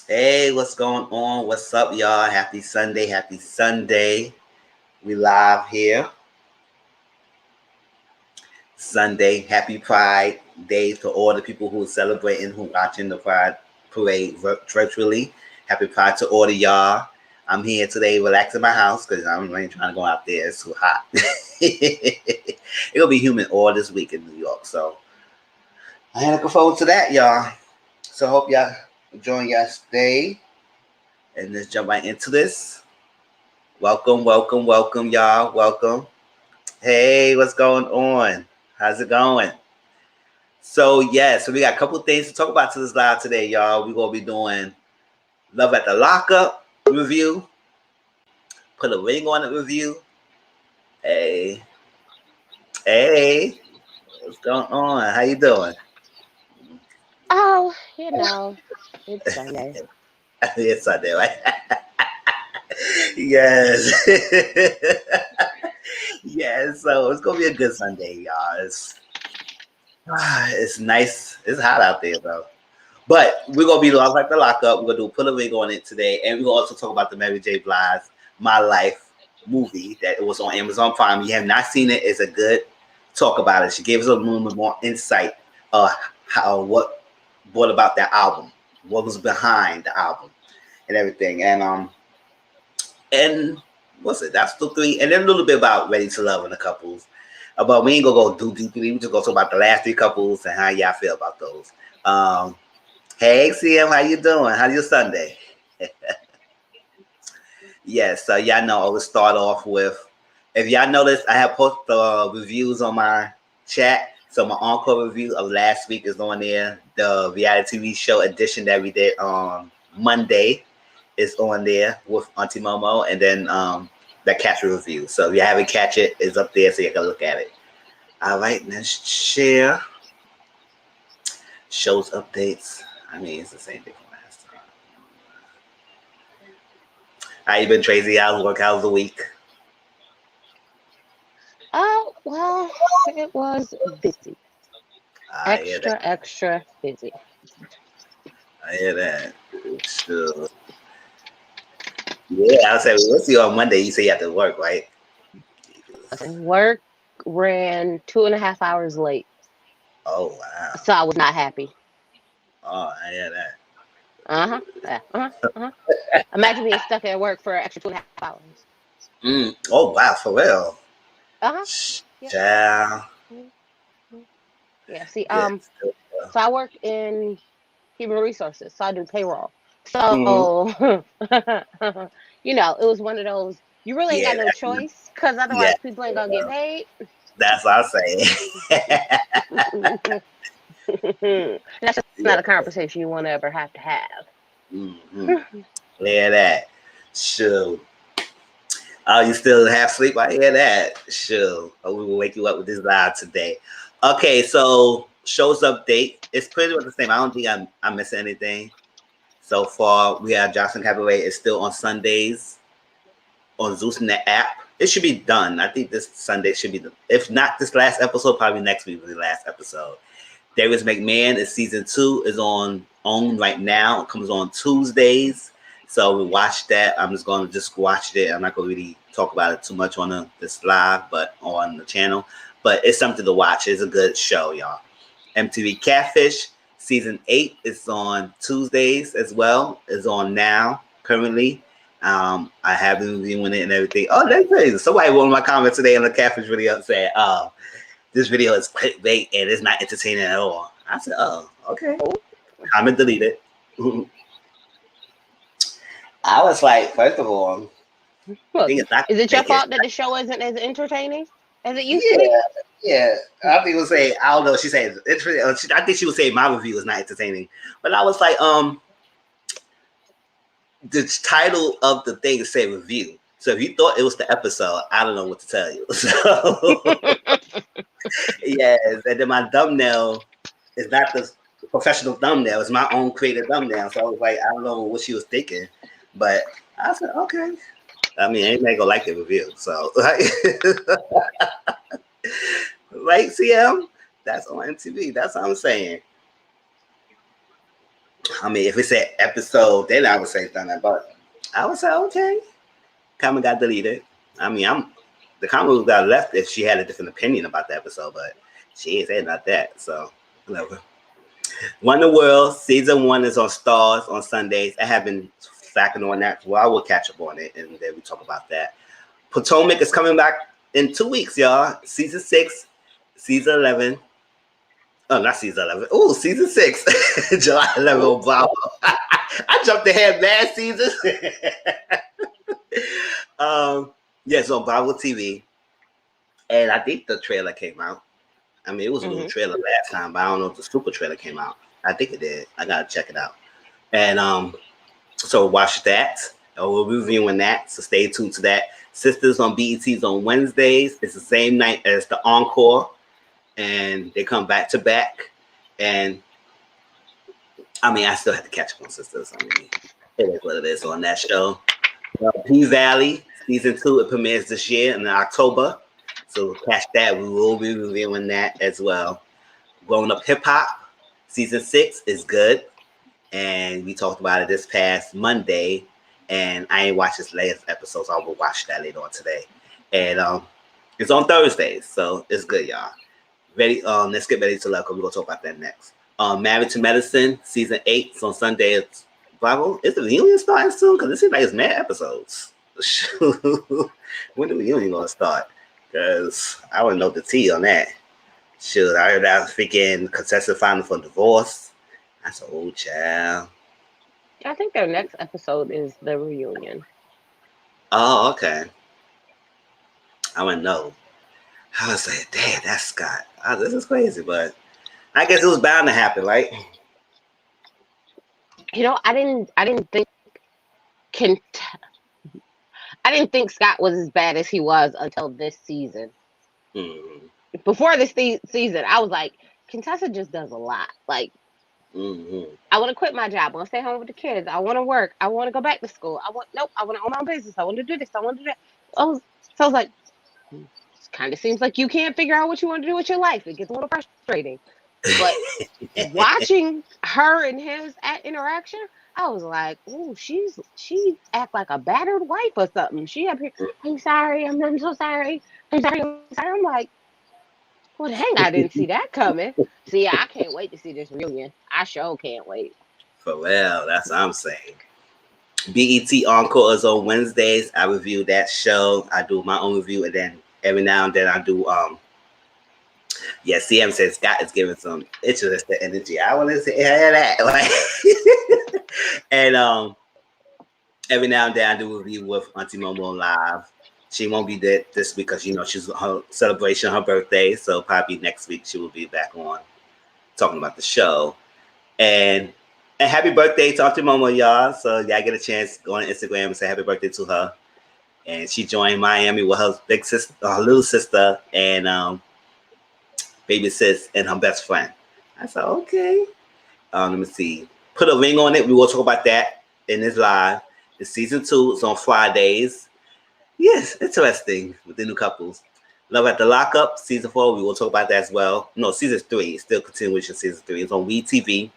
Hey, what's going on? What's up, y'all? Happy Sunday. Happy Sunday. We live here. Sunday. Happy Pride Day to all the people who are celebrating, who are watching the Pride Parade virtually. Happy Pride to all of y'all. I'm here today relaxing my house because I'm really trying to go out there. It's too hot. It'll be humid all this week in New York. So I ain't looking forward to that, y'all. So hope y'all enjoying y'all stay. And let's jump right into this. Welcome, y'all. Welcome. Hey, what's going on? How's it going? So we got a couple things to talk about to this live today, y'all. We're gonna be doing Love at the Lockup review, put a ring on it review. Hey, hey, what's going on? How you doing? Oh, it's Sunday. It's Sunday, right? Yes. Yes, so it's gonna be a good Sunday, y'all. It's nice. It's hot out there, though. But we're gonna be like the Lockup. We're gonna do put a ring on it today, and we're gonna also talk about the Mary J. Blige My Life movie that it was on Amazon Prime. You have not seen it. It's a good talk about it. She gave us a little bit more insight of how what brought about that album, what was behind the album, and everything. And what's it? That's the three, and then a little bit about Ready to Love and the couples. But we ain't gonna go do deeply. We just gonna talk about the last three couples and how y'all feel about those. Um, Hey, CM, how you doing? How's your Sunday? Yes, so y'all know I would start off with, if y'all noticed, I have posted reviews on my chat. So my encore review of last week is on there. The reality TV show edition that we did on Monday is on there with Auntie Momo, and then the catch review. So if you haven't catch it, it's up there so you can look at it. All right, let's share shows updates. I mean, it's the same thing from last time. How you been, Tracy? How's work? How's the week? Oh, well, it was busy. I hear that. Extra busy. I hear that. Sure. Yeah, I'll say we'll see you on Monday. You say you have to work, right? Work ran 2.5 hours late, Oh wow. so I was not happy. Oh, I hear that. Uh-huh. Yeah. Uh-huh. Uh-huh. Imagine being stuck at work for an extra 2.5 hours. Oh wow, for real. Uh-huh. Yeah. Child. Mhm. Yeah. See, Yes. so I work in human resources, so I do payroll. Mm-hmm. So, it was one of those, you really ain't Yeah, got no choice because yeah. otherwise people ain't gonna get paid. That's what I'm saying. That's just not Yeah. a conversation you want to ever have to have. Mm-hmm. Hear that. Sure. Oh, you still have sleep? I hear that. Sure. Oh, we will wake you up with this live today. Okay, so shows update. It's pretty much the same. I don't think I'm missing anything so far. We have Johnson Cabaret is still on Sundays on Zeus in the app. It should be done. I think this Sunday should be done. If not this last episode, probably next week will be the last episode. Davis McMahon is season 2 is on right now. It comes on Tuesdays. So we watched that. I'm just going to just watch it. I'm not going to really talk about it too much on this live, but on the channel. But it's something to watch. It's a good show, y'all. MTV Catfish season 8 is on Tuesdays as well. It's on now currently. I have been reviewing it and everything. Oh, that's crazy. Somebody wrote in my comments today on the Catfish video saying, this video is clickbait and it's not entertaining at all. I said, oh, okay. Comment deleted. I was like, first of all, I Look, think it's not is it your clickbait. fault that the show isn't as entertaining as it used to Yeah, be? yeah. I think it would say, I don't know. She said, I think she would say my review is not entertaining. But I was like, the title of the thing is say review. So if you thought it was the episode, I don't know what to tell you. So yes, and then my thumbnail is not the professional thumbnail; it's my own created thumbnail. So I was like, I don't know what she was thinking, but I said, okay. I mean, anybody gonna like the review, so right, CM, that's on MTV. That's what I'm saying. I mean, if it's an episode, then I would say something. But I would say okay. Comment got deleted. I mean, the comment got left if she had a different opinion about the episode, but she ain't saying not that. So whatever. Wonder World season 1 is on Stars on Sundays. I have been slacking on that. Well, I will catch up on it, and then we talk about that. Potomac is coming back in 2 weeks, y'all. Season 6, season 11. Oh, not season 11. Oh, season 6, July 11. Ooh. Wow. I jumped ahead last season. Yes, on Bible TV. And I think the trailer came out. I mean, it was a little trailer last time, but I don't know if the super trailer came out. I think it did. I gotta check it out. And so watch that. We'll be reviewing that. So stay tuned to that. Sisters on BET's on Wednesdays. It's the same night as the Encore. And they come back to back. And I mean, I still have to catch up on Sisters. I mean, it is what it is on that show. P Valley season 2, it premieres this year in October. So catch that. We will be reviewing that as well. Growing Up Hip Hop season 6 is good. And we talked about it this past Monday. And I ain't watched this latest episode, so I will watch that later on today. And it's on Thursdays, so it's good, y'all. Ready? Let's get ready to Lockup. We're gonna talk about that next. Married to Medicine season 8 is on Sunday. It's the reunion starting soon? Because it seems like it's mad episodes. When the reunion gonna start? Because I wouldn't know the tea on that. Shoot, I heard that freaking contestant filing for divorce. That's an old child. I think their next episode is the reunion. Oh, okay. I wouldn't know. I was like, damn, that's Scott. Oh, this is crazy, but I guess it was bound to happen, right? You know, I didn't think I didn't think Scott was as bad as he was until this season. Mm-hmm. Before this season, I was like, Contessa just does a lot. Like, I want to quit my job. I want to stay home with the kids. I want to work. I want to go back to school. I want to own my own business. I want to do this. I want to do that. So I was like, it kind of seems like you can't figure out what you want to do with your life. It gets a little frustrating. But watching her and his interaction, I was like, oh, she act like a battered wife or something. She up here, I'm sorry, I'm so sorry. I'm sorry, I'm sorry. I'm like, well, dang, I didn't see that coming. See, I can't wait to see this reunion. I sure can't wait. For real, that's what I'm saying. BET Encore is on Wednesdays. I review that show. I do my own review, and then every now and then I do CM says Scott is giving some interesting energy. I want to hear that. Like, and every now and then I do a review with Auntie Momo live. She won't be there this week because she's her celebration, her birthday. So probably next week she will be back on talking about the show. And happy birthday to Auntie Momo, y'all. So y'all get a chance, go on Instagram and say happy birthday to her. And she joined Miami with her big sister, her little sister, and baby sis and her best friend. I said, okay. Let me see. Put a ring on it. We will talk about that in this live. The season 2 is on Fridays. Yes, interesting with the new couples. Love at the Lockup, season 4. We will talk about that as well. No, season 3. It's still continuation. Season 3. It's on WeTV.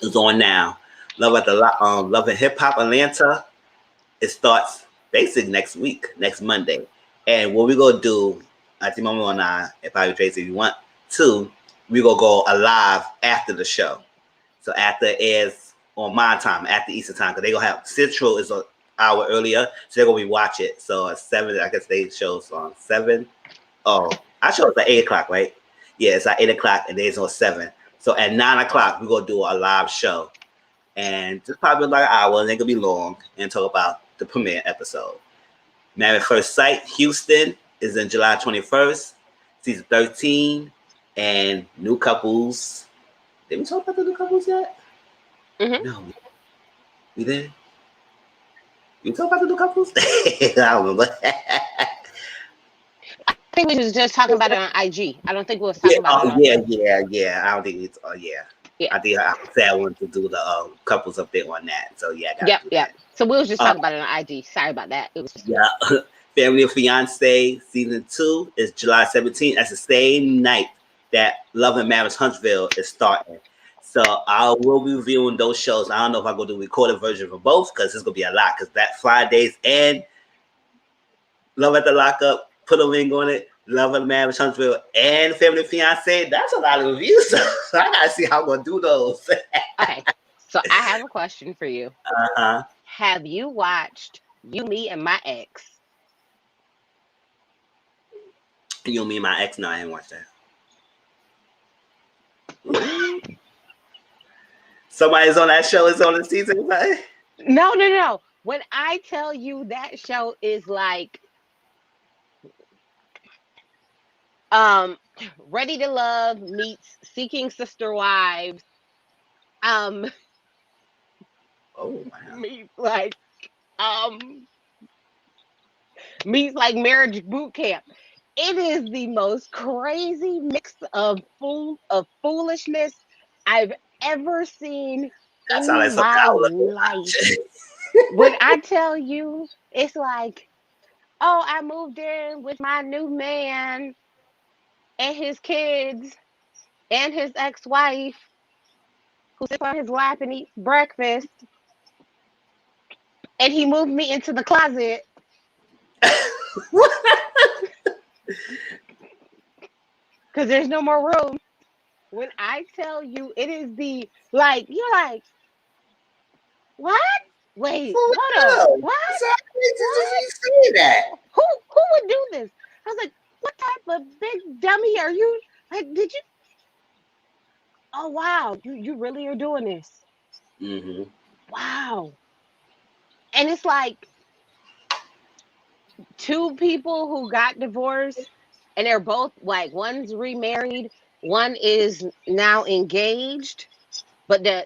It's on now. Love at the Love and Hip Hop Atlanta. It starts basically next week, next Monday. And what we're gonna do, Auntie Momo and I, and probably Tracy, if you want to, we're gonna go live after the show. So after it airs on my time, after Eastern time, because they're gonna have Central is an hour earlier, so they're gonna be watch it. So at 7, I guess they shows on 7. Oh, I show it's at 8 o'clock, right? Yeah, it's at 8 o'clock and it's on 7. So at 9 o'clock, we're gonna do a live show. And just probably like an hour, and it could be long, and talk about the premiere episode. Married First Sight, Houston is in July 21st, season 13, and New Couples. Did we talk about the New Couples yet? Mm-hmm. No. We did? We talk about the New Couples? I don't remember. I think we was just talking about it on IG. I don't think we was talking about it on Yeah. I don't think it's, I think I said I wanted to do the couples update on that. So yeah, I got to do that. So we was just talking about it on IG. Sorry about that. It was just Family of Fiance season 2 is July 17th. That's the same night that Love and Marriage Huntsville is starting. So I will be reviewing those shows. I don't know if I'm going to do a recorded version for both because it's going to be a lot. Because that Fridays and Love at the Lockup, put a ring on it. Love at the Man with Huntsville and Family Fiance. That's a lot of reviews. So I got to see how I'm going to do those. Okay. So I have a question for you. Uh-huh. Have you watched You, Me, and My Ex? You and me and my ex? No, I didn't watch that. Somebody's on that show is on the season, right? No. When I tell you that show is like Ready to Love meets Seeking Sister Wives. Oh wow. Meets like Marriage Boot Camp. It is the most crazy mix of foolishness I've ever seen That sounds like in something my I would life. watch. When I tell you, it's like, oh, I moved in with my new man and his kids and his ex-wife who sits on his lap and eats breakfast, and he moved me into the closet because there's no more room. When I tell you, it is the like, you're like, what? Wait, For hold up, real. what? So I What? you see that. Who would do this? I was like, what type of big dummy are you? Like, did you? Oh wow, you really are doing this. Mm-hmm. Wow. And it's like two people who got divorced and they're both like one's remarried, one is now engaged, but the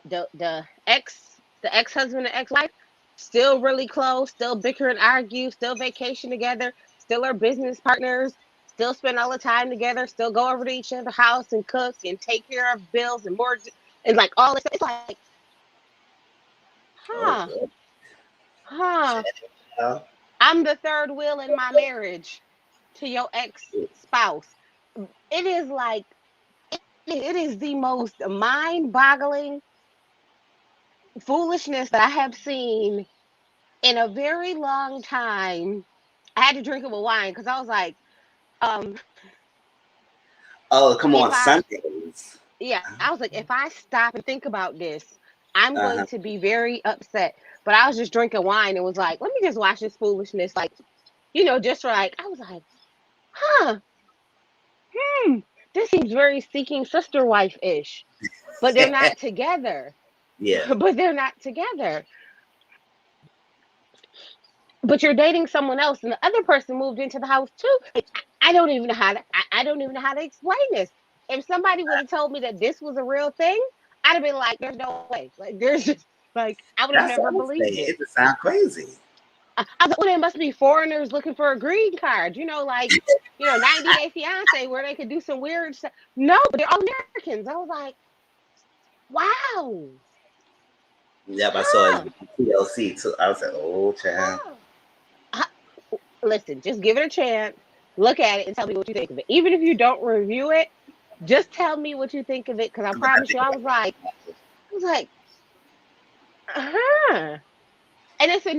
ex-husband and ex-wife still really close, still bicker and argue, still vacation together, still are business partners, still spend all the time together, still go over to each other's house and cook and take care of bills and mortgage and like all this. It's like, Oh, huh, good. huh. Yeah. I'm the third wheel in my marriage to your ex-spouse. It is like it is the most mind-boggling foolishness that I have seen in a very long time. I had to drink it with wine because I was like, um, Oh, come if on, I Sundays. yeah, I was like, if I stop and think about this, I'm going Uh-huh. to be very upset. But I was just drinking wine and was like, let me just watch this foolishness, like, just for like, I was like, huh, this seems very Seeking Sister Wife-ish. But they're not together. Yeah. But they're not together. But you're dating someone else, and the other person moved into the house too. Like, I don't even know how to. I don't even know how to explain this. If somebody would have told me that this was a real thing, I'd have been like, "There's no way." Like, there's just like I would have That's never what I'm believed saying. it. It just sounds crazy. I was like, well, there must be foreigners looking for a green card. 90 Day Fiance, where they could do some weird stuff. No, but they're all Americans. I was like, wow, Yep, I saw it huh, in TLC too. I was like, oh, child. huh. Listen, just give it a chance. Look at it and tell me what you think of it. Even if you don't review it, just tell me what you think of it. Because I I'm gonna promise you, think about I was like, huh. And it's a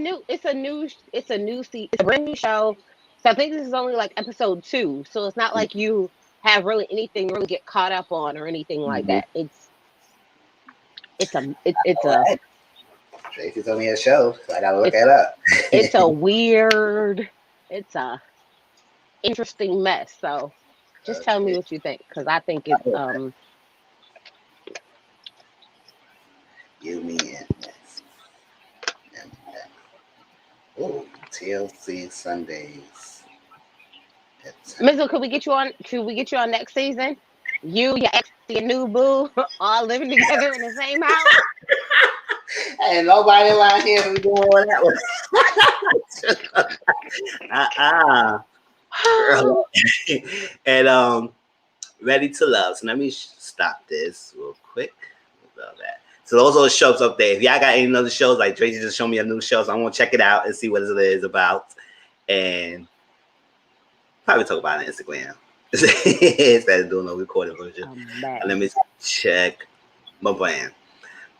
brand new show. So I think this is only like episode 2. So it's not it. like you have really anything to really get caught up on or anything like Mm-hmm. that. It's a All right. Tracy told me a show, so I gotta look it's it up. it's a weird, it's a interesting mess. So just tell me Okay. what you think, because I think it's You, me, and next. Oh, TLC Sundays. Mizzle, could we get you on? Should we get you on next season? You, your ex, your new boo, all living together in the same house. Ain't nobody around here who's doing that one. Girl. And Ready to Love. So let me stop this real quick. Love that. So those are the shows up there. If y'all got any other shows, like Tracy just showed me a new show, so I want to check it out and see what it is about, and probably talk about it on Instagram instead of doing a recorded version. A mess. Let me check. My brand.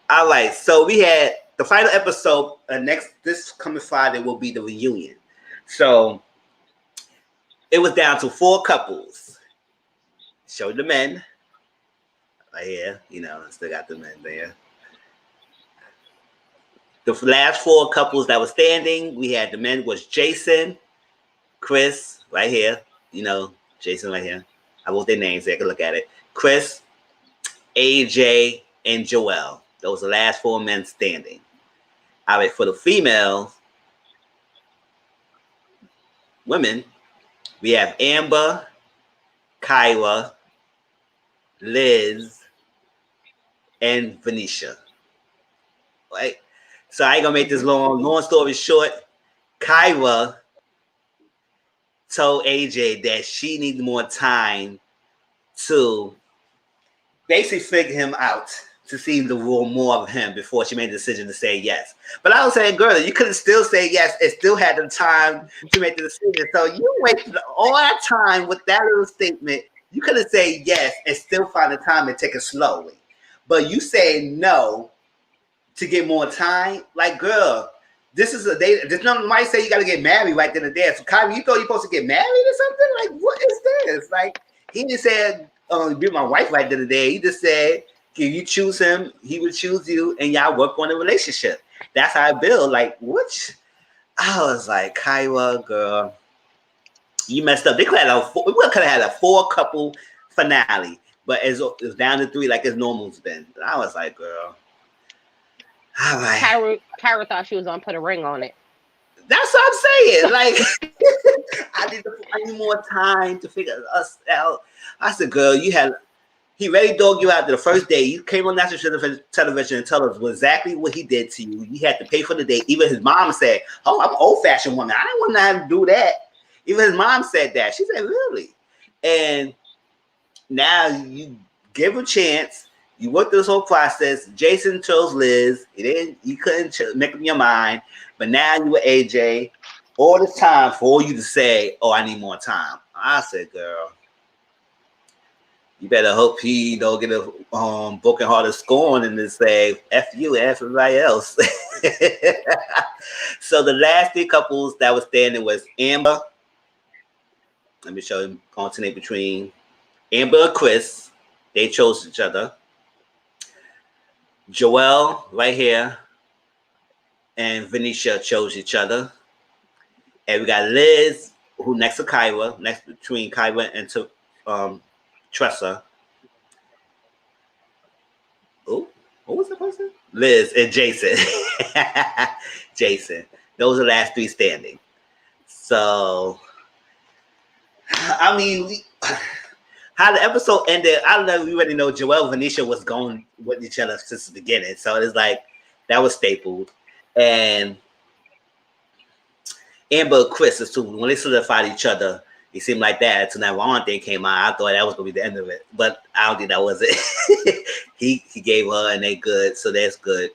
All right, so we had the final episode. This coming Friday will be the reunion. So it was down to 4 couples. Show the men right here. I still got the men there. The last 4 couples that were standing, we had the men was Jason, Chris, right here. Jason right here. I wrote their names so I can look at it. Chris, AJ, and Joel. Those are the last 4 men standing. All right, for the females, women, we have Amber, Kyra, Liz, and Venetia. Right? So I ain't gonna make this long. Long story short, Kyra told AJ that she needed more time to basically figure him out, to see the rule more of him before she made the decision to say yes. But I was saying, girl, you could have still said yes and still had the time to make the decision. So you wasted all that time with that little statement. You could have said yes and still find the time and take it slowly. But you say no to get more time. Like, girl, this is a day. There's no might say you got to get married right then and there. So, Kyrie, you thought you're supposed to get married or something? Like, what is this? Like, he just said, be my wife right then and there. He just said, if you choose him, he would choose you, and y'all work on a relationship. That's how I build. Like, what? I was like, Kyra, girl, you messed up. We could have had a 4-couple finale, but it was down to 3 like it's normal's been. I was like, girl. All right. Kyra thought she was gonna put a ring on it. That's what I'm saying. Like, I need more time to figure us out. I said, girl, he ready dogged you out to the first day. You came on national television and told us exactly what he did to you. You had to pay for the date. Even his mom said, "Oh, I'm an old-fashioned woman. I didn't want to have to do that." Even his mom said that. She said, "Really?" And now you give him a chance. You worked this whole process. Jason chose Liz. You couldn't make up your mind. But now you were AJ. All this time for you to say, "Oh, I need more time." I said, "Girl, you better hope he don't get a broken hearted scorn and then say F you and F everybody else." So the last 3 couples that were standing was Amber. Let me show you, alternate between Amber and Chris. They chose each other. Joel right here and Venetia chose each other. And we got Liz, who next to Kyra, next between Kyra and Tressa. Oh, what was the person? Liz and Jason. Jason. Those are the last 3 standing. So, I mean, how the episode ended, I don't know if we already know Joel and Venetia was going with each other since the beginning. So it's like, that was stapled. And Amber and Chris, when they solidified each other, it seemed like that until that Ron thing came out. I thought that was going to be the end of it. But I don't think that was it. he gave her and they good. So that's good.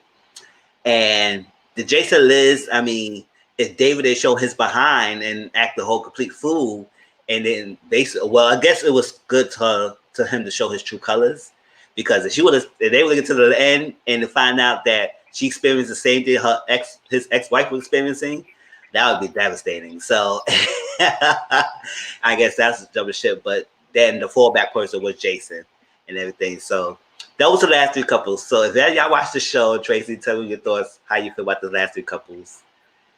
And the Jason Liz, I mean, if David had shown his behind and act the whole complete fool, and then basically, well, I guess it was good to him to show his true colors, because if they would get to the end and to find out that she experienced the same thing his ex-wife was experiencing, that would be devastating. So I guess that's double shit. But then the fallback person was Jason and everything. So those are the last 3 couples. So if y'all watch the show, Tracy, tell me your thoughts, how you feel about the last 3 couples.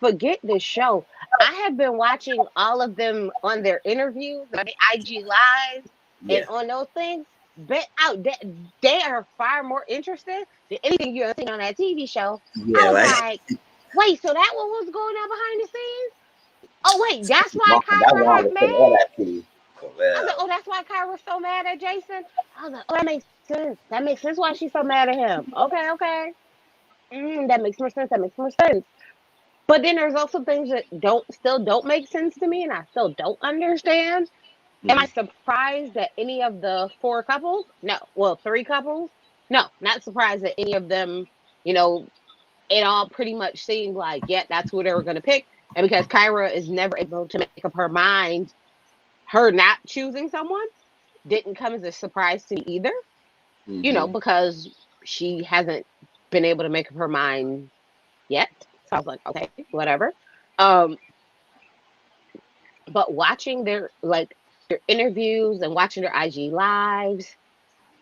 Forget this show. I have been watching all of them on their interviews, on the IG lives, and on those things. They are far more interested than anything you ever seen on that TV show. Yeah, I was right. like, wait, so that one was going on behind the scenes? Oh, wait, that's why Kyra got mad? I was like, oh, that's why Kyra's so mad at Jason? I was like, oh, that makes sense. That makes sense why she's so mad at him. Okay. That makes more sense. But then there's also things that still don't make sense to me, and I still don't understand. Mm-hmm. Am I surprised that any of the 4 couples? No. Well, 3 couples? No. Not surprised that any of them, it all pretty much seemed like, yeah, that's who they were going to pick. And because Kyra is never able to make up her mind, her not choosing someone didn't come as a surprise to me either. Mm-hmm. Because she hasn't been able to make up her mind yet. So I was like, okay, whatever. But watching their interviews and watching their IG lives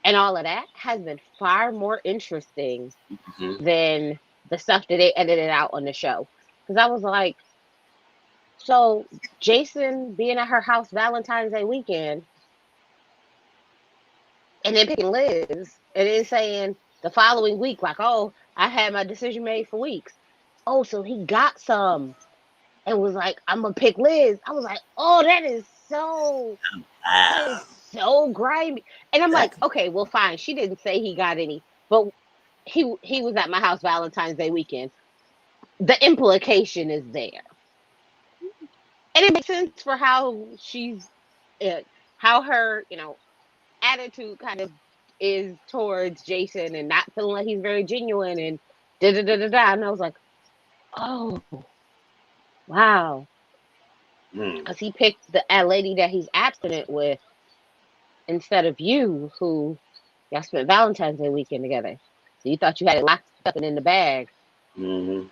and all of that has been far more interesting Mhm. than the stuff that they edited out on the show. Because I was like, so Jason being at her house Valentine's Day weekend and then picking Liz and then saying the following week, like, oh, I had my decision made for weeks. Oh, so he got some and was like, I'm gonna pick Liz. I was like, oh, that is Wow. so grimy. And I'm like, That's okay, well, fine. She didn't say he got any, but he was at my house Valentine's Day weekend. The implication is there, and it makes sense for how uh, how her, attitude kind of is towards Jason, and not feeling like he's very genuine, and da da da da da. And I was like, oh wow, mm. because he picked the lady that he's abstinent with instead of you, who y'all spent Valentine's Day weekend together. So you thought you had it locked up and in the bag. Mhm.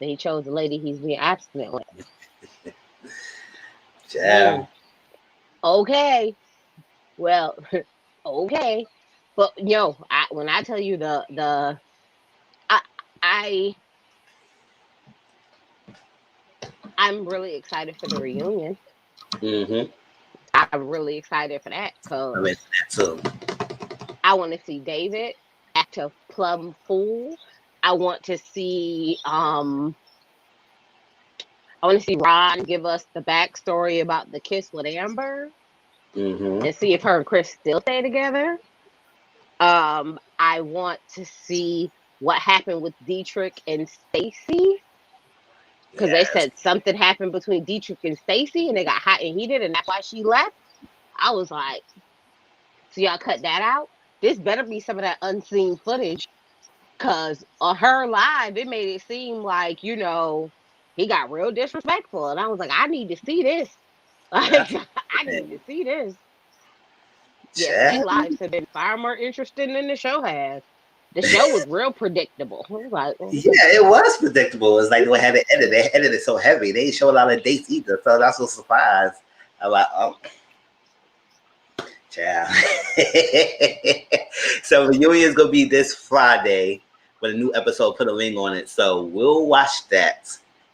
Then he chose the lady he's being abstinent with. Yeah. Okay. Well, okay. But when I tell you I I I'm really excited for the reunion. Mhm. I'm really excited for that I mean because that too. I want to see David act a plum fool. I want to see Ron give us the backstory about the kiss with Amber Mhm. and see if her and Chris still stay together. I want to see what happened with Dietrich and Stacy because they Yes. said something happened between Dietrich and Stacy and they got hot and heated and that's why she left. I was like, so y'all cut that out? This better be some of that unseen footage because on her live, it made it seem like, he got real disrespectful. And I was like, I need to see this. Like, That's I need to see this. Yeah, so yeah. they lives have been far more interesting than the show has. The show was real predictable. I was like, Yeah, it was predictable. It's like they had to edit. They edited it so heavy. They didn't show a lot of dates either. So that's a surprise. I'm like, oh, yeah. So reunion is gonna be this Friday with a new episode. Put a ring on it. So we'll watch that,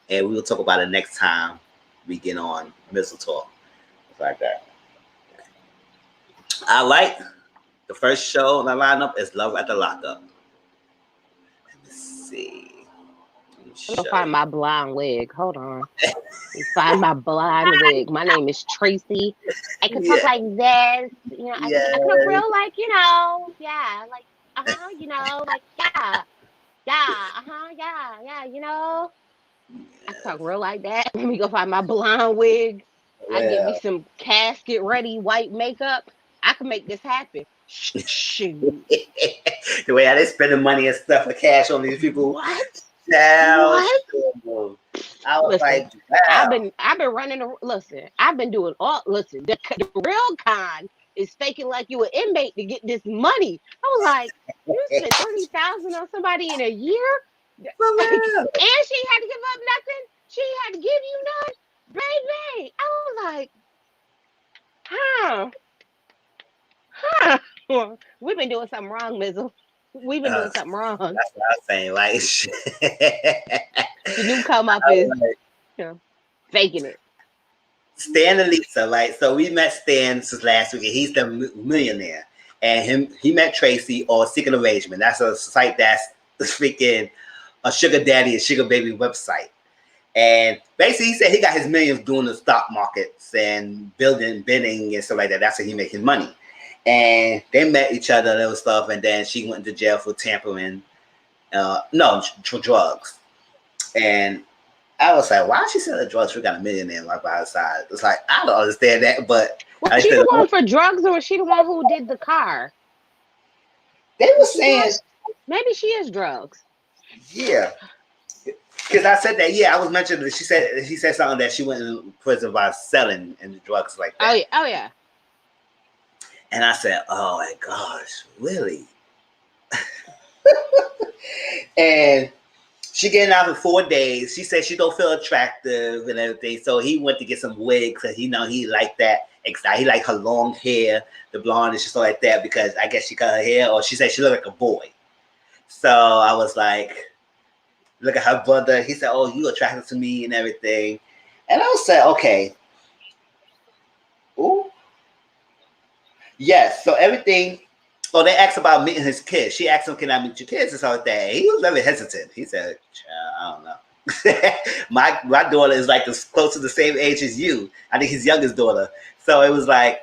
and we'll talk about it next time we get on Mizzle Talk. Like that. I like the first show on the lineup is Love at the Lockup. Let me see. Let me I'm gonna show find you. my blonde wig. Hold on. Let me find my blonde wig. My name is Tracy. I could talk Yeah. like this. I could talk Yes. real like, yeah, like, like, yeah, yeah, yeah. I could talk real like that. Let me go find my blonde wig. I get me Well, some casket ready white makeup. I can make this happen. Shoot. the way how they spending money and stuff for cash on these people. What? Now, What? I was Listen, like, wow. I've been running. Listen, I've been doing all. Listen, the real con is faking like you an inmate to get this money. I was like, you spent 30,000 on somebody in a year, For and real. she had to give up nothing. She had to give you none, baby. I was like, huh, huh. We've been doing something wrong, Mizzle. We've been doing That's something wrong. what I was saying. Like, The new come up I is, was like, faking it. Stan and Lisa, like, so we met Stan since last week, and he's the millionaire. And he met Tracy on Secret Arrangement. That's a site that's freaking a sugar daddy and sugar baby website. And basically, he said he got his millions doing the stock markets and building, bidding, and stuff like that. That's how he make his money. And they met each other and stuff. And then she went to jail for tampering, no, for drugs. And I was like, why is she selling drugs? We got a millionaire right by her side. It's like, I don't understand that, but Was I she said, the one for drugs, or was she the one who did the car? they were Was she saying, drugs? Maybe she is drugs. yeah. Because I said that, yeah, I was mentioning that he said something that she went in prison by selling and drugs like Oh that. yeah, oh yeah. And I said, oh my gosh, really? And she getting out for 4 days. She said she don't feel attractive and everything. So he went to get some wigs because he liked that. He liked her long hair, the blonde and stuff like that, because I guess she cut her hair, or she said she looked like a boy. So I was like, look at her brother. He said, "Oh, you attracted to me and everything." And I was like, okay. Ooh. Yes. So everything. Oh, they asked about meeting his kids. She asked him, "Can I meet your kids?" and stuff like that. He was very hesitant. He said, "I don't know." my daughter is like close to the same age as you. I think his youngest daughter. So it was like,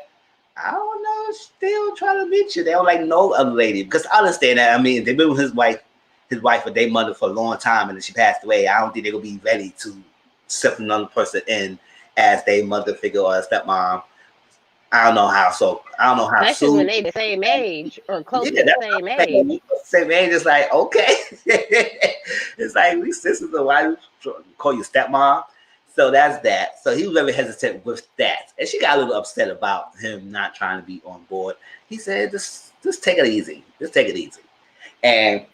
I don't know. They don't try to meet you. They don't like no other lady, because I understand that. I mean, they've been with his wife with their mother for a long time, and then she passed away. I don't think they're gonna be ready to accept another person in as their mother figure or a stepmom. I don't know how. So I don't know how Especially when soon. they the same age or close Yeah, to the that's same what I'm saying. age. Same age. It's like, okay. It's like we sisters, so why do you call you stepmom? So that's that. So he was very hesitant with that, and she got a little upset about him not trying to be on board. He said, "Just take it easy. Just take it easy." And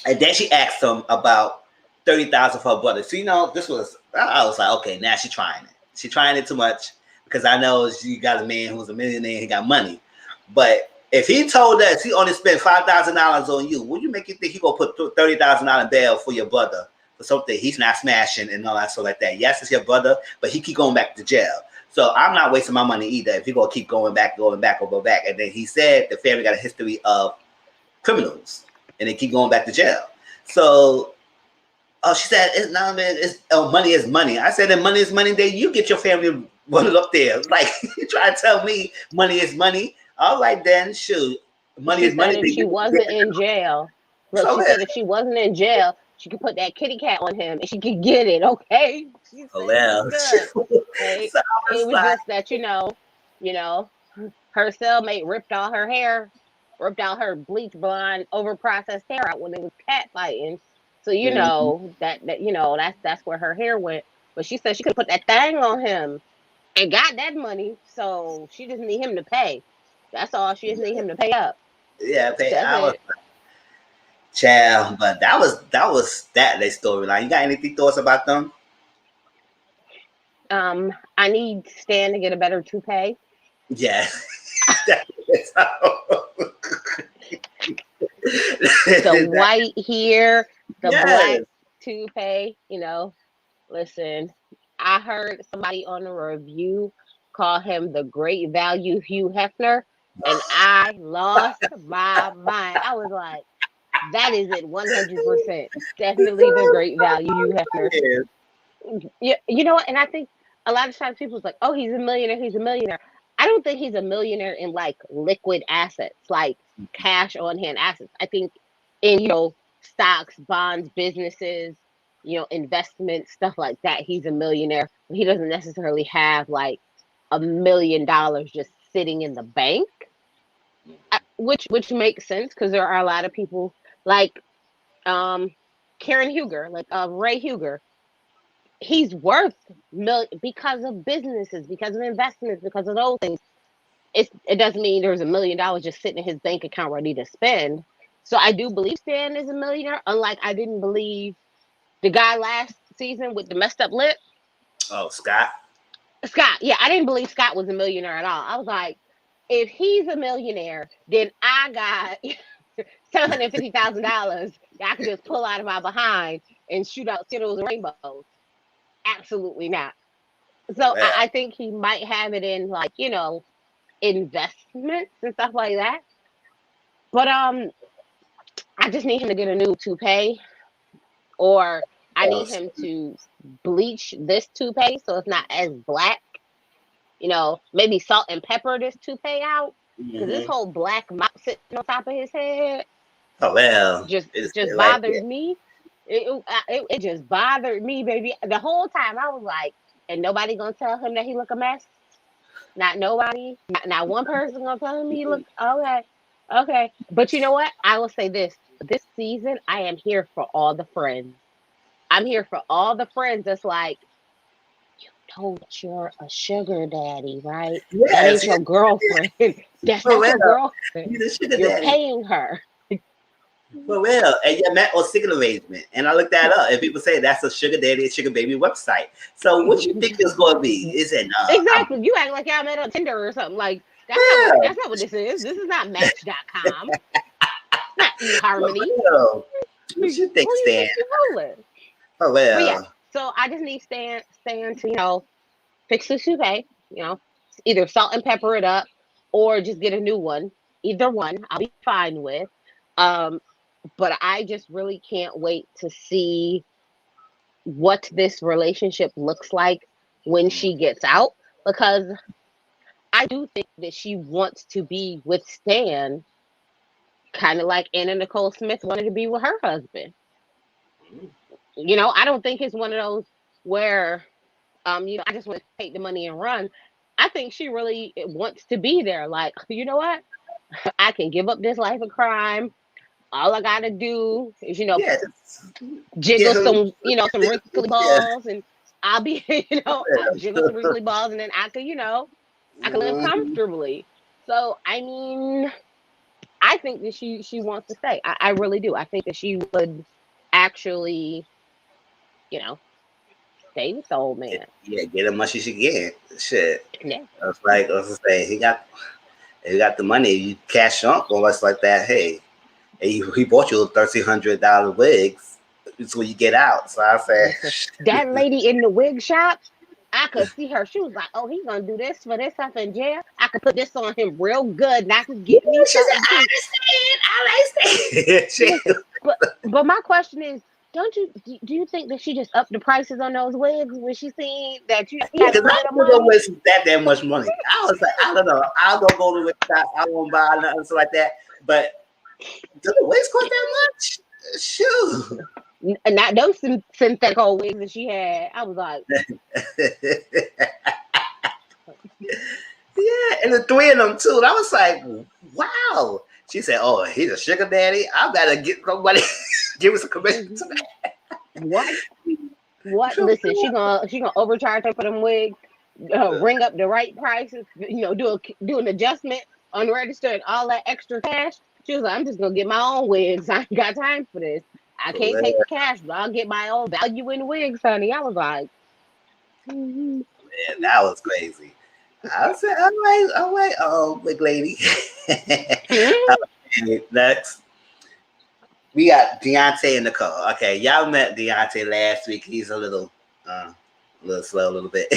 then she asked him about 30,000 for her brother. So this was, I was like, okay, now she's trying it. She's trying it too much, because I know she got a man who's a millionaire. He got money, but if he told us he only spent $5,000 on you, would you make you think he gonna put $30,000 bail for your brother for something he's not smashing and all that stuff like that? Yes, it's your brother, but he keep going back to jail. So I'm not wasting my money either if he gonna keep going back. And then he said the family got a history of criminals, and they keep going back to jail. So, she said, "It's not, man. Money is money." I said, "That money is money. Then you get your family running up there. Like, you try to tell me money is money. All right, then, shoot, money She is money." said if she wasn't in jail, look, So she said if she wasn't in jail, she could put that kitty cat on him and she could get it. Okay, she said well, it's good. Okay, so I it was was like, just that you know, her cellmate ripped all her hair, ripped out her bleach blonde, over processed hair out when they was cat fighting. So mm, that's where her hair went. But she said she could put that thing on him and got that money. So she just need him to pay. That's all. She just need him to pay up. yeah, That's I was it. child, but that their storyline. You got anything thoughts about them? I need Stan to get a better toupee. Yeah. The white hair, the black Yes. toupee. Listen, I heard somebody on a review call him the great value Hugh Hefner, and I lost my mind. I was like, that is it 100%. Definitely the great value Hugh Hefner. Yeah, you know what? And I think a lot of times people's like, oh, he's a millionaire. He's a millionaire. I don't think he's a millionaire in like liquid assets, like cash on hand assets. I think in, stocks, bonds, businesses, investments, stuff like that. He's a millionaire. But he doesn't necessarily have like $1 million just sitting in the bank, which makes sense because there are a lot of people like Karen Huger, like Ray Huger. He's worth because of businesses, because of investments, because of those things. It doesn't mean there's $1 million just sitting in his bank account ready to spend. So I do believe Stan is a millionaire. Unlike I didn't believe the guy last season with the messed up lip. Oh, Scott. Scott, yeah, I didn't believe Scott was a millionaire at all. I was like, if he's a millionaire, then I got $750,000 that I could just pull out of my behind and shoot out Skittles and rainbows. Absolutely not. So Well, I think he might have it in like, investments and stuff like that. But I just need him to get a new toupee, or I need else. him to bleach this toupee so it's not as black. Maybe salt and pepper this toupee out, because this Mm-hmm. whole black mop sitting on top of his head Oh well, just it's just like bothered me. It just bothered me, baby. The whole time I was like, and nobody gonna tell him that he look a mess. Not nobody. Not one person gonna tell him he look okay. Okay. But you know what? I will say this. This season I am here for all the friends. I'm here for all the friends that's like, you know that you're a sugar daddy, right? That yes, ain't your girlfriend. That's for not real. your girlfriend. He's a sugar You're daddy. paying her. For real. And you met on secret arrangement. And I looked that up. And people say that's a sugar daddy and sugar baby website. So what you think it's gonna be? Is it Exactly. You act like y'all met on Tinder or something. Like yeah, that's not what this is. This is not Match.com. Not for eHarmony. real. Who What you think, you Stan? think you fooling? For But yeah. real. So I just need Stan to fix the souffle. Either salt and pepper it up, or just get a new one. Either one, I'll be fine with. Um, but I just really can't wait to see what this relationship looks like when she gets out, because I do think that she wants to be with Stan, kind of like Anna Nicole Smith wanted to be with her husband. I don't think it's one of those where, I just want to take the money and run. I think she really wants to be there. Like, you know what? I can give up this life of crime. All I gotta do is, Yes. jiggle Get him. some wrinkly Yeah. balls, and I'll be, I'll jiggle some wrinkly balls, and then I can live Mhm. comfortably. So, I mean, I think that she wants to stay. I really do. I think that she would actually, you know, stay with the old man. Yeah, get him much as you get. Shit. Yeah. I was gonna say he got the money. You cash up or less like that. Hey, he bought you $1,300 wigs. It's when you get out. So I say, Listen, that lady in the wig shop, I could see her. She was like, "Oh, he's gonna do this for this stuff in jail. I could put this on him real good, and I could yeah, get me she said, something too." I understand. Listen, but my question is, don't you do you think that she just upped the prices on those wigs when she seen that he Yeah, had a because little I bit of don't know money? waste that damn much money. I was like, I don't know. I don't go to the shop. I won't buy nothing so like that. But do the wigs cost that much? Shoot. Not those synthetic old wigs that she had. I was like, Yeah, and the three of them too. And I was like, wow. She said, "Oh, he's a sugar daddy. I better get somebody give us a commission to what? What? that." Listen, she gonna overcharge her for them wigs, ring up the right prices, do an adjustment on register and all that extra cash. She was like, I'm just gonna get my own wigs. I ain't got time for this. I For can't real, take the cash, but I'll get my own value in wigs, honey. I was like, mhm. man, that was crazy. I said, all right, big lady. Okay, next, we got Deontay and Nicole. Okay, y'all met Deontay last week. He's a little slow, a little bit.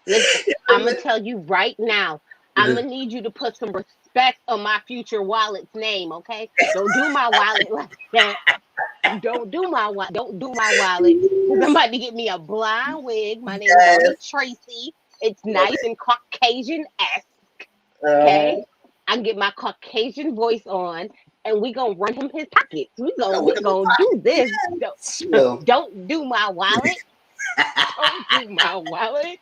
Listen, I'm gonna tell you right now. I'm gonna need you to put some respect on my future wallet's name, okay? Don't do my wallet like that. Don't do my wallet. Because I'm about to get me a blonde wig. My name is gonna be Yes. Tracy. It's nice Okay. and Caucasian-esque. Uh-huh. Okay. I can get my Caucasian voice on, and we gonna run him his pockets. We Oh, gonna we we can be gonna do fine. this. Don't, Yeah. don't do my wallet. Don't do my wallet.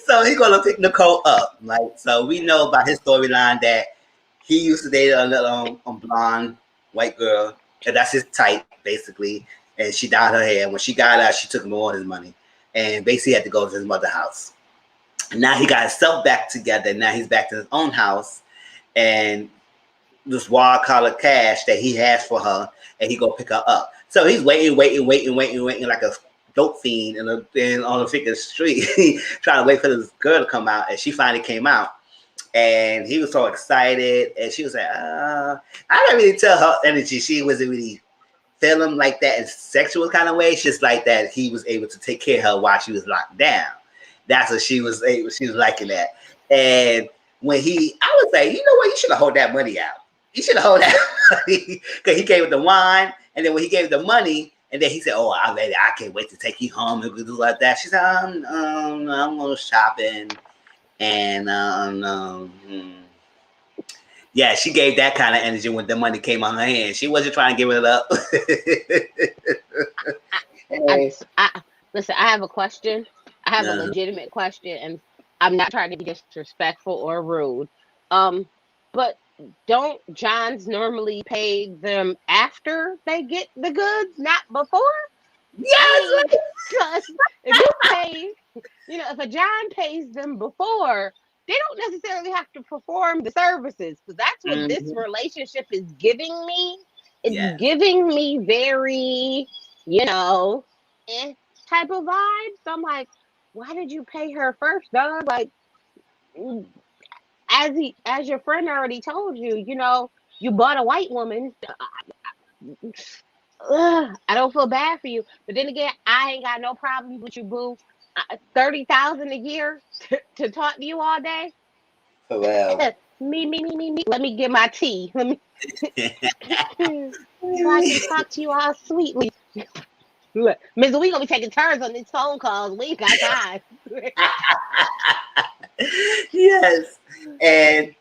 So he's gonna pick Nicole up, right? So we know about his storyline that he used to date a little blonde white girl, and that's his type basically. And she dyed her hair. When she got out, she took him all his money, and basically had to go to his mother's house. And now he got himself back together. Now he's back to his own house, and this wild collar cash that he has for her, and he go pick her up. So he's waiting like a dope fiend on the freaking street, trying to wait for this girl to come out, and she finally came out. And he was so excited, and she was like, I didn't really tell her energy. She wasn't really feeling like that in sexual kind of way. It's just like that he was able to take care of her while she was locked down. That's what she was able. She was liking that. And I was like, you know what? You should have hold that money out. You should have hold that money because he gave her the wine, and then when he gave her the money, and then he said, "Oh, I can't wait to take you home and do like that." She said, I'm going shopping, and yeah, she gave that kind of energy when the money came on her hand. She wasn't trying to give it up. I, Hey, I listen. I have a question. I have a uh, legitimate question, and I'm not trying to be disrespectful or rude. Um, but don't Johns normally pay them after they get the goods, not before? I yes, mean, because if you pay, if a John pays them before, they don't necessarily have to perform the services, because that's what this Mm-hmm. relationship is giving me. It's Yeah. giving me very, you know, type of vibes. So I'm like, why did you pay her first, dog? Like, as your friend already told you, you bought a white woman. I don't feel bad for you, but then again, I ain't got no problems with you, boo. 30,000 a year to talk to you all day. Well. Me. Let me get my tea. Let me so I can talk to you all sweetly. Look, Mizzle, we gonna be taking turns on these phone calls. We ain't got time. Yes. And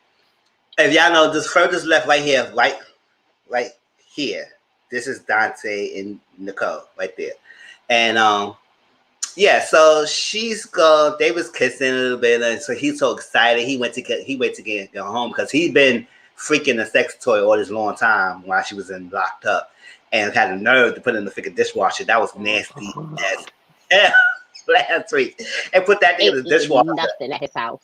if y'all know, this furthest left right here, right here. This is Dante and Nicole right there. And yeah, so they was kissing a little bit, and so he's so excited. He went to get home because he'd been freaking a sex toy all this long time while she was locked up, and had the nerve to put it in the freaking dishwasher. That was nasty as hell last week, and put that thing in the dishwasher. Nothing at his house.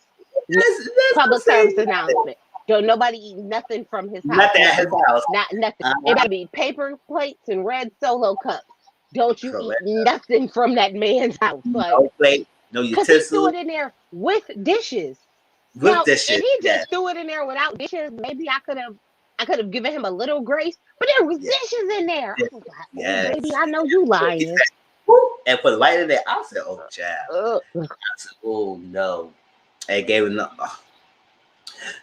That's Public service announcement. Don't nobody eat nothing from his house. Nothing at his house. Not nothing. It gotta be paper plates and red Solo cups. Don't you Correct. eat nothing from that man's house. Like, no plate, no because he threw utensil. it in there with dishes. With Now, dishes, if he just threw it in there without dishes, maybe I could have given him a little grace. But there was dishes in there. I was like, oh, baby, I know you lying. And put it right in there. I said, oh, child. I said, oh, no. And gave it no.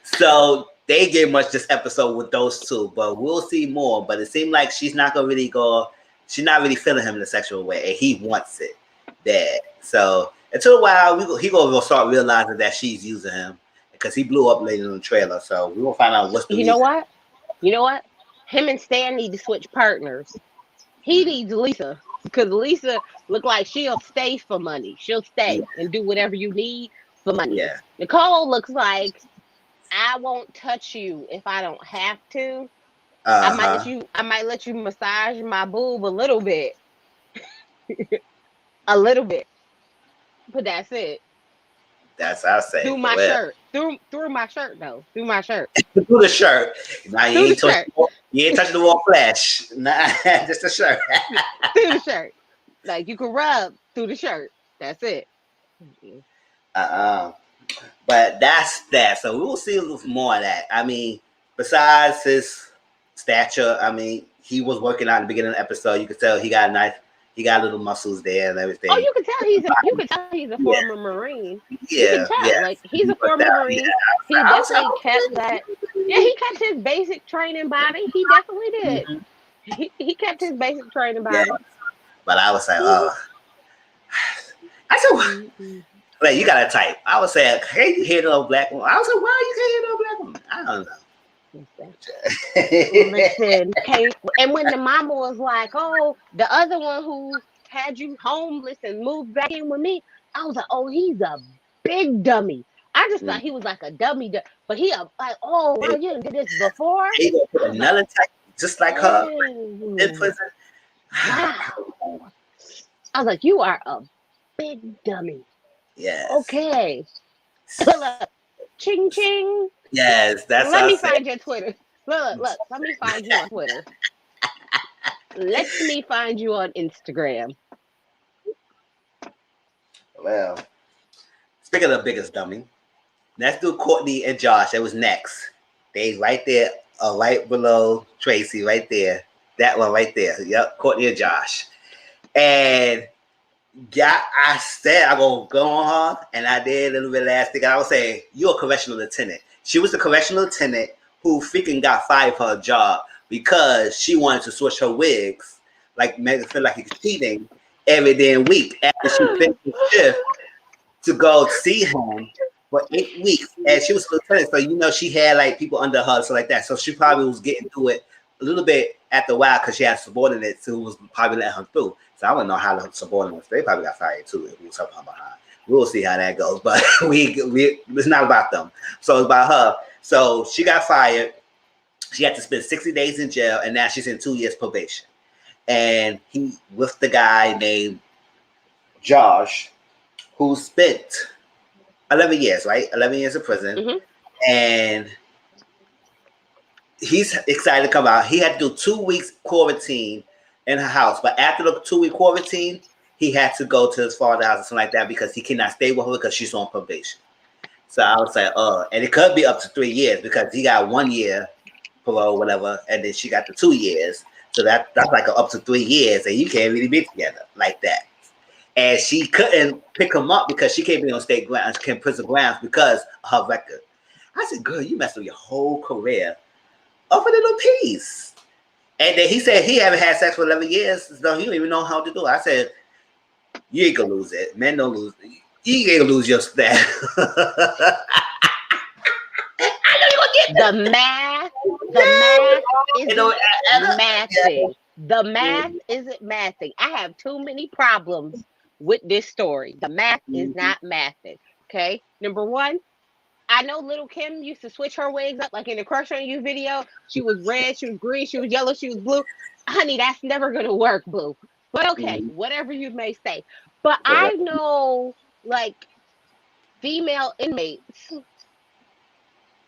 So they gave much this episode with those two, but we'll see more. But it seemed like she's not really feeling him in a sexual way, and he wants it bad. So until a while, he gonna start realizing that she's using him because he blew up later in the trailer. So we will find out what's the reason. You know what? Him and Stan need to switch partners. He needs Lisa, because Lisa look like she'll stay for money. She'll stay and do whatever you need for money. Yeah. Nicole looks like, I won't touch you if I don't have to. I might let you massage my boob a little bit. A little bit. But that's it. That's I say. Through my shirt. Through my shirt though. Through my shirt. Through the shirt. Now you ain't touching the raw flesh. Nah, just the shirt. Through the shirt. Like you can rub through the shirt. That's it. But that's that. So we will see a little more of that. I mean, besides his stature, I mean, he was working out in the beginning of the episode. You could tell he got little muscles there and everything. Oh, you can tell he's a former Marine. Yeah, you can tell. Like he's a former Marine. He definitely kept that. Yeah, he kept his basic training body. He definitely did. Mm-hmm. He kept his basic training body. Yeah. But I was like, I said, like, you got a type. I was saying, hey, you hear no black woman? I was like, why you can't hear no black woman? I don't know. Listen, and when the mama was like, oh, the other one who had you homeless and moved back in with me, I was like, oh, he's a big dummy. I just thought he was like a dummy, but he like, oh, wow, you did this before? He gonna put another type just like her in prison. Wow. I was like, you are a big dummy. Yes. Okay. Ching ching. Yes, that's. Let me find your Twitter. Look. Let me find you on Twitter. Let me find you on Instagram. Well, speaking of the biggest dummy, let's do Courtney and Josh. That was next. They right there, right below Tracy, right there. That one right there. Yep, Courtney and Josh. And I said I'm gonna go on her, and I did a little bit last thing. I was saying, you're a correctional lieutenant. She was the correctional lieutenant who freaking got fired for her job because she wanted to switch her wigs, like make it feel like it's cheating every damn week after she finished the shift to go see him for 8 weeks. And she was a lieutenant, so she had like people under her, so like that. So she probably was getting through it a little bit after a while because she had subordinates who was probably letting her through. So I don't know how the subordinates, they probably got fired too if we was helping her behind. We'll see how that goes, but it's not about them. So it's about her. So she got fired. She had to spend 60 days in jail, and now she's in 2 years probation. And he with the guy named Josh, who spent 11 years, right? 11 years in prison. Mm-hmm. And he's excited to come out. He had to do 2 weeks quarantine in her house. But after the 2-week quarantine, he had to go to his father's house or something like that because he cannot stay with her because she's on probation. So I was like, and it could be up to 3 years because he got 1 year parole, whatever, and then she got the 2 years. So that's like up to 3 years, and you can't really be together like that. And she couldn't pick him up because she can't be on state grounds, can't prison grounds because of her record. I said, girl, you messed up your whole career over a little piece. And then he said he haven't had sex for 11 years, so he don't even know how to do it. I said, you ain't gonna lose it. Men don't lose it. You ain't gonna lose your status. The math isn't mathing. The math isn't mathing. I have too many problems with this story. The math is not mathing. Okay. Number one, I know Little Kim used to switch her wigs up, like in the Crush on You video. She was red, she was green, she was yellow, she was blue. Honey, that's never gonna work, boo. But okay, whatever you may say. But I know, like, female inmates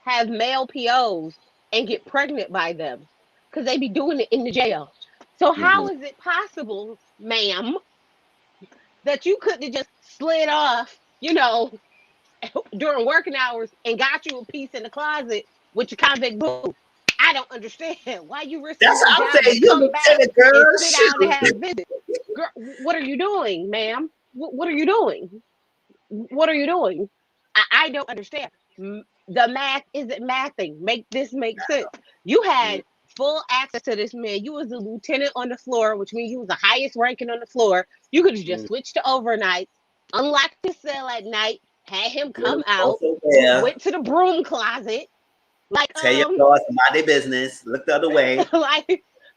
have male POs and get pregnant by them because they be doing it in the jail. So how is it possible, ma'am, that you couldn't have just slid off, during working hours and got you a piece in the closet with your convict boo? I don't understand why you risking That's your what I'm job saying. to come You back lieutenant, girl. and sit down and have visits. Girl, what are you doing, ma'am? What are you doing? What are you doing? I don't understand. The math isn't mathing. Make this make sense. You had full access to this man. You was a lieutenant on the floor, which means you was the highest ranking on the floor. You could have just switched to overnight, unlocked his cell at night, had him come out, went to the broom closet. Like, tell your boss, mind their business. Look the other way.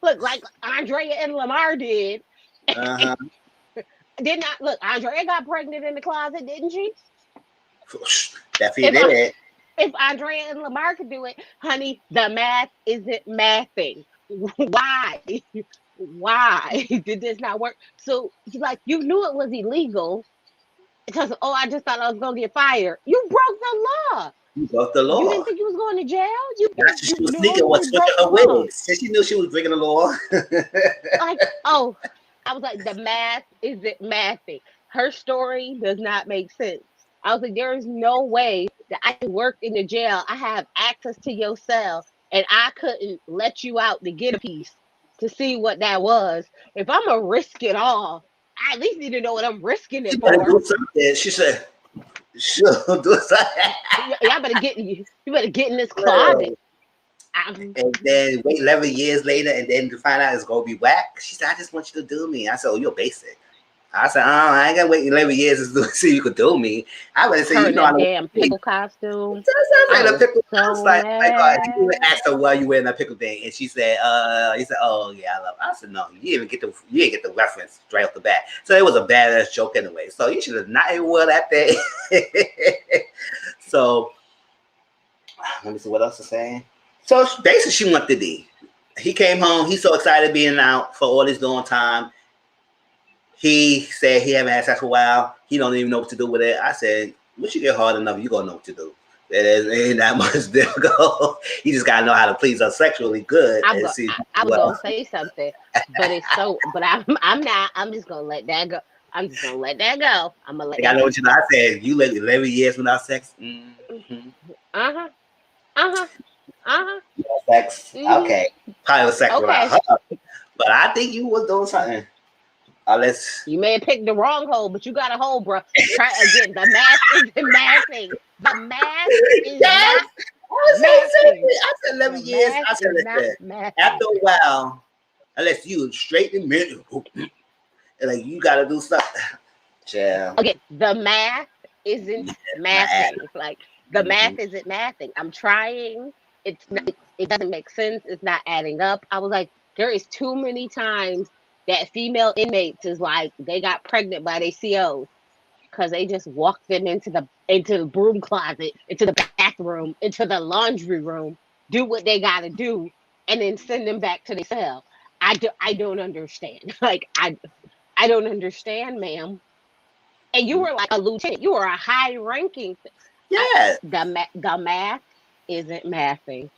like Andrea and Lamar did. Did not look. Andrea got pregnant in the closet, didn't she? Definitely did. If Andrea and Lamar could do it, honey, the math isn't mathing. Why? Why did this not work? So, like, you knew it was illegal because, I just thought I was going to get fired. You broke the law. You broke the law. You didn't think you was going to jail? She was thinking was switching her wigs. Since she knew she was breaking the law. Like, I was like, the math isn't mathing. Her story does not make sense. I was like, there is no way that I worked in the jail. I have access to your cell, and I couldn't let you out to get a piece to see what that was. If I'm going to risk it all, I at least need to know what I'm risking it for. Do something. She said, sure, do something. Y'all better get you better get in this closet. And then wait 11 years later, and then to find out it's gonna be whack. She said, "I just want you to do me." I said, "Oh, you're basic." I said, I ain't gonna wait 11 years to see if you could do me. I would say, I damn pickle costume. I was pickle. So I was like, you asked her why you wearing that pickle thing, and she said, he said, "Oh yeah, I love it." I said, "No, you didn't get the reference right off the bat." So it was a badass joke anyway. So you should have not even wore that thing. So let me see what else to say. So basically, she went to D. He came home. He's so excited being out for all this long time. He said he haven't had sex for a while. He don't even know what to do with it. I said, once you get hard enough, you're going to know what to do. It ain't that much difficult. You just got to know how to please her sexually good. I was going to say something, but it's so, but I'm not. I'm just going to let that go. I'm just going to let that go. I'm going to let that go. I know what you know. I said, you live 11 years without sex? Sex? Okay. Probably was sex without her. But I think you was doing something. Unless you may have picked the wrong hole, but you got a hole, bro. Try again. The math isn't mathing. The math is not mathing. I said 11 years. I said that. After a while, unless you straight in middle, like you got to do something. Yeah. Okay, the math isn't mathing. Like the math isn't mathing. I'm trying. It doesn't make sense. It's not adding up. I was like, there is too many times that female inmates is like they got pregnant by their COs because they just walked them into the broom closet, into the bathroom, into the laundry room, do what they gotta do, and then send them back to their cell. I don't understand. Like I don't understand, ma'am. And you were like a lieutenant. You were a high-ranking. Yeah. The math isn't mathing.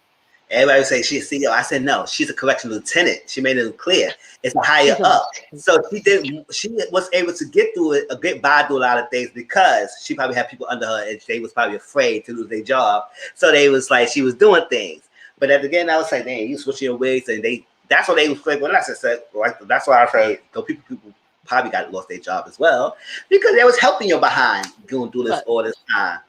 Everybody would say she's CEO. I said no. She's a correctional lieutenant. She made it clear. It's a higher She's a up. lieutenant. So she was able to get through it, get by through a lot of things because she probably had people under her and they was probably afraid to lose their job. So they was like she was doing things. But at the end, I was like, "Dang, you switching your wigs," and that's what they was like. Well, that's that's why I say people probably got lost their job as well because they was helping you behind going through this all this time.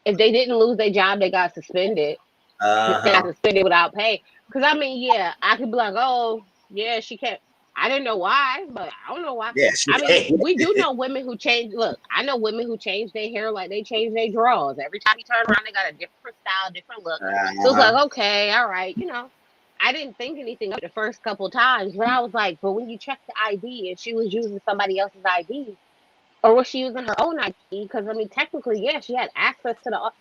If they didn't lose their job, they got suspended. They got suspended without pay. Because I mean, yeah, I could be like, oh, yeah, she can't. I didn't know why, but I don't know why. Yeah, I mean, we do know women who change. Look, I know women who change their hair like they change their drawers. Every time you turn around, they got a different style, different look. So it's like, okay, all right, I didn't think anything of it the first couple of times, but I was like, but when you check the ID and she was using somebody else's ID, or was she using her own ID? Because I mean, technically, yeah, she had access to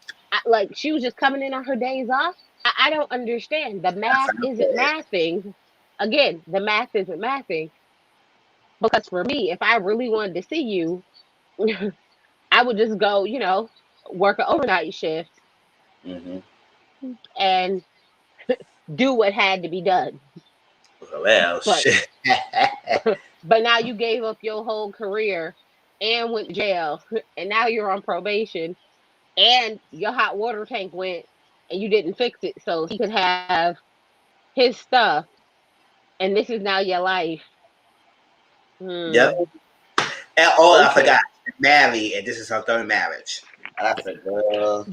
like she was just coming in on her days off. I don't understand. The math isn't mathing. Again, the math isn't mathing. Because for me, if I really wanted to see you, I would just go, work an overnight shift and do what had to be done. Well, shit. But now you gave up your whole career and went to jail, and now you're on probation, and your hot water tank went, and you didn't fix it so he could have his stuff, and this is now your life. Yep. And I forgot, married, and this is her third marriage. And I said, girl.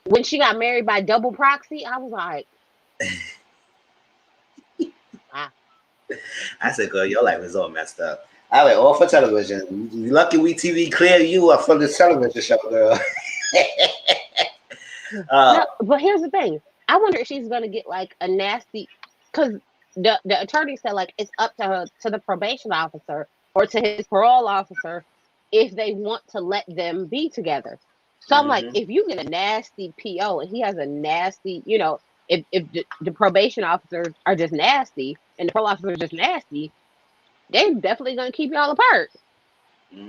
When she got married by double proxy, I was like, I said, girl, your life is all messed up. I went all for television. Lucky we TV clear you up from this television show, girl. No, but here's the thing. I wonder if she's gonna get like a nasty, because the attorney said like it's up to her, to the probation officer or to his parole officer if they want to let them be together. So I'm like, if you get a nasty PO and he has a nasty, if the probation officers are just nasty and the parole officers are just nasty, they're definitely gonna keep y'all apart.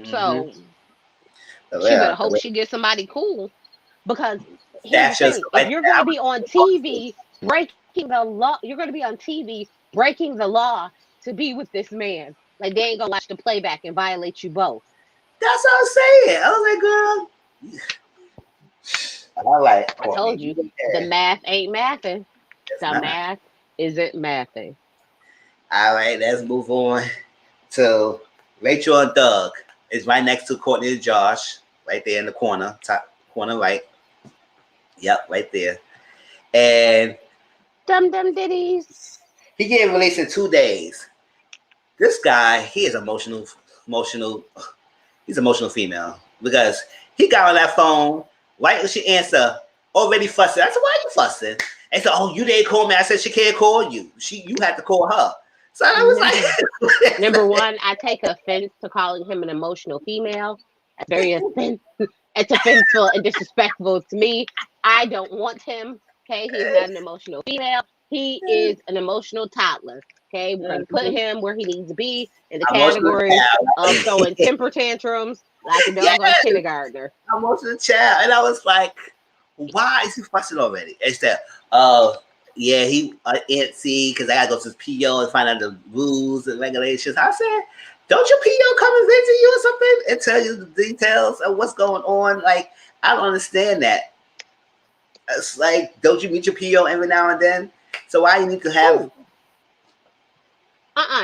So she better hope she gets somebody cool, because here's the thing: if you're going to be on TV breaking the law, you're going to be on TV breaking the law to be with this man. Like, they ain't gonna watch the playback and violate you both. That's what I'm saying. I was like, girl. I told you, the math ain't mathing. The math isn't mathing. All right, let's move on to Rachel and Doug. It's right next to Courtney and Josh, right there in the corner, top corner right. Yep, right there. And Dum ditties. He getting released in 2 days. This guy, he is emotional. He's emotional female because he got on that phone right when she answered, already fussing. I said, "Why are you fussing?" And said, "Oh, you didn't call me." I said, "She can't call you. You had to call her." So I was like, number one, I take offense to calling him an emotional female. That's very offensive. It's offensive and disrespectful to me. I don't want him. Okay, he's not an emotional female. He is an emotional toddler. Okay, we're gonna put him where he needs to be in the category of throwing temper tantrums like a doggone kindergartner. Emotional child, and I was like, "Why is he fussing already?" Instead, yeah, he antsy because I gotta go to his PO and find out the rules and regulations. I said, "Don't your PO come and visit you or something and tell you the details of what's going on?" Like, I don't understand that. It's like, don't you meet your PO every now and then? So why you need to have?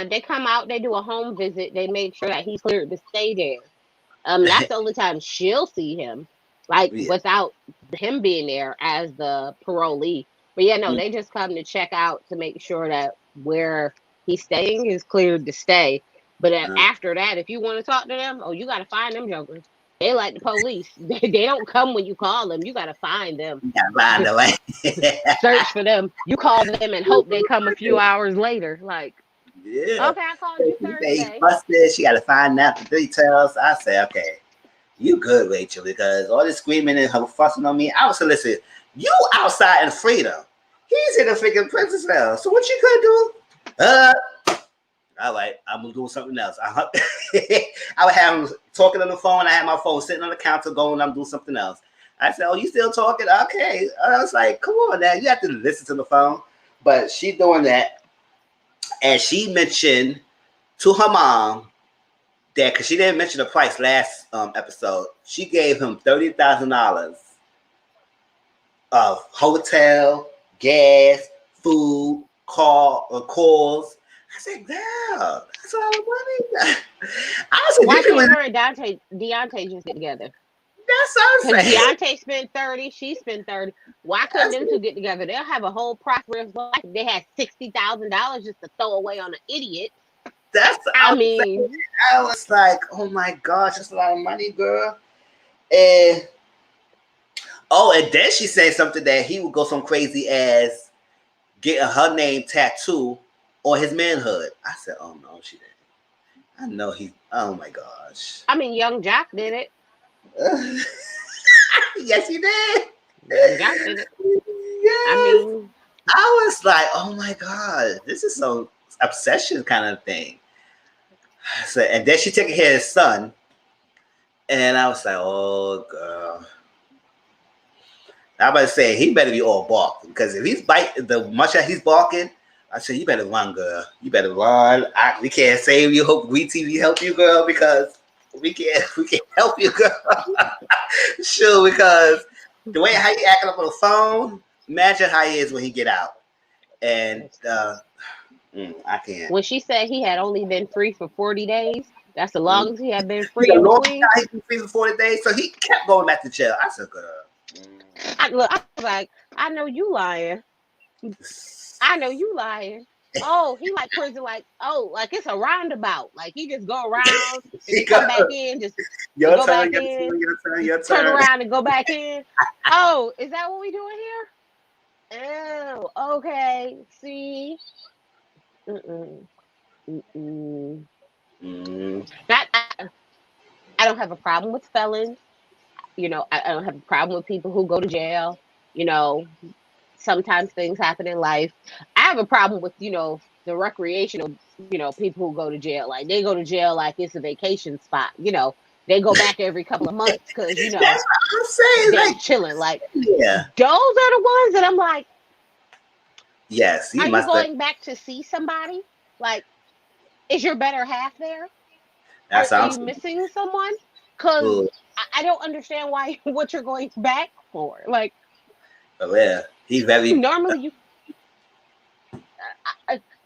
They come out, they do a home visit, they make sure that he's cleared to stay there. That's the only time she'll see him, like without him being there as the parolee. But yeah, no, they just come to check out to make sure that where he's staying is cleared to stay. But after that, if you want to talk to them, you got to find them jokers. They like the police. They don't come when you call them. You got to find them. You gotta find them. Search for them. You call them and hope they come a few hours later. Like, yeah. Okay, I called you Thursday. Busted. She got to find out the details. I say, okay, you good, Rachel, because all this screaming and her fussing on me. I was like, listen, you outside in freedom. He's in a freaking prison cell. So what you could do? All right, I'm doing something else. I would have him talking on the phone. I had my phone sitting on the counter going, I'm doing something else. I said, oh, you still talking? Okay. I was like, come on now. You have to listen to the phone. But she doing that. And she mentioned to her mom that, because she didn't mention the price last episode, she gave him $30,000 of hotel, gas, food, calls. I said, girl, that's a lot of money. I said, Why these people, can't her and Deontay just get together? that's what I'm Because saying. Deontay spent 30, she spent 30. Why couldn't them two get together? They'll have a whole prosperous life. They had $60,000 just to throw away on an idiot. That's what I I'm saying. mean, I was like, oh my gosh, that's a lot of money, girl. And and then she said something that he would go so crazy as getting her name tattooed on his manhood. I said, oh no, she didn't. I know he. Oh my gosh. I mean, Young Jock did it. Yes, he did. Young Jock did it. I Yes. mean, I was like, oh my god, this is some obsession kind of thing. So, and then she took care of his son, and I was like, oh girl. I'm about to say he better be all bark, because if he's biting the much that he's barking, I said you better run, girl. You better run. We can't save you. Hope WeTV help you, girl, because we can't help you, girl. Sure, because the way how he acting up on the phone, imagine how he is when he get out. And I can't. when she said he had only been free for 40 days, that's the Mm. longest he had been He's free a in long between. time. He's been free for 40 days, so he kept going back to jail. I said, girl. I was like, I know you lying. I know you lying. Oh, he like prison, like, oh, like it's a roundabout. Like he just go around and then come back in, just and Your go turn, back your in, turn, your turn, your turn turn. around and go back in. Oh, is that what we doing here? Oh, okay. See, mm-mm, mm-mm. Mm. Not, I don't have a problem with felons. You know, I don't have a problem with people who go to jail. You know, sometimes things happen in life. I have a problem with, the recreational, people who go to jail. Like they go to jail like it's a vacation spot. They go back every couple of months because, That's what I'm saying. they're Like, chilling. Like yeah. those are the ones that I'm like, Yes, he are you must have. going back to see somebody? Like, is your better half there? That's Are what I'm you saying. missing someone? Because Ooh, I don't understand why what you're going back for. Like but yeah, he very. normally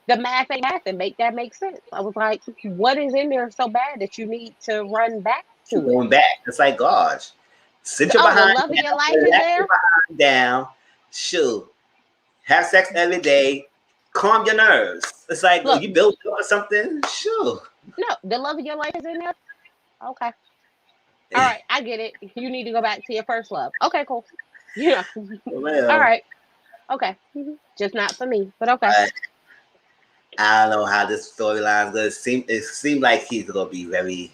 the math ain't math and make that make sense. I was like, what is in there so bad that you need to run back Keep to it? going back. It's like, gosh, sit your Oh, the behind love of your down, life is relax your there. behind down, shoot, have sex every day, calm your nerves. It's like, oh, Look, you built up or something, sure. no, the love of your life is in there. Okay, all right, I get it. You need to go back to your first love. Okay, cool. Yeah, all Well, right, okay. Just not for me, but okay. I don't know how this storyline is going. It seemed like he's gonna be very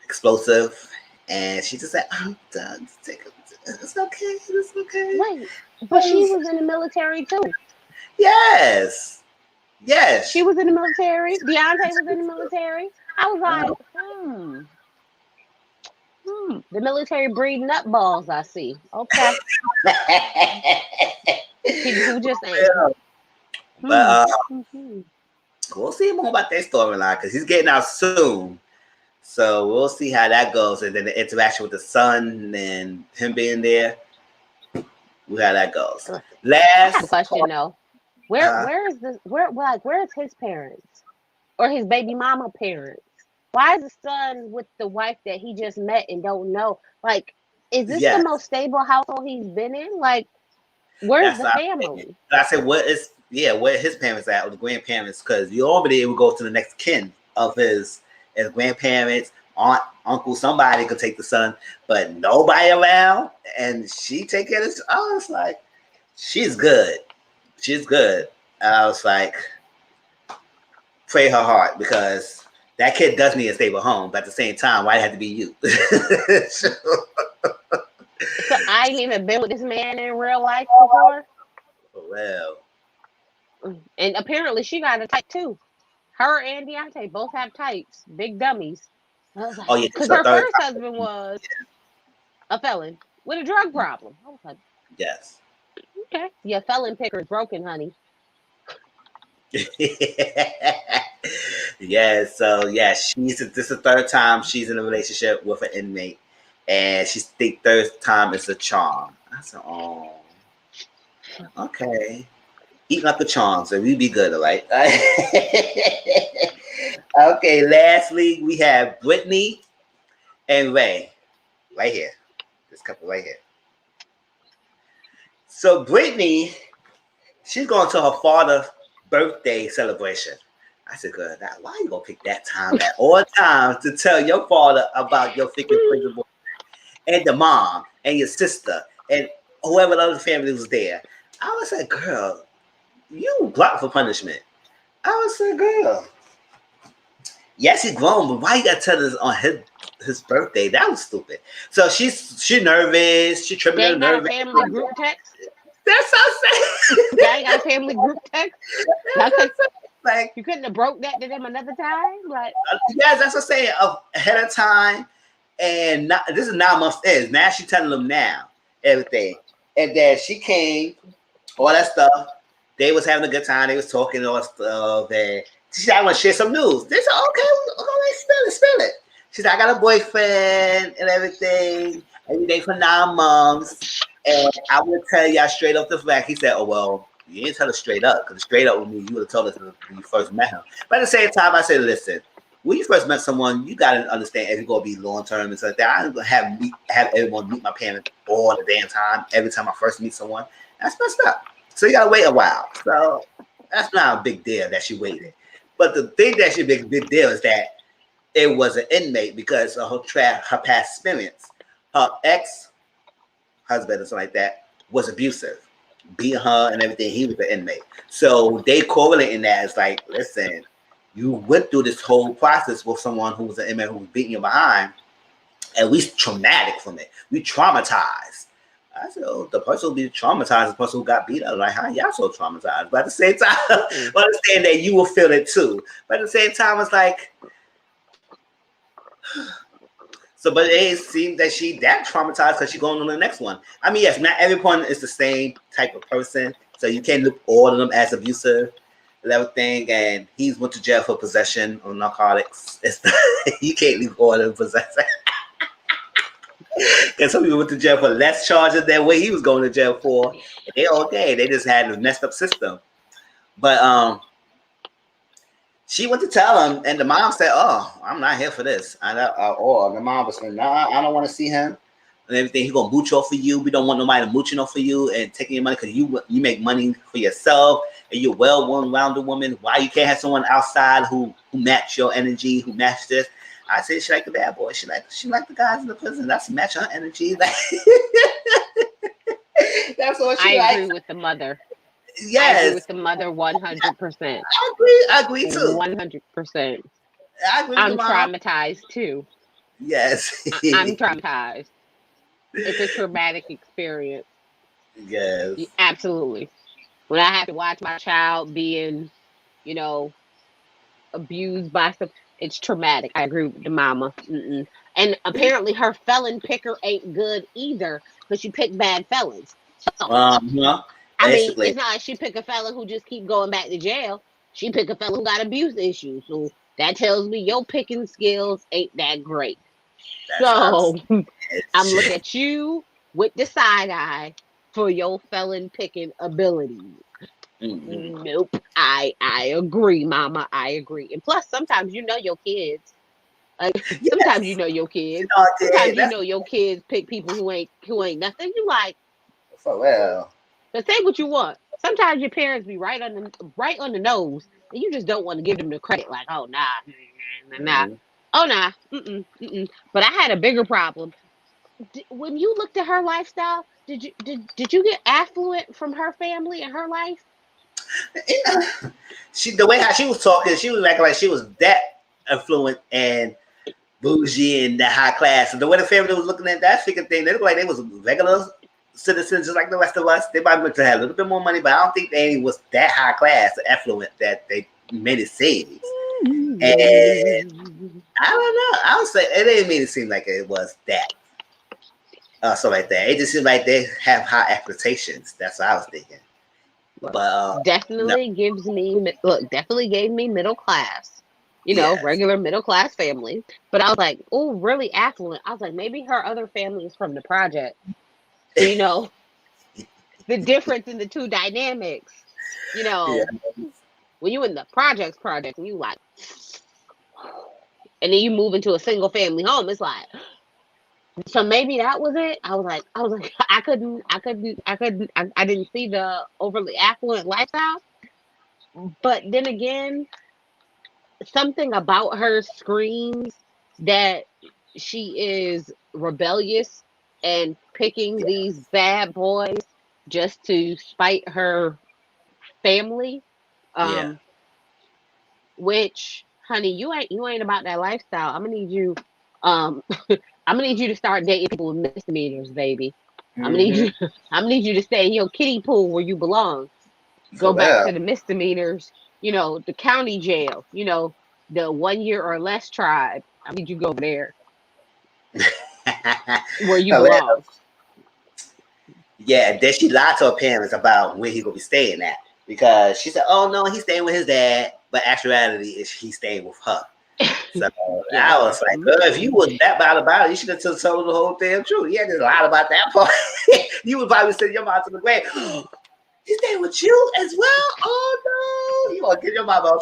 explosive, and she just said, "I'm done. It's okay. It's okay." Wait, but she was in the military too. Yes, She yes. was in the military. Deontay was in the military. I was like, the military breed nutballs. I see. Okay, people who just ain't. But Hmm. we'll see more about that storyline because he's getting out soon. So we'll see how that goes, and then the interaction with the son and him being there. We'll see how that goes. Listen, I have a Last question part. though. Where is this? Where's his parents or his baby mama parents? Why is the son with the wife that he just met and don't know? Like, is this the Yes, most stable household he's been in? Like, where's that's the what I'm saying. family? I said, what is where his parents at, or the grandparents? Because you already would go to the next kin of his grandparents, aunt, uncle, somebody could take the son, but nobody around, and she take care of this. I was like, she's good. She's good. And I was like, pray her heart, because that kid does need a stable home, but at the same time, why it had to be you? So I ain't even been with this man in real life before, Well, and apparently she got a type too. Her and Deontay both have types, big dummies. I was Oh like, yeah, this because is the her third first time. husband was a felon with a drug problem. I was like, Yes. okay, your felon picker is broken, honey. Yeah, so yeah, this is the third time she's in a relationship with an inmate, and she think third time is a charm. I said, oh, okay, eating up the charm, so we be good, all right? Okay, lastly we have Brittany and Ray, right here, this couple right here. So Brittany, she's going to her father's birthday celebration. I said, girl, now why you gonna pick that time at all times to tell your father about your freaking principal and the mom and your sister and whoever the other family was there? I was like, girl, you blocked for punishment. I was like, girl, yes, he's grown, but why you gotta tell us on his birthday? That was stupid. So she nervous, she tripping They her ain't got a nervous. family group text. That's what I'm saying. Y'all ain't got a family group text. Y'all That's what I'm could, saying. Like, you couldn't have broke that to them another time. Like, yes, that's what I'm saying. Ahead of time, and not, this is 9 months in. Now she telling them now everything, and then she came, all that stuff. They was having a good time. They was talking all that stuff, and she said, "I want to share some news." They said, "Okay, spill it." She said, "I got a boyfriend and everything. Every day for 9 months, and I will tell y'all straight up the fact." He said, "Oh well." You didn't tell us straight up, because straight up with me, you would have told us when you first met him. But at the same time, I said, listen, when you first met someone, you gotta understand if you're gonna be long term and stuff like that. I ain't gonna have everyone meet my parents all the damn time. Every time I first meet someone, that's messed up. So you gotta wait a while. So that's not a big deal that she waited. But the thing that should be a big deal is that it was an inmate because of her past experience. Her ex husband or something like that was abusive, beating her and everything. He was an inmate. So they correlating that as like, listen, you went through this whole process with someone who was an inmate who was beating you behind, and we traumatic from it. We traumatized. I said, oh, the person will be traumatized, the person who got beat up. Like, how y'all so traumatized? But at the same time, I understand that you will feel it too. But at the same time, it's like, so, but it seems that she that traumatized because she's going on the next one. I mean, yes, not everyone is the same type of person, so you can't look all of them as abusive and everything. And he's went to jail for possession of narcotics. You can't leave all of them possessing. Because some people went to jail for less charges than what he was going to jail for. And they okay, they just had a messed up system. But she went to tell him, and the mom said, "Oh, I'm not here for this." Or the mom was saying, "Nah, I don't want to see him and everything. He's gonna mooch off for you. We don't want nobody mooching off for you and taking your money because you make money for yourself and you're well-rounded woman. Why you can't have someone outside who match your energy, who match this?" I said she like the bad boy. She like the guys in the prison. That's match her energy. Like, that's what she I like. agree with the mother. I agree Yes, with the mother 100%. I agree. I agree too. 100%. I agree with the I'm mom. traumatized too. Yes. I'm traumatized. It's a traumatic experience. Yes. Absolutely. When I have to watch my child being, you know, abused by some, it's traumatic. I agree with the mama. Mm-mm. And apparently her felon picker ain't good either because she picked bad felons. So, I mean, Basically. it's not like she pick a felon who just keep going back to jail. She pick a felon who got abuse issues. So that tells me your picking skills ain't that great. That's how So I'm I'm looking at you with the side eye for your felon picking abilities. mm-hmm. Nope. I agree, mama. I agree. And plus sometimes you know your kids. Like sometimes you Yes. know your kids. Okay. Sometimes you That's know your kids pick people who ain't nothing. You like, for well. but say what you want. Sometimes your parents be right on the nose, and you just don't want to give them the credit. Like, oh nah, nah, Mm-hmm. oh nah, mm-mm. But I had a bigger problem. When you looked at her lifestyle, did you get affluent from her family and her life? She the way how she was talking, she was acting like she was that affluent and bougie and that high class. And the way the family was looking at that freaking thing, they looked like they was regular citizens just like the rest of us. They might have had a little bit more money, but I don't think they was that high class or affluent that they made it seem. I don't know. I would say it didn't mean it seem like it was that. So like that. It just seemed like they have high expectations. That's what I was thinking. But no, Definitely gives me definitely gave me middle class, yes, regular middle class family. But I was like, oh, really affluent. I was like, maybe her other family is from the project. So the difference in the two dynamics. You yeah, know, when you in the project, and you like, and then you move into a single family home, it's like, so maybe that was it. I was like, I didn't see the overly affluent lifestyle. But then again, something about her screams that she is rebellious and picking these bad boys just to spite her family. yeah. Um, which, honey, you ain't about that lifestyle. Um, I'm gonna need you to start dating people with misdemeanors, baby. I'm gonna need Mm-hmm. you. I'm gonna need you to stay in your kiddie pool where you belong. For Go back real. to the misdemeanors. The county jail. The 1 year or less tribe. I need you to go over there where you For real. belong. Yeah, then she lied to her parents about where he gonna be staying at because she said, "Oh no, he's staying with his dad," but actuality is he's staying with her. So I Yeah. was like, "Girl, if you was that bad about it, you should have just told her the whole damn truth. You had just lied about that part. You would probably send your mom to the grave. He's staying with you as well. Oh no, you gonna give your mom a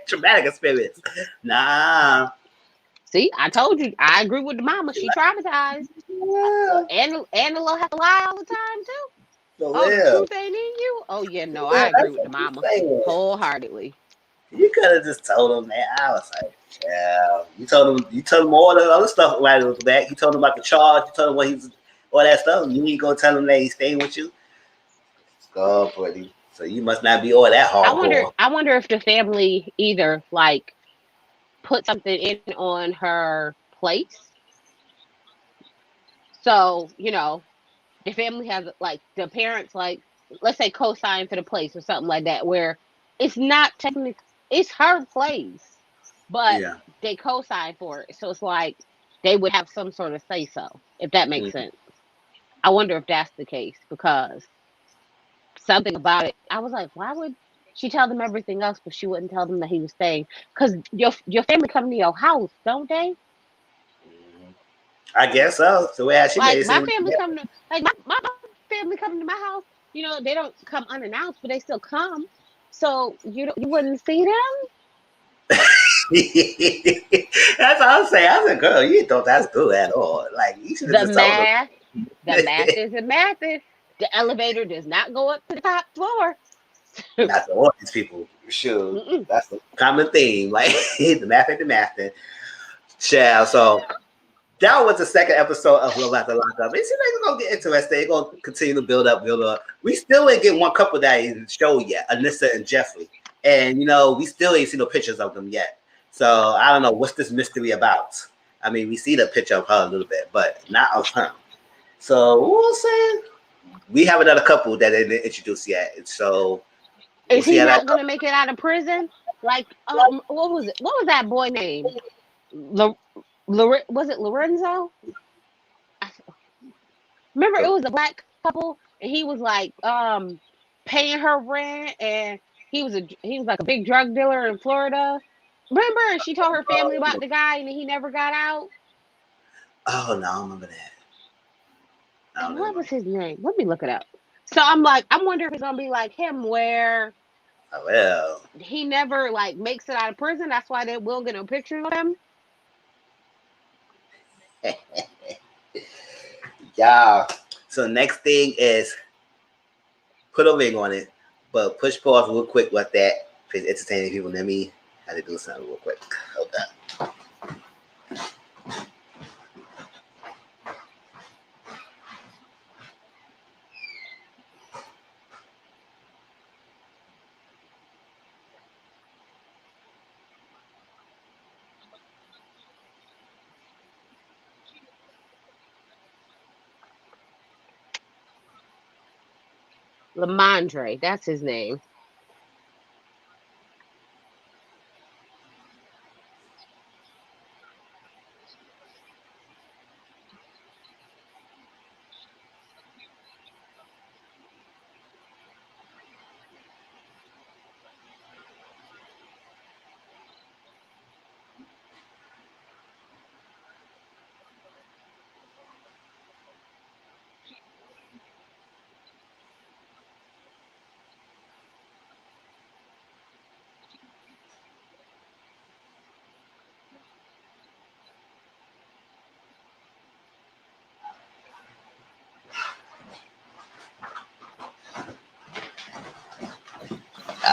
traumatic experience? Nah, See, I told you. I agree with the mama. She traumatized. yeah, Angela had to lie all the time too. for Oh, the real. truth ain't in you. Oh yeah, no, Yeah, I agree that's with the what I'm mama saying. wholeheartedly. You could have just told him, man. I was like, yeah. You told him all the other stuff right off the back. You told him about the charge. You told him what he's all that stuff. You ain't gonna tell him that he's staying with you. God, buddy. So you must not be all that I wonder. hardcore. I wonder if the family either like put something in on her place. So the family has like the parents like let's say co-sign for the place or something like that where it's not technically it's her place, but Yeah. they co-sign for it. So it's like they would have some sort of say so, if that makes Mhm. sense. I wonder if that's the case because something about it. I was like, why would she tell them everything else, but she wouldn't tell them that he was staying? Because your family come to your house, don't they? I guess so. The way she made Like it my seem. family come to like my family coming to my house. They don't come unannounced, but they still come. So you wouldn't see them. That's all I'm saying. I said, girl, you thought that's good at all. Like you should have The just told him. math, the math isn't mathing. The elevator does not go up to the top floor. Not to all these people. Sure. Mm-mm. That's the common theme. Like the math ain't the math. Child. So that was the second episode of Love After Lockup. It seems like it's gonna get interesting. It's gonna continue to build up, build up. We still ain't get one couple that ain't showed yet, Anissa and Jeffrey. And we still ain't seen no pictures of them yet. So I don't know what's this mystery about. I mean, we see the picture of her a little bit, but not of him. So we'll see. We have another couple that they didn't introduce yet. So we'll Is see he how that not gonna make it out of prison? Like, what was it? What was that boy name? Was it Lorenzo? Remember, it goes. was a black couple, and he was like paying her rent, and he was like a big drug dealer in Florida. Remember, and she told her family about the guy, and he never got out. Oh no, I don't remember that. I don't And really what was remember. his name? Let me look it up. So I'm like, I wonder if it's gonna be like him, where Oh, well. he never like makes it out of prison. That's why they will get no pictures of him. Yeah. So next thing is put a ring on it, but push pause real quick with that. If it's entertaining people, let me have to do something real quick. Hold on. Lamondre, that's his name.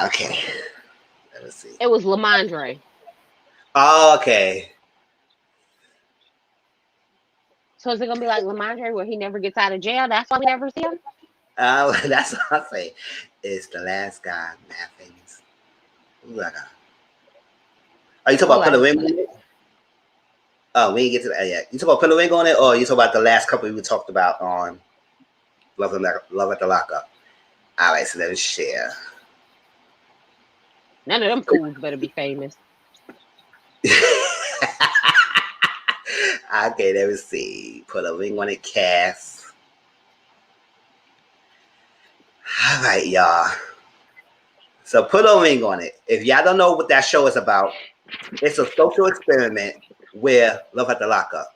Okay. Let me see. It was Lamondre. Oh, okay. So is it gonna be like Lamondre where he never gets out of jail? That's why we never see him? That's what I say. It's the last guy, mad famous. Who's that guy? Are you talking Well, about put a last ring one. on it? Oh, we didn't get to that yet. You talking about put a ring on it, or you talking about the last couple we talked about on Love at the Lockup? All right, so let me share. None of them fools better be famous. Okay, let me see. Put a ring on it, cast. All right, y'all. So put a ring on it. If y'all don't know what that show is about, it's a social experiment where Love at the Lockup.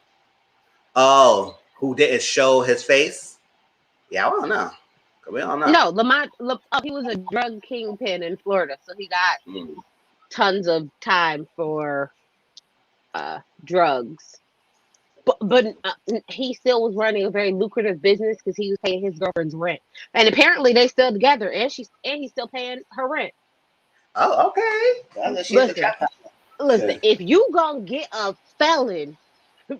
Oh, who didn't show his face? Yeah, I don't know. We don't know. No, he was a drug kingpin in Florida, so he got tons of time for drugs. But he still was running a very lucrative business because he was paying his girlfriend's rent, and apparently they still together, and he's still paying her rent. Oh, okay. Well, she's the Listen, captain. listen. If you gonna get a felon,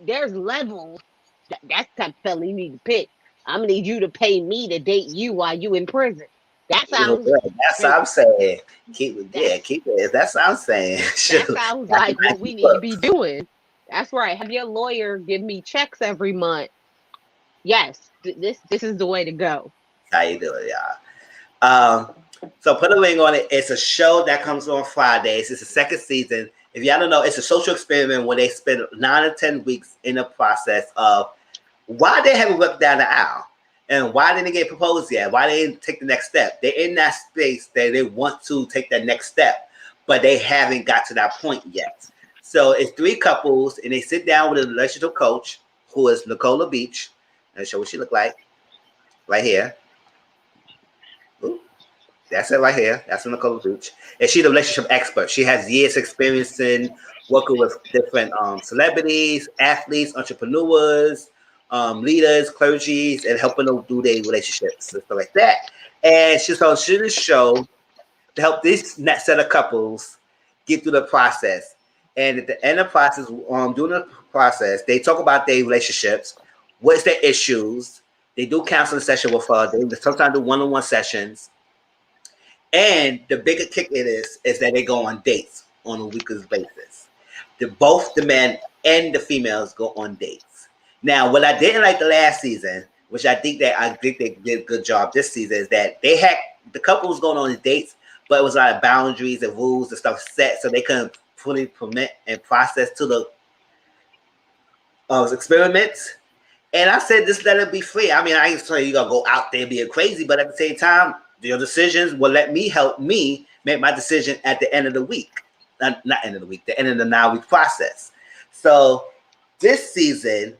there's levels. That's the type of felon you need to pick. I'm gonna need you to pay me to date you while you in prison. That sounds. That's what I'm saying. Keep it, That yeah, keep it. That's what I'm saying. that Shoot. sounds That's like what we need to be doing. That's right. Have your lawyer give me checks every month. Yes, this is the way to go. how you doing, y'all? So put a ring on it. It's a show that comes on Fridays. It's the second season. If y'all don't know, it's a social experiment where they spend 9 or 10 weeks in the process of why they haven't worked down the aisle and why didn't they get proposed yet? Why they didn't take the next step? They're in that space that they want to take that next step, but they haven't got to that point yet. So it's 3 couples, and they sit down with a relationship coach who is Nicola Beach. And show what she look like right here. Ooh. That's it right here. That's Nicola Beach. And she's a relationship expert. She has years experience in working with different celebrities, athletes, entrepreneurs, leaders, clergies, and helping them do their relationships and stuff like that. And she's on this show to help this next set of couples get through the process. And at the end of the process, during the process, they talk about their relationships, what's their issues. They do counseling session with her. They sometimes do one-on-one sessions. And the bigger kick it is that they go on dates on a weekly basis. Both the men and the females go on dates. Now, what I didn't like the last season, which I think they did a good job this season, is that they had the couple was going on these dates, but it was a lot of boundaries and rules and stuff set, so they couldn't fully permit and process to the experiments. And I said, just let it be free. I mean, I ain't saying you gotta go out there being crazy, but at the same time, your decisions will let me help me make my decision at the end of the week. Not end of the week, the end of the 9-week process. So this season,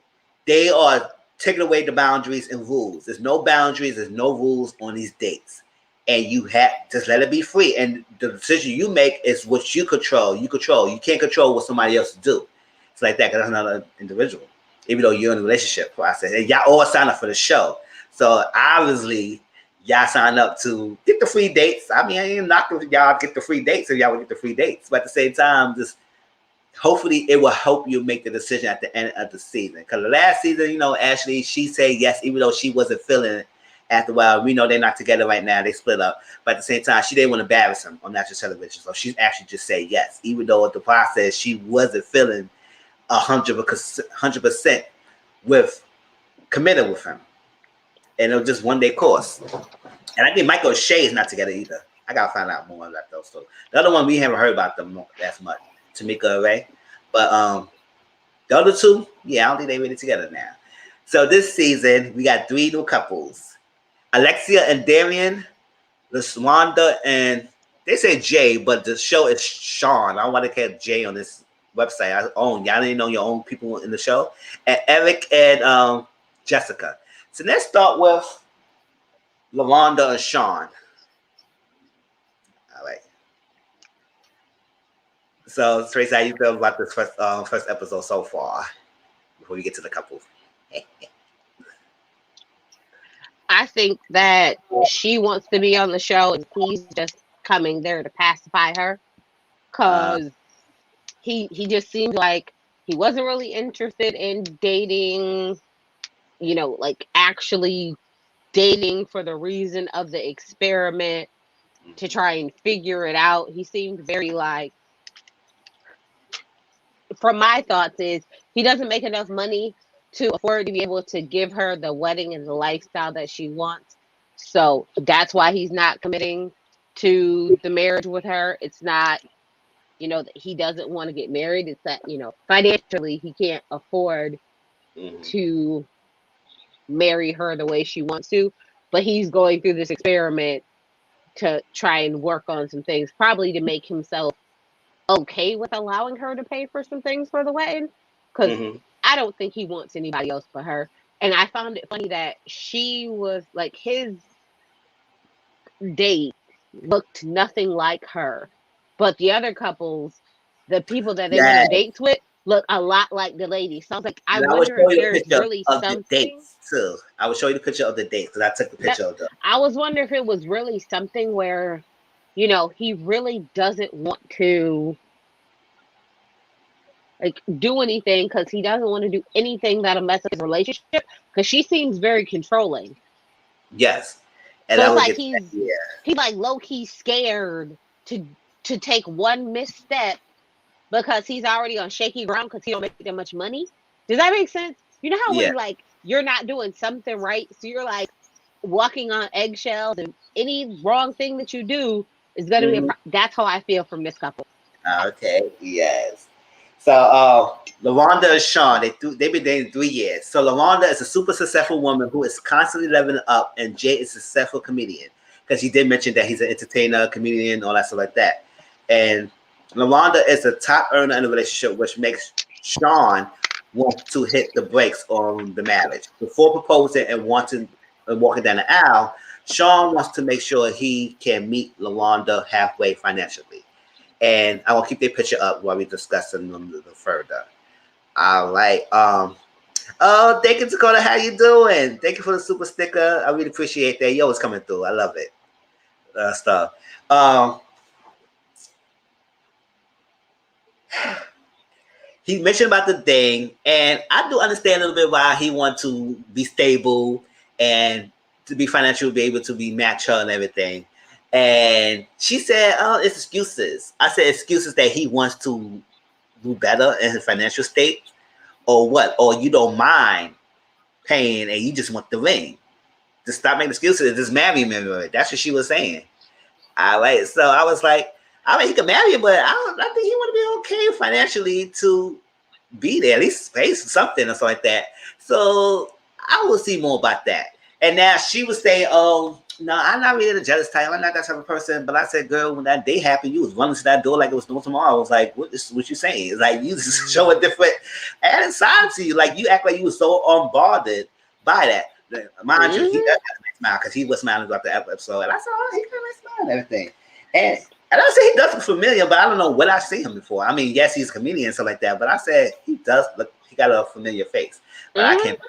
they are taking away the boundaries and rules. There's no boundaries, there's no rules on these dates. And you have just let it be free. And the decision you make is what you control. You control. You can't control what somebody else do. It's like that because that's not an individual. Even though you're in a relationship process. And y'all all sign up for the show. So obviously, y'all sign up to get the free dates. I mean, I ain't knocking y'all get the free dates if y'all will get the free dates. But at the same time, just hopefully it will help you make the decision at the end of the season. Because the last season, you know, Ashley, she said yes, even though she wasn't feeling it. After a while, we know they're not together right now. They split up. But at the same time, she didn't want to embarrass him on national television. So she actually just said yes, even though at the process, she wasn't feeling 100% with committed with him. And it was just 1-day course. And I think Michael Shea is not together either. I gotta find out more about those two. The other one we haven't heard about them as much. Tamika Ray. But the other two, yeah, I don't think they're really together now. So this season we got 3 new couples. Alexia and Darian, LaSwanda, and they say Jay, but the show is Sean. I don't want to get Jay on this website. Y'all didn't know your own people in the show. And Eric and Jessica. So let's start with LaWanda and Sean. All right. So Tracy, how you feel about this first episode so far? Before we get to the couple. I think that she wants to be on the show, and he's just coming there to pacify her, because he just seemed like he wasn't really interested in dating, like actually dating for the reason of the experiment, to try and figure it out. He seemed very like, from my thoughts, is he doesn't make enough money to afford to be able to give her the wedding and the lifestyle that she wants. So that's why he's not committing to the marriage with her. It's not, that he doesn't want to get married. It's that, financially he can't afford to marry her the way she wants to. But he's going through this experiment to try and work on some things, probably to make himself okay with allowing her to pay for some things for the wedding, because I don't think he wants anybody else but her. And I found it funny that she was like, his date looked nothing like her, but the other couples, the people that they went on dates with, look a lot like the lady. So I was like, I wonder if there's really something. Dates too. I will show you the picture of the dates, because I took the picture of them. I was wondering if it was really something where, he really doesn't want to like do anything, because he doesn't want to do anything that'll mess up his relationship, because she seems very controlling. Yes. And so it's like he's like low-key scared to take one misstep, because he's already on shaky ground, because he don't make that much money. Does that make sense? You know how when like you're not doing something right, so you're like walking on eggshells, and any wrong thing that you do is going to be that's how I feel from this couple. Okay, yes. So LaWanda and Sean, they've been dating 3 years. So LaWanda is a super successful woman who is constantly leveling up, and Jay is a successful comedian, because he did mention that he's an entertainer, comedian, all that stuff like that. And LaWanda is a top earner in the relationship, which makes Sean want to hit the brakes on the marriage. Before proposing and walking down the aisle, Sean wants to make sure he can meet LaWanda halfway financially. And I will keep their picture up while we discuss them a little further. All right. Thank you, Dakota. How you doing? Thank you for the super sticker. I really appreciate that. You always coming through. I love it. Stuff. He mentioned about the thing, and I do understand a little bit why he wants to be stable and to be financially be able to be match her and everything. And she said, "Oh, it's excuses." I said, "Excuses that he wants to do better in his financial state, or what? Or you don't mind paying and you just want the ring? Just stop making excuses and just marry me." That's what she was saying. All right. So I was like, I mean, he can marry you, but I think he want to be okay financially to be there, at least pay something or something like that. So I will see more about that. And now she was saying, "Oh, no, I'm not really the jealous type. I'm not that type of person." But I said, "Girl, when that day happened, you was running to that door like it was no tomorrow." I was like, what you saying? It's like you just show a different added side to you. Like you act like you was so unbothered by that. Mind you, he does have a nice smile, because he was smiling throughout the episode. And I said, "Oh, he got a nice smile and everything." And I say he does look familiar, but I don't know what I've seen him before. I mean, yes, he's a comedian and stuff like that, but I said he does look, he got a familiar face. But I can't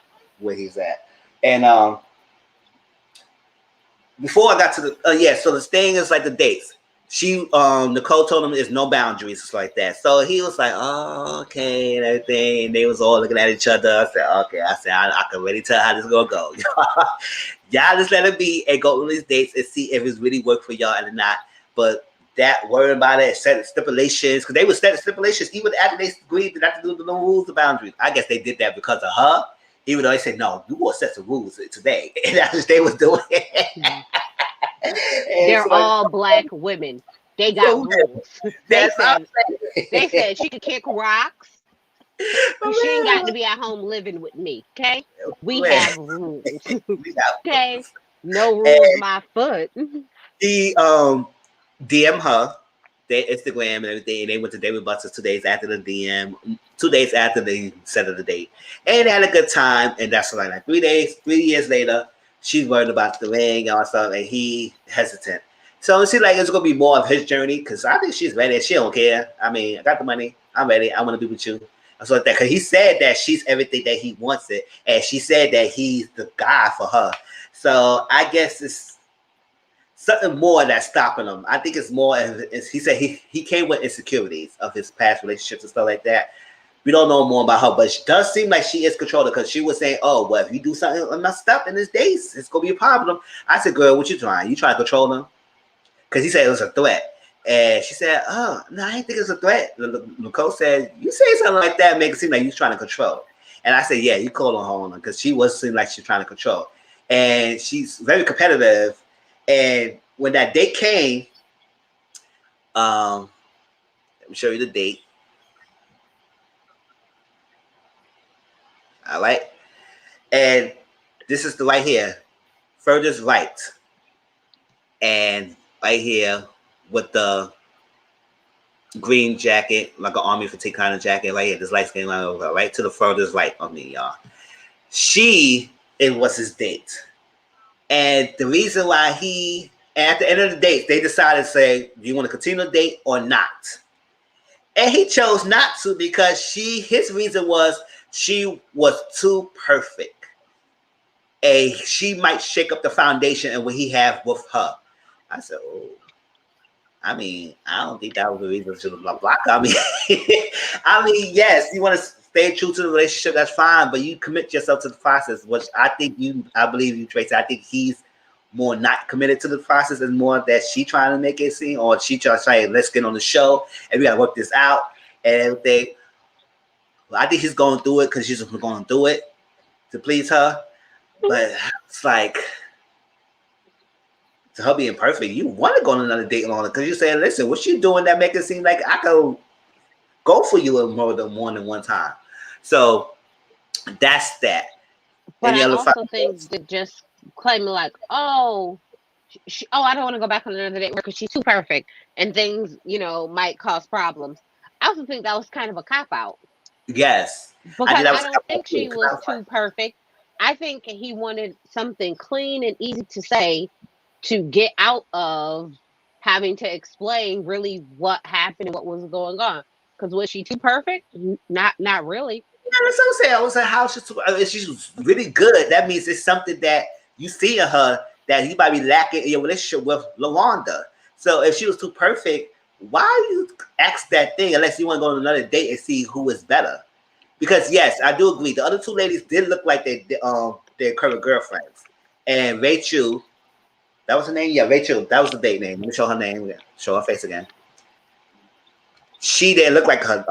where he's at. And before I got to the so the thing is like the dates. Nicole told him there's no boundaries, just like that. So he was like, "Oh, okay," and everything. And they was all looking at each other. I said, "Okay." I said, I can really tell how this is gonna go. Y'all just let it be and go on these dates and see if it's really work for y'all or not. But that worrying about it, set stipulations, because they would set stipulations even after they agreed not to do the rules, the boundaries. I guess they did that because of her. Even though they said, "No, you will set some rules today," and that's what they was doing. They're all black women. They got rules. They said she could kick rocks. She ain't got to be at home living with me. Okay, we have rules. Okay, no rules, my foot. He DM her, their Instagram and everything, and they went to David Buster's 2 days after the DM, 2 days after they set of the date, and they had a good time. And that's like 3 years later, she's worried about the ring and all stuff, and he hesitant. So it seems like it's gonna be more of his journey, because I think she's ready. She don't care. I mean, I got the money. I'm ready. I want to be with you. And so like that, because he said that she's everything that he wants it, and she said that he's the guy for her. So I guess it's something more that's stopping him. I think it's more. He said he came with insecurities of his past relationships and stuff like that. We don't know more about her, but it does seem like she is controlling because she was saying, "Oh, well, if you do something messed up in this days, it's gonna be a problem." I said, "Girl, what you trying? You trying to control him?" Because he said it was a threat, and she said, "Oh, no, I didn't think it was a threat." Nicole said, "You say something like that, make it seem like you're trying to control." And I said, "Yeah, you called on her because she was seeming like she's trying to control, and she's very competitive." And when that date came, let me show you the date. All right. And this is the right here, furthest right. And right here with the green jacket, like an army fatigue kind of jacket, right here, this light skin line over, right to the furthest right of me, y'all. It was his date. And the reason why at the end of the date, they decided to say, do you want to continue the date or not? And he chose not to because his reason was she was too perfect. And she might shake up the foundation and what he have with her. I said, oh, I mean, I don't think that was the reason to block. I mean, yes, you want to stay true to the relationship, that's fine, but you commit yourself to the process, which I believe you, Tracy. I think he's more not committed to the process and more that she trying to make it seem, or she trying to say, let's get on the show and we gotta work this out and everything. Well, I think he's going through it because she's going through it to please her. But it's like, to her being perfect, you want to go on another date on it because you're saying, listen, what you doing that make it seem like I could go for you more than one time. So that's that. But I also think that just claiming like, oh, I don't want to go back on another date because she's too perfect and things, might cause problems. I also think that was kind of a cop out. Yes. Because I don't think she was too perfect. I think he wanted something clean and easy to say to get out of having to explain really what happened and what was going on. Because was she too perfect? Not really. Yeah, that's what I'm saying. I was like, how she's really good. That means it's something that you see in her that you might be lacking in your relationship with LaWanda. So if she was too perfect, why you ask that thing unless you want to go on another date and see who is better? Because yes, I do agree. The other two ladies did look like their current girlfriends. And Rachel, that was her name? Yeah, Rachel. That was the date name. Let me show her name again. Show her face again. She didn't look like her.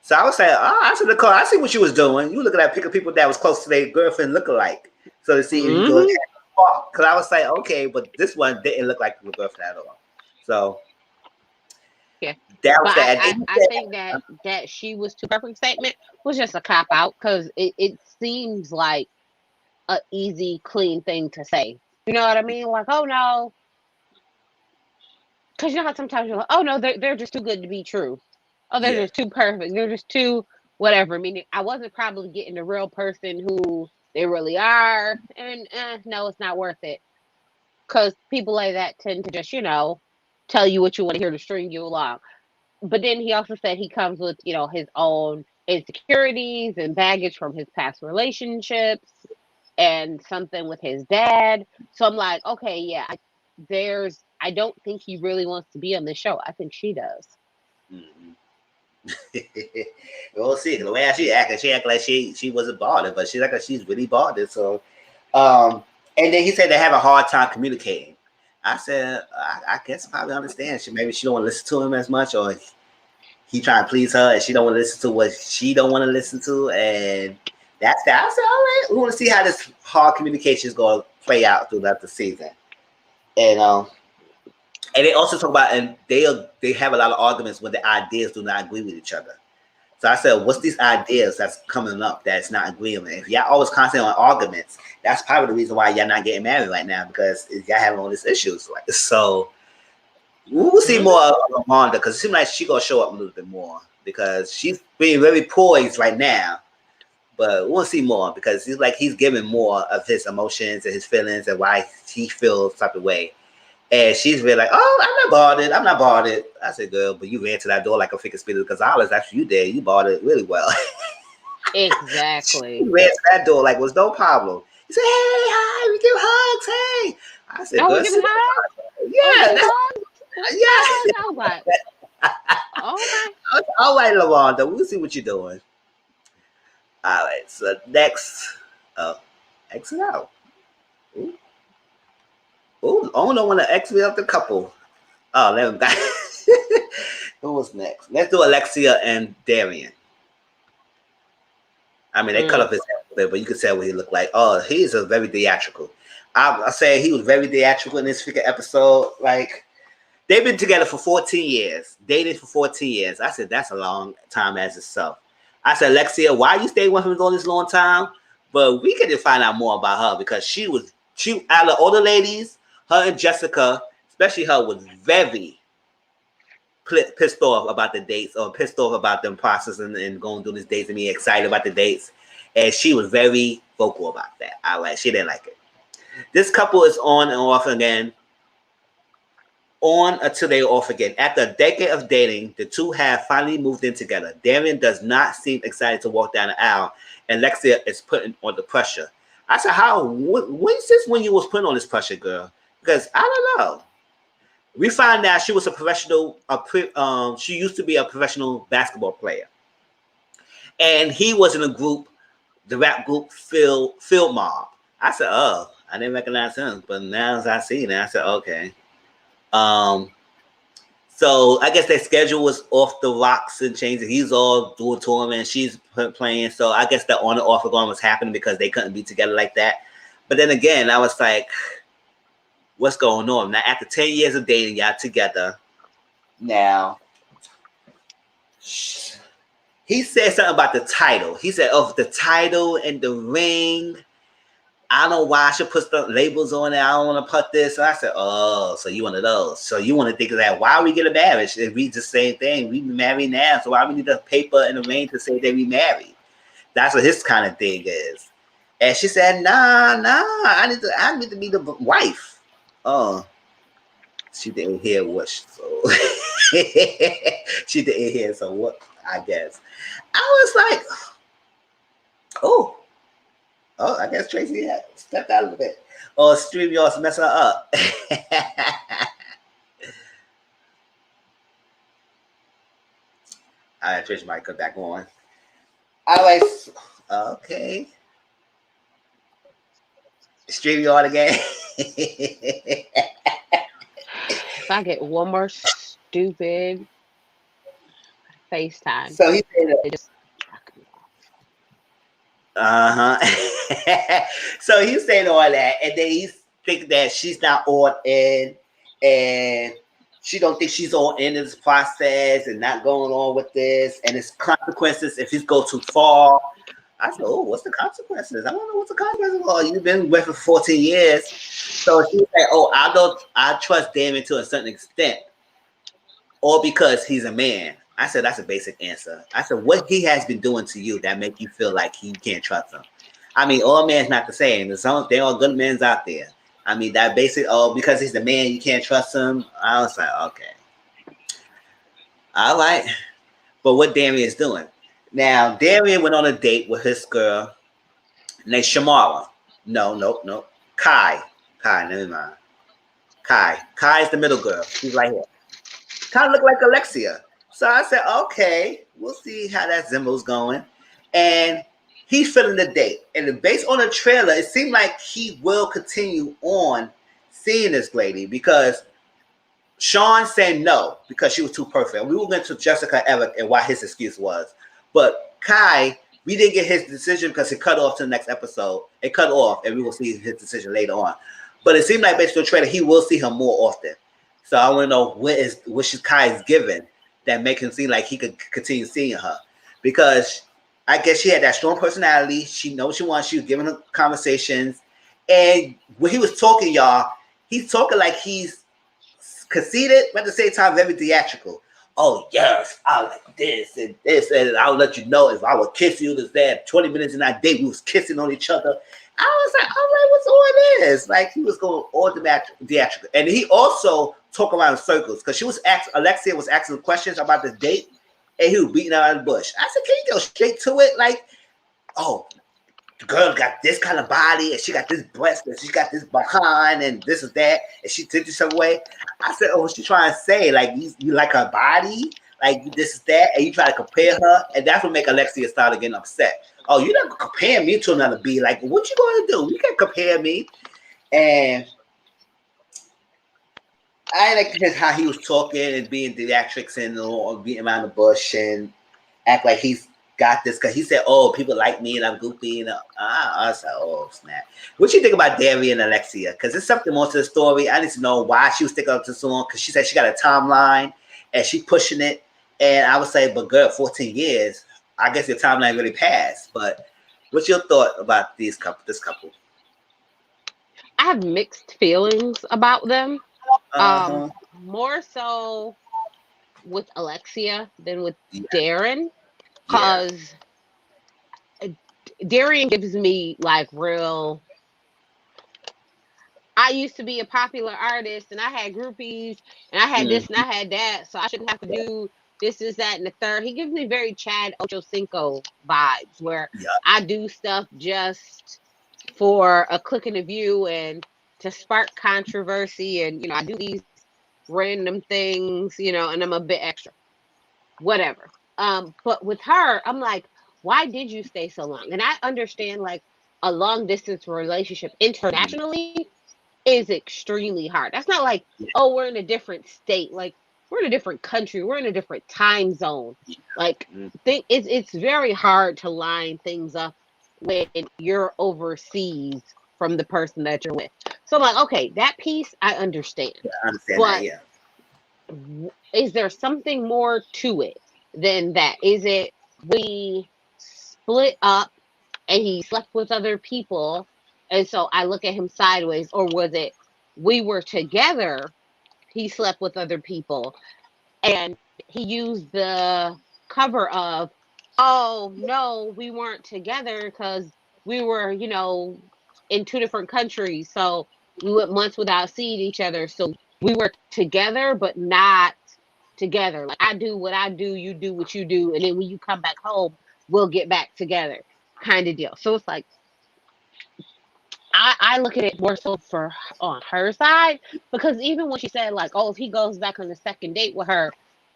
So I was saying, I said, Nicole, I see what you was doing. You looking at picking people that was close to their girlfriend look alike. So to see if you go, because I was saying, okay, but this one didn't look like the girlfriend at all. So yeah, that was but I think that she was too perfect statement was just a cop out because it seems like a easy, clean thing to say. You know what I mean? Like, oh no, because you know how sometimes you're like, oh no, they're just too good to be true. Oh, they're just too perfect. They're just too whatever. Meaning, I wasn't probably getting the real person who they really are, and no, it's not worth it. Because people like that tend to just, tell you what you want to hear to string you along. But then he also said he comes with, his own insecurities and baggage from his past relationships and something with his dad. So I'm like, okay, yeah, I don't think he really wants to be on this show. I think she does. Mm-hmm. We'll see. The way she acted like she wasn't bothered, but she's like she's really bothered. So, and then he said they have a hard time communicating. I said, I guess I probably understand. Maybe she don't want to listen to him as much, or he trying to please her, and she don't want to listen to what she don't want to listen to, and that's that. I said, all right, we want to see how this hard communication is going to play out throughout the season, and they also talk about, and they have a lot of arguments when the ideas do not agree with each other. So I said, what's these ideas that's coming up that's not agreeing? If y'all always constantly on arguments, that's probably the reason why y'all not getting married right now, because y'all having all these issues. So we'll see more of Amanda, because it seems like she's gonna show up a little bit more because she's being very poised right now. But we'll see more because he's giving more of his emotions and his feelings and why he feels type of way. And she's really like, oh, I'm not bothered. I said, girl, but you ran to that door like a freaking Speedy Gonzalez after you did. You bothered really well. Exactly. You ran to that door like was no problem. He said, hey, hi, we give hugs, hey. I said, No girl, one giving sit hugs? yeah, Hugs? yeah. I was like, okay. All right, LaWanda, we'll see what you're doing. All right, so next, exit out. Ooh, ooh, I don't want to exit out the couple. Oh, never mind. Who was next? Let's do Alexia and Darian. I mean, they cut off his head a bit, but you could tell what he looked like. Oh, he's a very theatrical. I say he was very theatrical in this freaking episode. Like, they've been together for 14 years, dated for 14 years. I said, that's a long time as itself. I said, Alexia, why you stayed with him all this long time? But we get to find out more about her because she out of all the ladies, her and Jessica, especially her, was very pissed off about the dates or pissed off about them processing and going through these dates and being excited about the dates. And she was very vocal about that. She didn't like it. This couple is on and off again. On until they're off again. After a decade of dating, the two have finally moved in together. Darian does not seem excited to walk down the aisle, and Lexia is putting on the pressure. I said, when's this when you was putting on this pressure, girl? Because I don't know. We found out she was a professional. She used to be a professional basketball player, and he was in a group, the rap group Field Mob. I said, oh, I didn't recognize him, but now as I see it, I said, okay. So I guess their schedule was off the rocks and changed. He's all doing tournament, she's playing. So I guess the on and off again was happening because they couldn't be together like that. But then again, I was like, what's going on? Now, after 10 years of dating, y'all together. Now, he said something about the title. He said, oh, the title and the ring. I don't know why I should put the labels on it. I don't want to put this. So I said, oh, so you one of those. So you want to think of that. Why we get a marriage? If we the same thing, we married now. So why we need the paper and the ring to say that we married? That's what his kind of thing is. And she said, nah, I need to be the wife. Oh, she didn't hear what so she didn't hear, so what I guess. I was like, oh, I guess Tracy had stepped out a little bit. Or StreamYard's messing her up. All right, Tracy might come back on. All right, okay. StreamYard again. If I get one more stupid FaceTime, So he said, it just so he's saying all that, and then he's thinking that she's not all in, and she don't think she's all in this process and not going on with this, and it's consequences if he go too far. I said, oh, what's the consequences? I don't know what's the consequences are. You've been with for 14 years. So she's like, oh, I trust Damon to a certain extent, or because he's a man. I said, that's a basic answer. I said, what he has been doing to you that make you feel like you can't trust him? I mean, all men's not the same. There are good men's out there. I mean, that basic, because he's the man, you can't trust him. I was like, okay. All right. But what Darian is doing. Now, Darian went on a date with his girl named Shamara. No. Kai, never mind. Kai is the middle girl. She's right here. Kind of look like Alexia. So I said, okay, we'll see how that Zimbo's going. And he's feeling the date. And based on the trailer, it seemed like he will continue on seeing this lady because Sean said no because she was too perfect. And we will get to Jessica Eric and why his excuse was. But Kai, we didn't get his decision because it cut off to the next episode. It cut off, and we will see his decision later on. But it seemed like based on the trailer, he will see her more often. So I want to know what Kai is given that make him seem like he could continue seeing her. Because I guess she had that strong personality. She knows what she wants. She was giving her conversations. And when he was talking, y'all, he's talking like he's conceited, but at the same time, very theatrical. Oh, yes, I like this, and I'll let you know if I would kiss you. This, that, 20 minutes in that date, we was kissing on each other. I was like, all right, what's all this? Like, he was going all theatrical. And he also talked around in circles, because Alexia was asking questions about the date, and he was beating her out of the bush. I said, can you go straight to it? Like, oh, the girl got this kind of body, and she got this breast, and she got this behind, and this is that, and she did this some way. I said, oh, what's she trying to say? Like, you like her body? Like, this is that, and you try to compare her, and that's what make Alexia start getting upset. Oh, you're not comparing me to another bee. Like, what you going to do? You can't compare me. And I like just how he was talking and being theatrics and beating around the bush and act like he's got this, because he said, "Oh, people like me and I'm goofy." And I was like, "Oh snap!" What you think about Darian and Alexia? Because there's something more to the story. I need to know why she was sticking up to so long. Because she said she got a timeline and she pushing it. And I would say, but girl, 14 years. I guess your timeline really passed. But what's your thought about this couple? I have mixed feelings about them. Uh-huh. More so with Alexia than with Yeah. Darren, Yeah. because Darren gives me like real. I used to be a popular artist and I had groupies and I had Mm, this and I had that, so I shouldn't have to do this, that, and the third. He gives me very Chad Ochocinco vibes where yeah. I do stuff just for a click and a view and to spark controversy, and I do these random things, and I'm a bit extra. Whatever. But with her, I'm like, why did you stay so long? And I understand like a long distance relationship Mm, internationally is extremely hard. That's not like, yeah. oh, we're in a different state. Like we're in a different country. We're in a different time zone. Yeah. Like Mm, it's very hard to line things up when you're overseas from the person that you're with. So I'm like, okay, that piece I understand. I understand that. But Yeah. is there something more to it than that? Is it we split up and he slept with other people, and so I look at him sideways? Or was it we were together, he slept with other people, and he used the cover of, oh no, we weren't together because we were, in two different countries. So we went months without seeing each other. So we were together, but not together. Like I do what I do, you do what you do, and then when you come back home, we'll get back together, kind of deal. So it's like I look at it more so for on her side, because even when she said like, oh, if he goes back on the second date with her,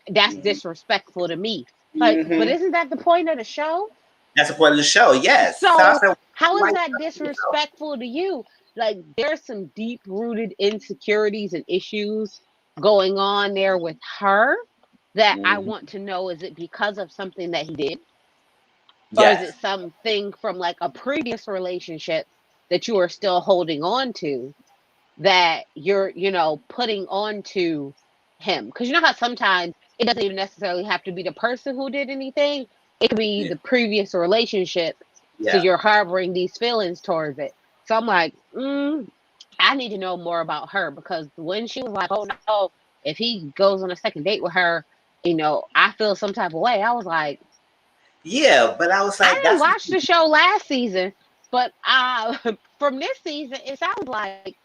that's Mm-hmm. disrespectful to me. Like, but Mm-hmm. isn't that the point of the show? That's the point of the show. Yes. So I So said, how is why? that disrespectful to you? Like there's some deep rooted insecurities and issues going on there with her that I Mm-hmm. want to know, is it because of something that he did? Or is it Yes. something from like a previous relationship that you are still holding on to, that you're, putting on to him? Because you know how sometimes it doesn't even necessarily have to be the person who did anything, it could be Yeah. the previous relationship. So Yeah. you're harboring these feelings towards it. So I'm like, I need to know more about her, because when she was like, oh no, if he goes on a second date with her, I feel some type of way. I was like, Yeah. But I was I like, didn't that's watch the show last season, but from this season, it sounds like,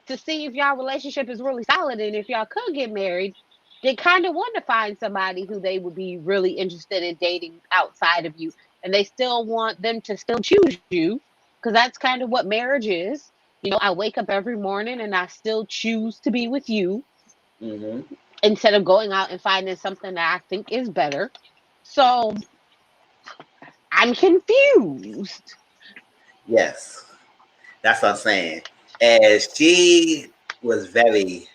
to see if y'all relationship is really solid and if y'all could get married, they kind of want to find somebody who they would be really interested in dating outside of you, and they still want them to still choose you, because that's kind of what marriage is. I wake up every morning and I still choose to be with you mm-hmm. instead of going out and finding something that I think is better. So I'm confused. Yes. That's what I'm saying. And she was very,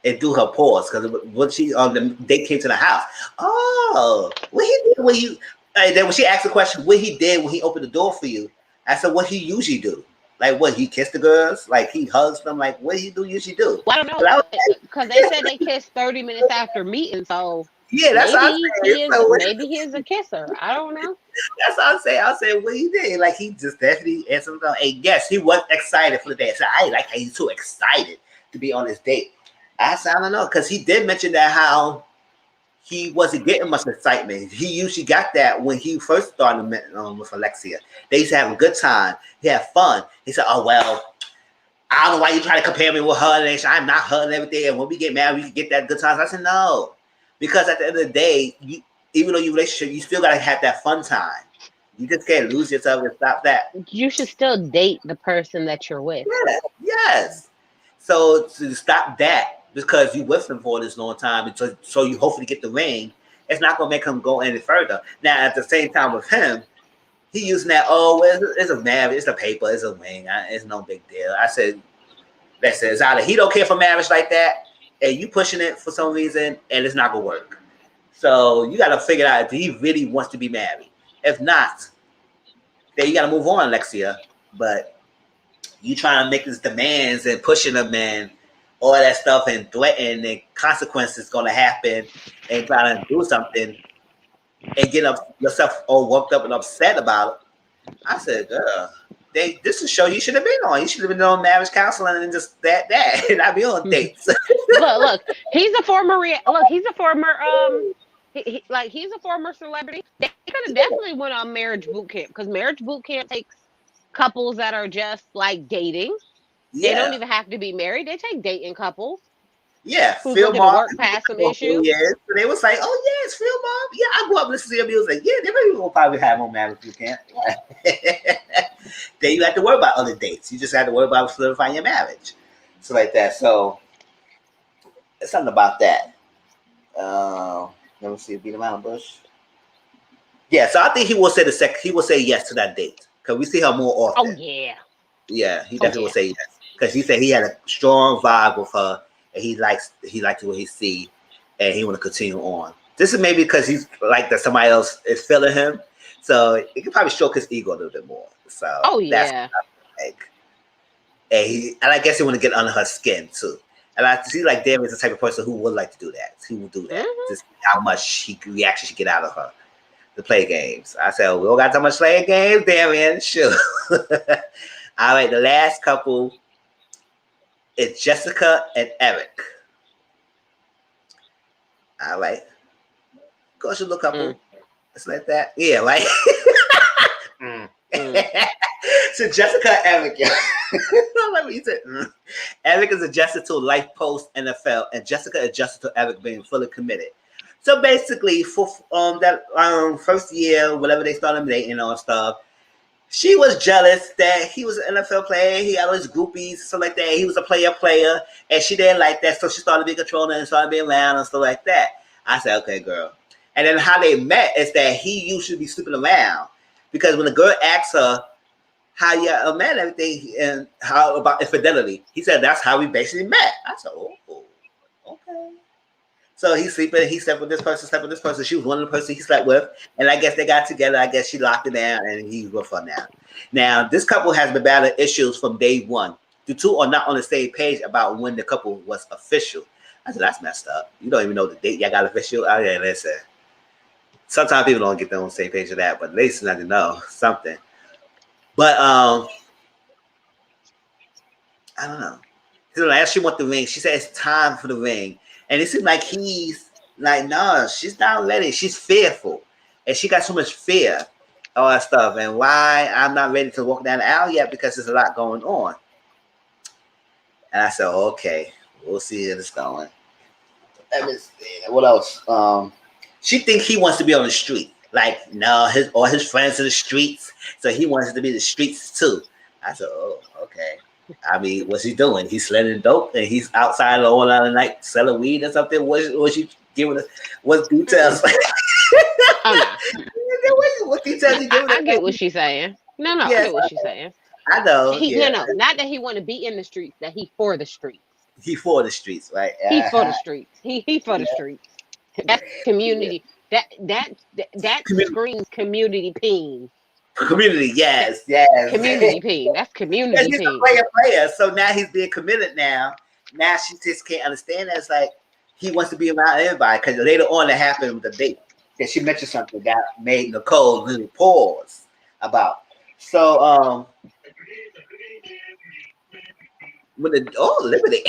it threw her pause because when she on the they came to the house. Oh, what he did when you and then when she asked the question, what he did when he opened the door for you, I said what he usually do. Like what he kissed the girls, like he hugs them, like what he do usually do. Well, I don't know, And I was because they said they kissed 30 minutes after meeting, so yeah, that's what I'm maybe saying. he is So what, maybe he is a kisser. I don't know. that's what I'm saying. I said what he did. Like he just definitely answered. And yes, he was excited for the day. So I like how he's so excited to be on this date. I said I don't know because he did mention that how he wasn't getting much excitement. He usually got that when he first started with Alexia. They used to have a good time. He had fun. He said, "Oh well, I don't know why you try to compare me with her. And I'm not her and everything. And when we get married, we can get that good times." I said, "No, because at the end of the day, even though you relationship, you still gotta have that fun time. You just can't lose yourself and stop that. You should still date the person that you're with. Yeah, yes. So to stop that, because you with him for this long time, and so you hopefully get the ring, it's not gonna make him go any further. Now at the same time with him, he using that, oh, well, it's a marriage, it's a paper, it's a ring, it's no big deal. I said, listen, it's either he don't care for marriage like that, and you pushing it for some reason, and it's not gonna work. So you gotta figure out if he really wants to be married. If not, then you gotta move on, Alexia. But you trying to make these demands and pushing them and all that stuff and threatening and consequences gonna happen and trying to do something and get yourself all worked up and upset about it. I said, girl, this is a show you should have been on. You should have been on marriage counseling and just that and not be on dates. Look, he's a former he's a former he's a former celebrity. They could have definitely went on marriage boot camp, because marriage boot camp takes couples that are just like dating. Yeah. They don't even have to be married. They take dating couples. Yeah, who's Phil looking to work past some issues. Years. So they was like, oh yeah, it's Phil Mom. Yeah, I grew up listening to your music. Yeah, they maybe will probably have on marriage boot camp. Then you have to worry about other dates. You just have to worry about solidifying your marriage. So like that. So it's something about that. Let me see, beat around the bush. Yeah, so I think he will say he will say yes to that date, because we see her more often. Oh yeah. Yeah, he definitely will say yes, because he said he had a strong vibe with her, and he liked what he see, and he want to continue on. This is maybe because he's like that somebody else is feeling him, so it could probably stroke his ego a little bit more. So yeah. Like, and I guess he want to get under her skin too. And I see like Damien's the type of person who would like to do that. He will do that. Just see how much reaction she get out of her to play games. I said, we don't got so much playing games, Damien. Sure. All right, the last couple is Jessica and Eric. All right. Of course, you look up. It's like that. Yeah, right. So Jessica and Eric, let me say, Eric is adjusted to life post NFL, and Jessica adjusted to Eric being fully committed. So basically, for that first year, whenever they started dating and stuff, she was jealous that he was an NFL player. He had all his groupies, stuff like that. He was a player, and she didn't like that, so she started being controlling and started being loud and stuff like that. I said, okay, girl. And then how they met is that he usually be sleeping around, because when the girl asked her how you met everything and how about infidelity, he said that's how we basically met. I said, oh, okay. So he slept with this person. She was one of the person he slept with, and I guess they got together. I guess she locked it down, and he's with her now. Now this couple has been battling issues from day one. The two are not on the same page about when the couple was official. I said, that's messed up. You don't even know the date y'all got official. Oh yeah, listen. Sometimes people don't get on the same page of that, but at least I know something. But I don't know. So as she want the ring, she said it's time for the ring, and it seems like he's like, no, she's not ready. She's fearful, and she got so much fear, all that stuff. And why I'm not ready to walk down the aisle yet, because there's a lot going on. And I said, okay, we'll see where it's going. Let me see. What else? She thinks he wants to be on the street. Like, no, his friends in the streets, so he wants to be in the streets too. I said, oh, okay. I mean, what's he doing? He's selling dope, and he's outside all out of the night selling weed or something. What you giving us? What details? What details you giving us? I get what she's saying. No, yes, I get what she's saying. I know. No, not that he want to be in the streets. That he for the streets. He for the streets, right? He for the streets. He for the streets. That's community. That screams community peen. Community, yes. Community peen. That's community he's peen. He's a player. So now he's being committed now. Now she just can't understand that. It's like he wants to be around everybody, because later on it happened with the date. And she mentioned something that made Nicole really pause about. So Liberty.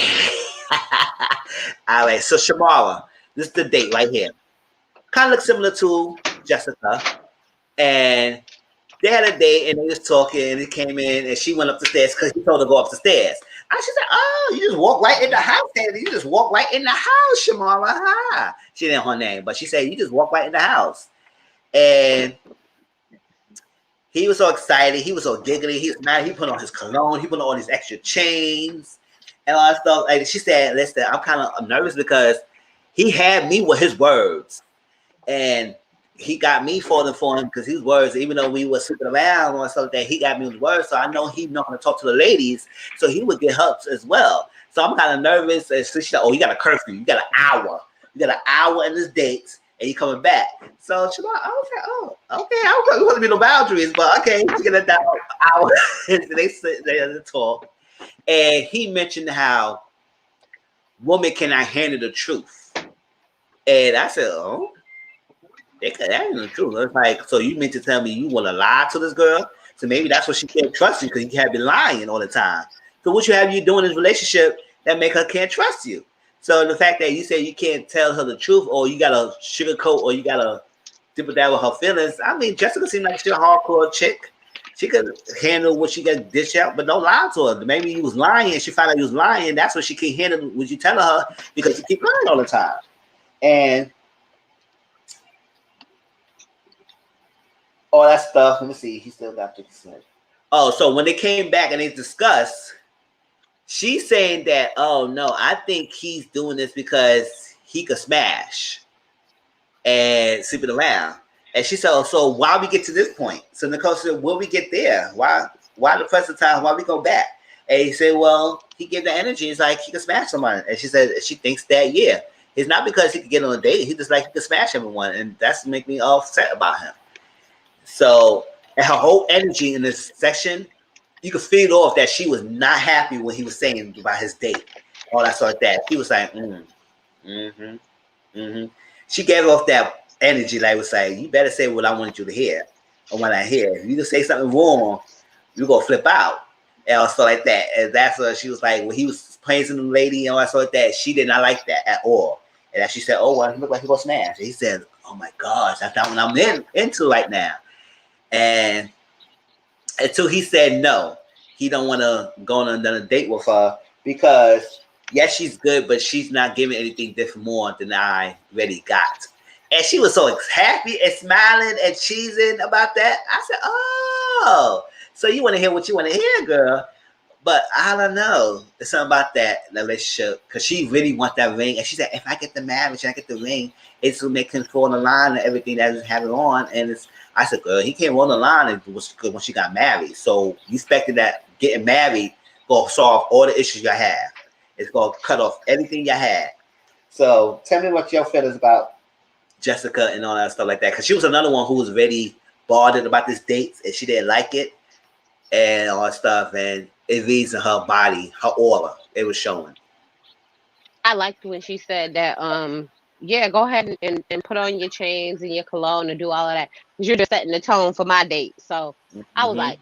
All right, so Shamara, this is the date right here. Kind of looks similar to Jessica, and they had a date, and they was talking, and he came in, and she went up the stairs because he told her to go up the stairs. And she said, oh, you just walk right in the house, Daddy. You just walk right in the house, Shamara. Ha. She didn't know her name, but she said, you just walk right in the house. And He was so excited. He was so giggly. He was mad. He put on his cologne. He put on all these extra chains and all that stuff. And she said, "Listen, I'm kind of nervous because he had me with his words, and he got me falling for him because his words. Even though we were sleeping around or something, that he got me with words. So I know he's not going to talk to the ladies. So he would get help as well. So I'm kind of nervous." And so she said, "Oh, you got a curfew. You got an hour. You got an hour in this date." And you coming back. So she's like, oh, okay, I don't want to be no boundaries, but okay, you get it down hour. They sit there and talk. And he mentioned how women cannot handle the truth. And I said, oh, that ain't the truth. It's like, so you meant to tell me you want to lie to this girl? So maybe that's what she can't trust you because you have been lying all the time. So what you have you doing in this relationship that make her can't trust you? So the fact that you say you can't tell her the truth, or you gotta sugarcoat, or you gotta dip it down with her feelings. I mean, Jessica seemed like she's a hardcore chick. She could handle what she got dish out, but don't lie to her. Maybe you was lying, and she found out you was lying. That's what she can't handle what you telling her because you keep lying all the time. And all that stuff. Let me see. He still got 50%. Oh, so when they came back and they discussed, she's saying that, oh no, I think he's doing this because he could smash and sleeping around. And she said, oh, so why we get to this point? So Nicole said, will we get there? Why the present time? Why we go back? And he said, well, he gave the energy. It's like he could smash someone. And she said she thinks that, yeah. It's not because he could get on a date. He just like he could smash everyone. And that's make me all upset about him. So, and her whole energy in this section, you could feel off that she was not happy when he was saying about his date. All that sort of that. She was like, She gave off that energy like was like, you better say what I wanted you to hear. Or what I hear. If you just say something wrong, you're gonna flip out. And also like that. And that's what she was like, when he was praising the lady and all that sort of that, she did not like that at all. And then she said, oh, well, he looked like he gonna smash. And he said, oh my gosh, that's not what I'm into right now. And until he said no, he don't want to go on another date with her because yes, she's good, but she's not giving anything different more than I already got. And she was so happy and smiling and cheesing about that. I said, oh, so you want to hear what you want to hear, girl. But I don't know. There's something about that relationship because she really wants that ring. And she said, if I get the marriage and I get the ring, it's will make him fall in line and everything that is having on. And it's, I said, girl, he came on the line and it was good when she got married. So you expected that getting married will solve all the issues you have. It's going to cut off everything you had. So tell me what your feelings about Jessica and all that stuff like that. Because she was another one who was very bothered about this date and she didn't like it and all that stuff. And it reads in her body, her aura. It was showing. I liked when she said that, yeah, go ahead and put on your chains and your cologne and do all of that. Because you're just setting the tone for my date. So I was like,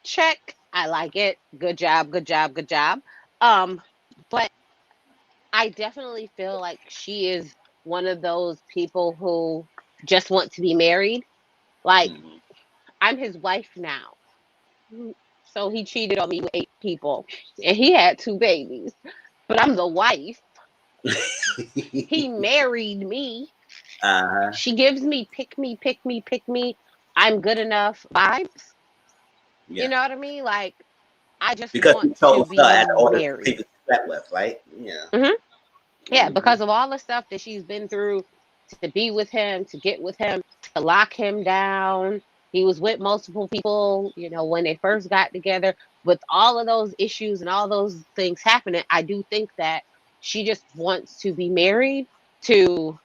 check. I like it. Good job, good job, good job. But I definitely feel like she is one of those people who just want to be married. Like, I'm his wife now. So he cheated on me with 8 people and he had 2 babies. But I'm the wife. He married me. She gives me pick me, pick me, pick me. I'm good enough vibes. Yeah. You know what I mean? Like, I just Because he want to told her be at all the married. people she slept with, right? Yeah. Yeah, because of all the stuff that she's been through to be with him, to get with him, to lock him down. He was with multiple people, when they first got together. With all of those issues and all those things happening, I do think that she just wants to be married to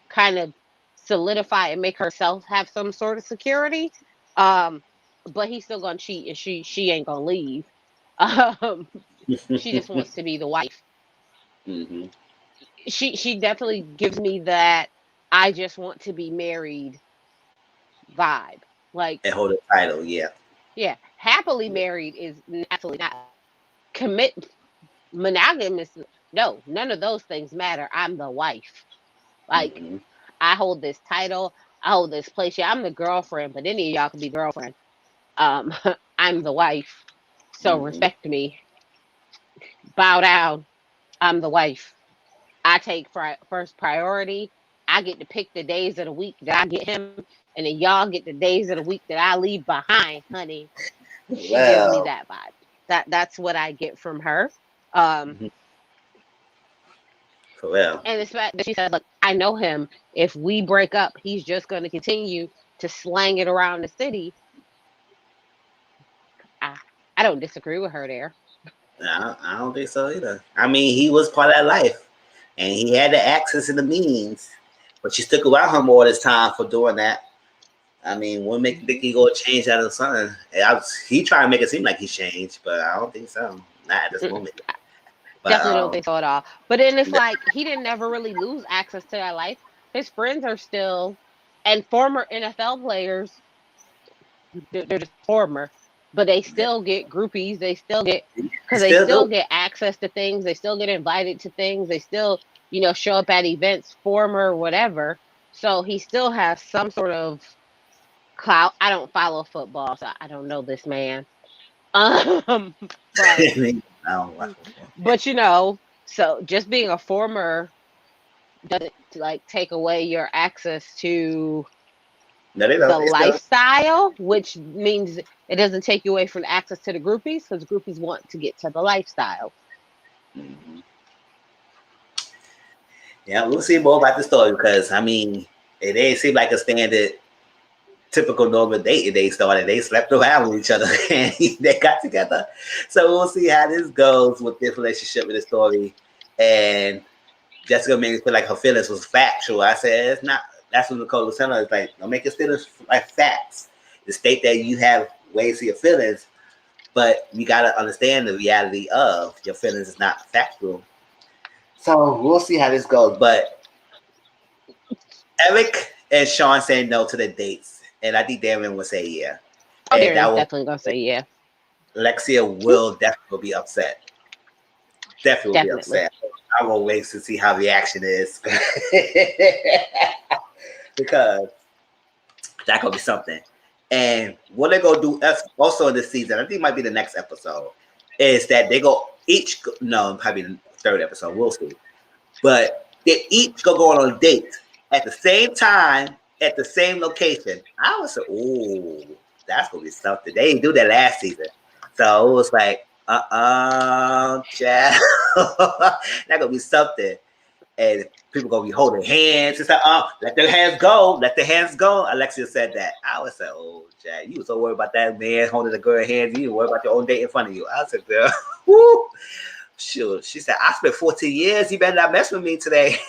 kind of solidify and make herself have some sort of security. Um, but he's still gonna cheat and she ain't gonna leave. Um, she just wants to be the wife. Mm-hmm. She definitely gives me that I just want to be married vibe. Like, And hold the title, yeah. yeah, happily married is absolutely not commit monogamous. No, none of those things matter. I'm the wife. Like, Mm-hmm. I hold this title, I hold this place. Yeah, I'm the girlfriend, but any of y'all can be girlfriend. Um, I'm the wife, so Mm-hmm. respect me. Bow down. I'm the wife. I take first priority. I get to pick the days of the week that I get him, and then y'all get the days of the week that I leave behind, honey. She gives me that vibe. That's what I get from her. For real. And it's fact that she said, look, I know him. If we break up, he's just going to continue to slang it around the city. I don't disagree with her there. I don't think so either. I mean, he was part of that life, and he had the access and the means, but she stuck around him all this time for doing that. I mean, what make you think he gonna change out of something? He tried to make it seem like he changed, but I don't think so. Not at this moment. But, definitely don't think so at all. But then it's like he didn't never really lose access to that life. His friends are still, and former NFL players, they're just former, but they still get groupies. They still get, because they still get access to things. They still get invited to things. They still, show up at events, former, whatever. So he still has some sort of clout. I don't follow football, so I don't know this man. But so just being a former doesn't like take away your access to the lifestyle, which means it doesn't take you away from access to the groupies, because groupies want to get to the lifestyle. Mm-hmm. Yeah, we'll see more about the story, because I mean, it didn't seem like a standard typical normal date. They started, they slept around with each other and they got together. So we'll see how this goes with this relationship, with the story. And Jessica made me feel like her feelings was factual. I said, it's not. That's what Nicole was telling her. It's like, don't make your feelings like facts. To state that you have ways to your feelings, but you got to understand the reality of your feelings is not factual. So we'll see how this goes. But Eric and Sean saying no to the dates, and I think Darren will say yeah. Oh, Darren's definitely gonna say yeah. Alexia will definitely be upset. Definitely will be upset. I will wait to see how the reaction is. Because that's gonna be something. And what they're gonna do also in this season, I think it might be the next episode, is that they go probably the third episode, we'll see. But they each go on a date at the same time, at the same location. I was like, oh, that's gonna be something. They didn't do that last season. So it was like, child. That's gonna be something. And people gonna be holding hands. It's like, let their hands go. Let their hands go. Alexia said that. I was like, oh, Jack, you was so worried about that man holding the girl hand. You worried about your own date in front of you. I said, girl, whoo. Sure. She said, I spent 14 years. You better not mess with me today.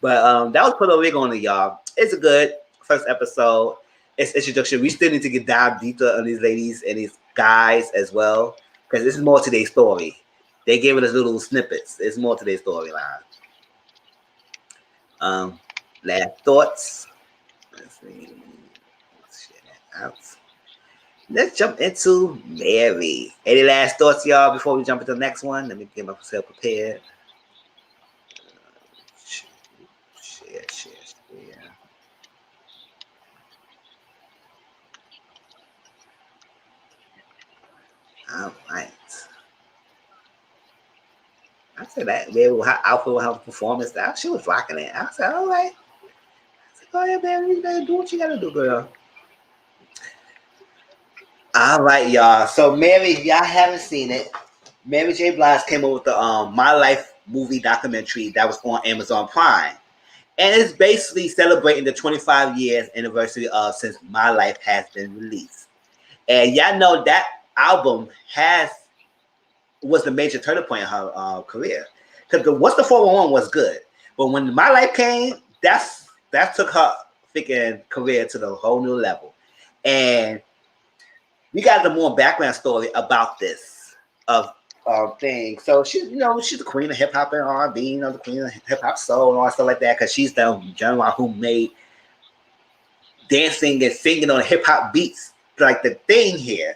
But that was Puerto Rico on it, y'all. It's a good first episode. It's introduction. We still need to get down deeper on these ladies and these guys as well, because this is more to their story. They gave us little snippets. It's more to their storyline. Last thoughts. Let's see. Let's share that out. Let's jump into Mary. Any last thoughts, y'all, before we jump into the next one? Let me get myself prepared. Share. All right. I said that Mary, her outfit with her performance style, she was rocking it. I said, all right. I said, go ahead, Mary, you gotta do what you gotta do, girl. All right, y'all. So Mary, if y'all haven't seen it, Mary J. Blige came up with the My Life movie documentary that was on Amazon Prime. And it's basically celebrating the 25 years anniversary of since My Life has been released. And y'all know that album was the major turning point in her career. Because What's the 411 was good. But when My Life came, that took her freaking career to the whole new level. And we got the more background story about this thing. So she's the queen of hip hop and R&B, the queen of hip hop soul and all that stuff like that, because she's the genre who made dancing and singing on hip hop beats like the thing here.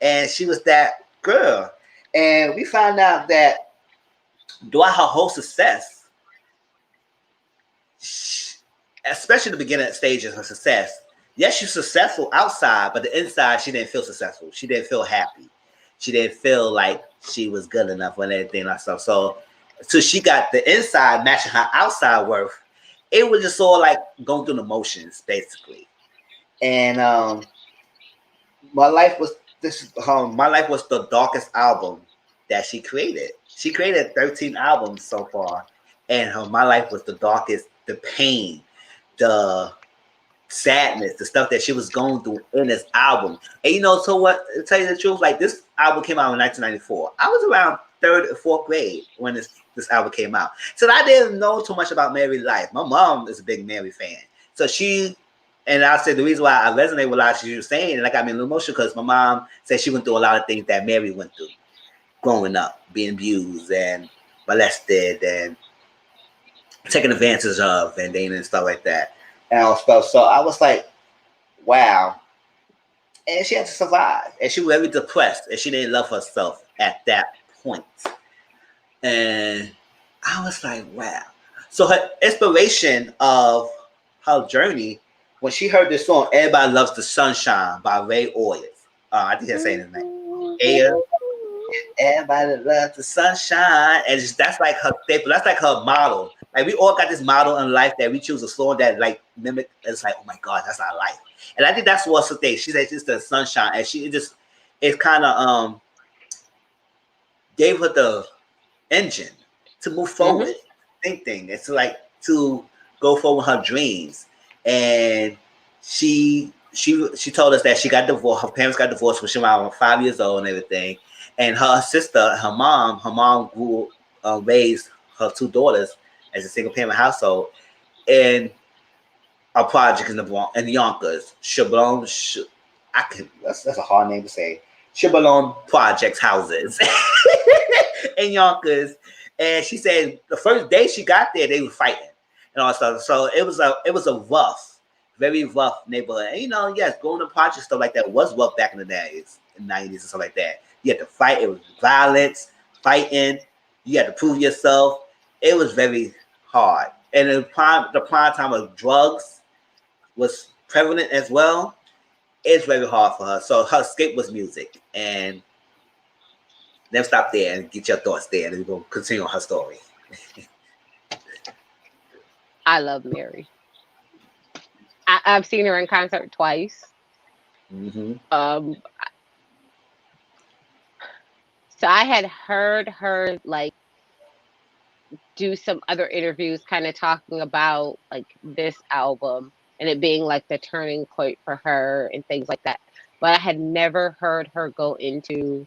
And she was that girl. And we found out that throughout her whole success, especially the beginning stages of success, yes, she's successful outside, but the inside, she didn't feel successful. She didn't feel happy. She didn't feel like she was good enough and everything like stuff. So she got the inside matching her outside worth. it was just all like going through the motions, basically. And my life was my life was the darkest album that she created. She created 13 albums so far, and my life was the darkest. The pain, the sadness, the stuff that she was going through in this album. And so what? To tell you the truth, like this album came out in 1994. I was around third or fourth grade when this album came out, so I didn't know too much about Mary's life. My mom is a big Mary fan, so she. And I said the reason why I resonate with a lot of she was saying, and that got me a little emotional because my mom said she went through a lot of things that Mary went through growing up, being abused and molested and taken advantage of and stuff like that. And all stuff. So I was like, wow. And she had to survive. And she was very depressed. And she didn't love herself at that point. And I was like, wow. So her inspiration of her journey, when she heard this song, Everybody Loves the Sunshine by Ray Oyers. I think that's saying his name. Air. Everybody loves the sunshine. And that's like her staple. That's like her model. Like we all got this model in life that we choose a song that like mimic. It's like, oh my God, that's our life. And I think that's what's the thing. She said it's the sunshine. And it kind of gave her the engine to move forward. Thing. It's like to go forward with her dreams. And she told us that she got divorced. Her parents got divorced when she was around 5 years old and everything. And her sister, her mom grew raised her two daughters as a single parent household in a project in the Yonkers. That's a hard name to say. Shibalon Projects houses in Yonkers. And she said the first day she got there, they were fighting and all that stuff. So it was a rough, very rough neighborhood. And yes, going to projects stuff like that was rough back in the days, in the 90s and stuff like that. You had to fight. It was violence, fighting. You had to prove yourself. It was very hard. And the prime time of drugs was prevalent as well. It's very hard for her. So her escape was music. And let's stop there and get your thoughts there. And we're going to continue on her story. I love Mary. I've seen her in concert twice. So I had heard her like do some other interviews kind of talking about like this album and it being like the turning point for her and things like that. But I had never heard her go into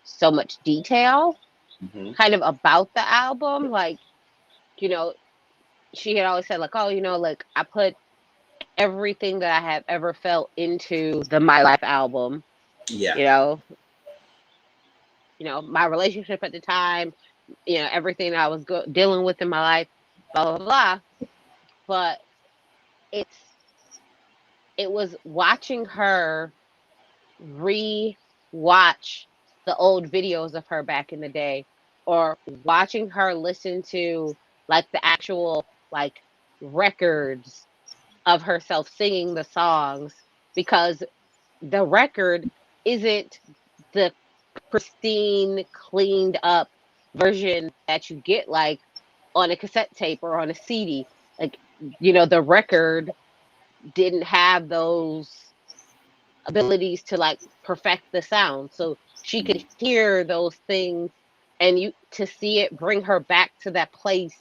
so much detail kind of about the album. Like, she had always said like, oh, like I put everything that I have ever felt into the My Life album. Yeah. My relationship at the time, everything that I was dealing with in my life, blah, blah, blah. But it was watching her re-watch the old videos of her back in the day, or watching her listen to like the actual like records of herself singing the songs, because the record isn't the pristine, cleaned up version that you get like on a cassette tape or on a CD. Like, the record didn't have those abilities to like perfect the sound. So she could hear those things and to see it bring her back to that place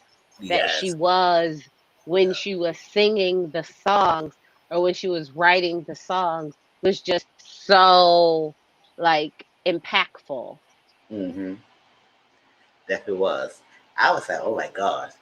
that she was when she was singing the songs or when she was writing the songs was just so like impactful. Definitely was. I was like, oh my gosh.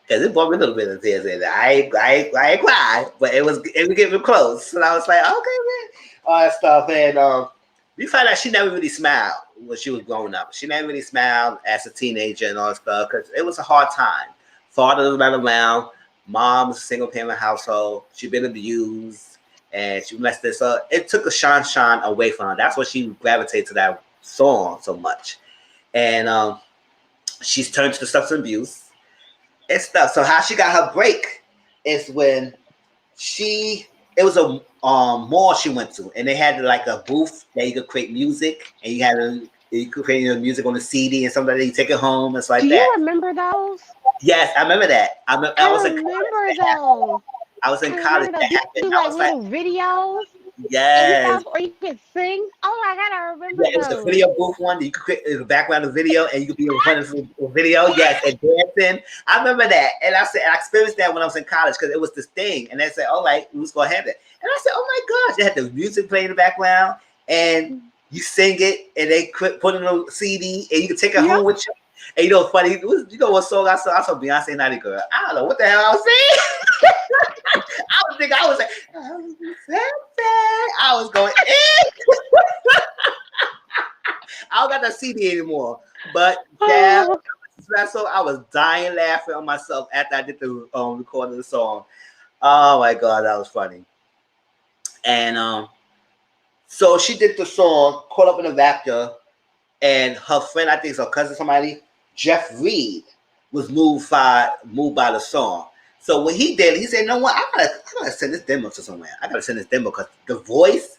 Because it brought me a little bit of tears in there. I ain't cried, but it was getting close. And I was like, okay, man. All that stuff. And we found out she never really smiled when she was growing up. She never really smiled as a teenager and all that stuff because it was a hard time. Father was not around. Mom's single parent household. She'd been abused and she messed this up. It took a shine away from her. That's why she gravitated to that song so much. And she's turned to the substance abuse and stuff. So how she got her break is when it was a mall she went to, and they had like a booth that you could create music, and you could create your music on a CD and something like that. You take it home and stuff like that. Do you remember those? Yes, I remember that. I was in college. remember those. I was in I college. remember those. That You happened. do I like was like, little videos and yes. stuff, or you could sing. Oh my god, I Yeah, remember it was the those. video booth one that you could create the background of the video and you could be in front of the video. Yes, and dancing. I remember that. And I said, I experienced that when I was in college because it was this thing. And they said, all right, who's going to have it? And I said, oh my gosh, they had the music playing in the background and you sing it and they put it on a CD and you can take it Yep. home with you. And you know, funny, you know what song I saw? I saw Beyonce Naughty Girl. I don't know what the hell I was saying. I was thinking, I was like, I was going I don't got that CD anymore. But that Oh. so I was dying laughing on myself after I did the recording of the song. Oh my god, that was funny. And so she did the song, Caught Up in a Vector, and her friend, I think it's her cousin, somebody, Jeff Reed, was moved by the song. So what he did, he said, "You know what? I gotta send this demo to somewhere. I gotta send this demo because the voice,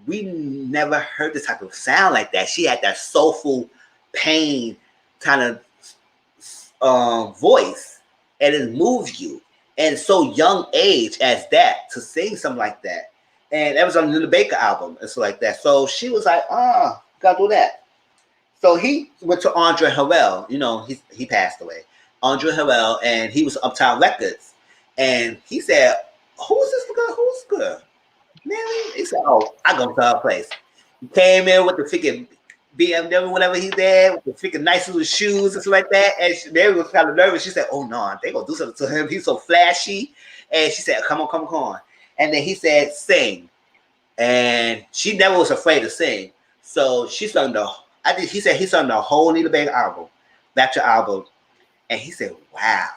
we never heard this type of sound like that. She had that soulful pain kind of voice, and it moves you. And so young age as that to sing something like that, and that was on the Baker album and so like that. So she was like, gotta do that." So he went to Andre Harrell. You know, he passed away. Andre Harrell, and he was Uptown Records, and he said, "Who's this girl? Who's this girl? Mary?" He said, "Oh, I go to her place." He came in with the freaking BMW, whatever he's there, with the freaking nice little shoes and stuff like that. And Mary was kind of nervous. She said, "Oh no, they gonna do something to him. He's so flashy." And she said, "Come on, come on." And then he said, "Sing." And she never was afraid to sing. So she sung he said he sung the whole Nita Baker album, Bachelor album. And he said, wow.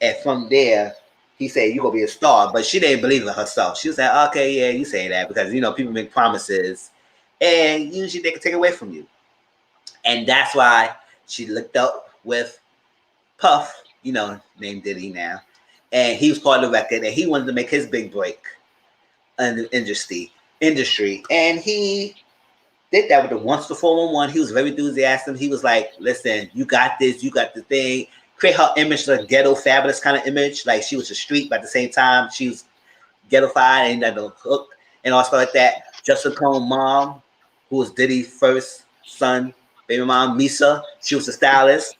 And from there, he said, you're going to be a star. But she didn't believe in herself. She was like, okay, yeah, you say that. Because, you know, people make promises. And usually they can take it away from you. And that's why she looked up with Puff, you know, named Diddy now. And he was part of the record. And he wanted to make his big break in the industry. And he did that with the Once the 411. He was very enthusiastic. He was like, listen, you got this, you got the thing. Create her image, like ghetto fabulous kind of image. Like she was a street, but at the same time, she was ghettofied and had the hook and all stuff like that. Jessica Cole's mom, who was Diddy's first son, baby mom, Misa, she was a stylist.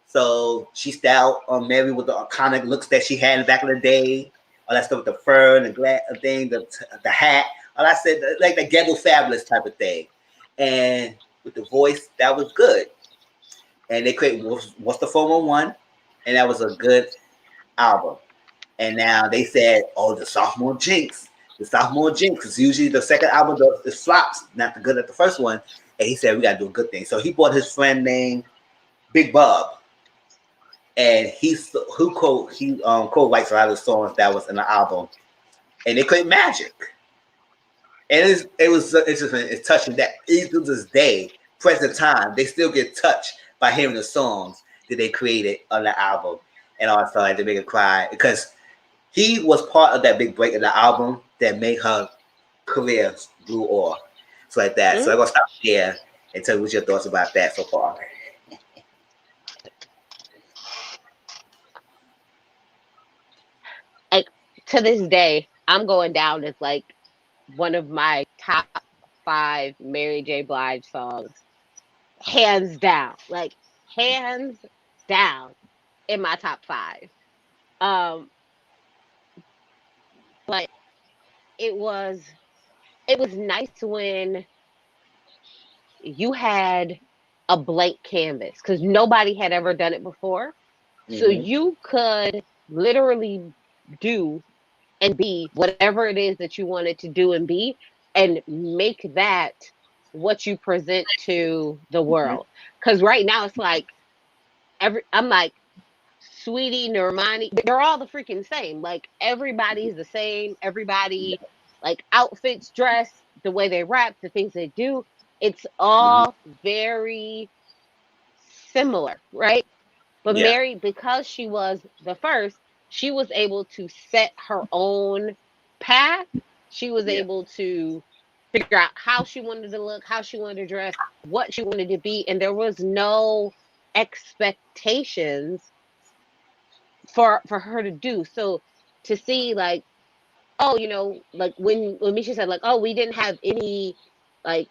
So she styled Mary with the iconic looks that she had back in the day. All that stuff with the fur and the thing, the hat. All I said, like the ghetto fabulous type of thing. And with the voice, that was good. And they created What's the 411? And that was a good album. And now they said, oh, the sophomore jinx. The sophomore jinx is usually the second album is flops, not the good at the first one. And he said, we got to do a good thing. So he brought his friend named Big Bob. And who co-writes a lot of the songs that was in the album. And they created Magic. And it's touching that even to this day, present time, they still get touched by hearing the songs that they created on the album. And also they make it cry because he was part of that big break in the album that made her career blew off. So like that. So I'm gonna stop there and tell you what your thoughts about that so far. Like to this day, I'm going down as like one of my top 5 Mary J. Blige songs, hands down. Like hands down in my top 5. Um, but it was it was nice when you had a blank canvas because nobody had ever done it before. So Mm-hmm. you could literally do and be whatever it is that you wanted to do and be and make that what you present to the Mm-hmm. world. Because right now it's like I'm like Sweetie, Normani, they're all the freaking same. Like everybody's the same. Everybody like outfits, dress, the way they rap, the things they do. It's Mm-hmm. all very similar, right? But Yeah. Mary, because she was the first, she was able to set her own path. She was Yeah. able to figure out how she wanted to look, how she wanted to dress, what she wanted to be. And there was no expectations for her to do. So to see like, oh, you know, like when Misha said like, oh, we didn't have any like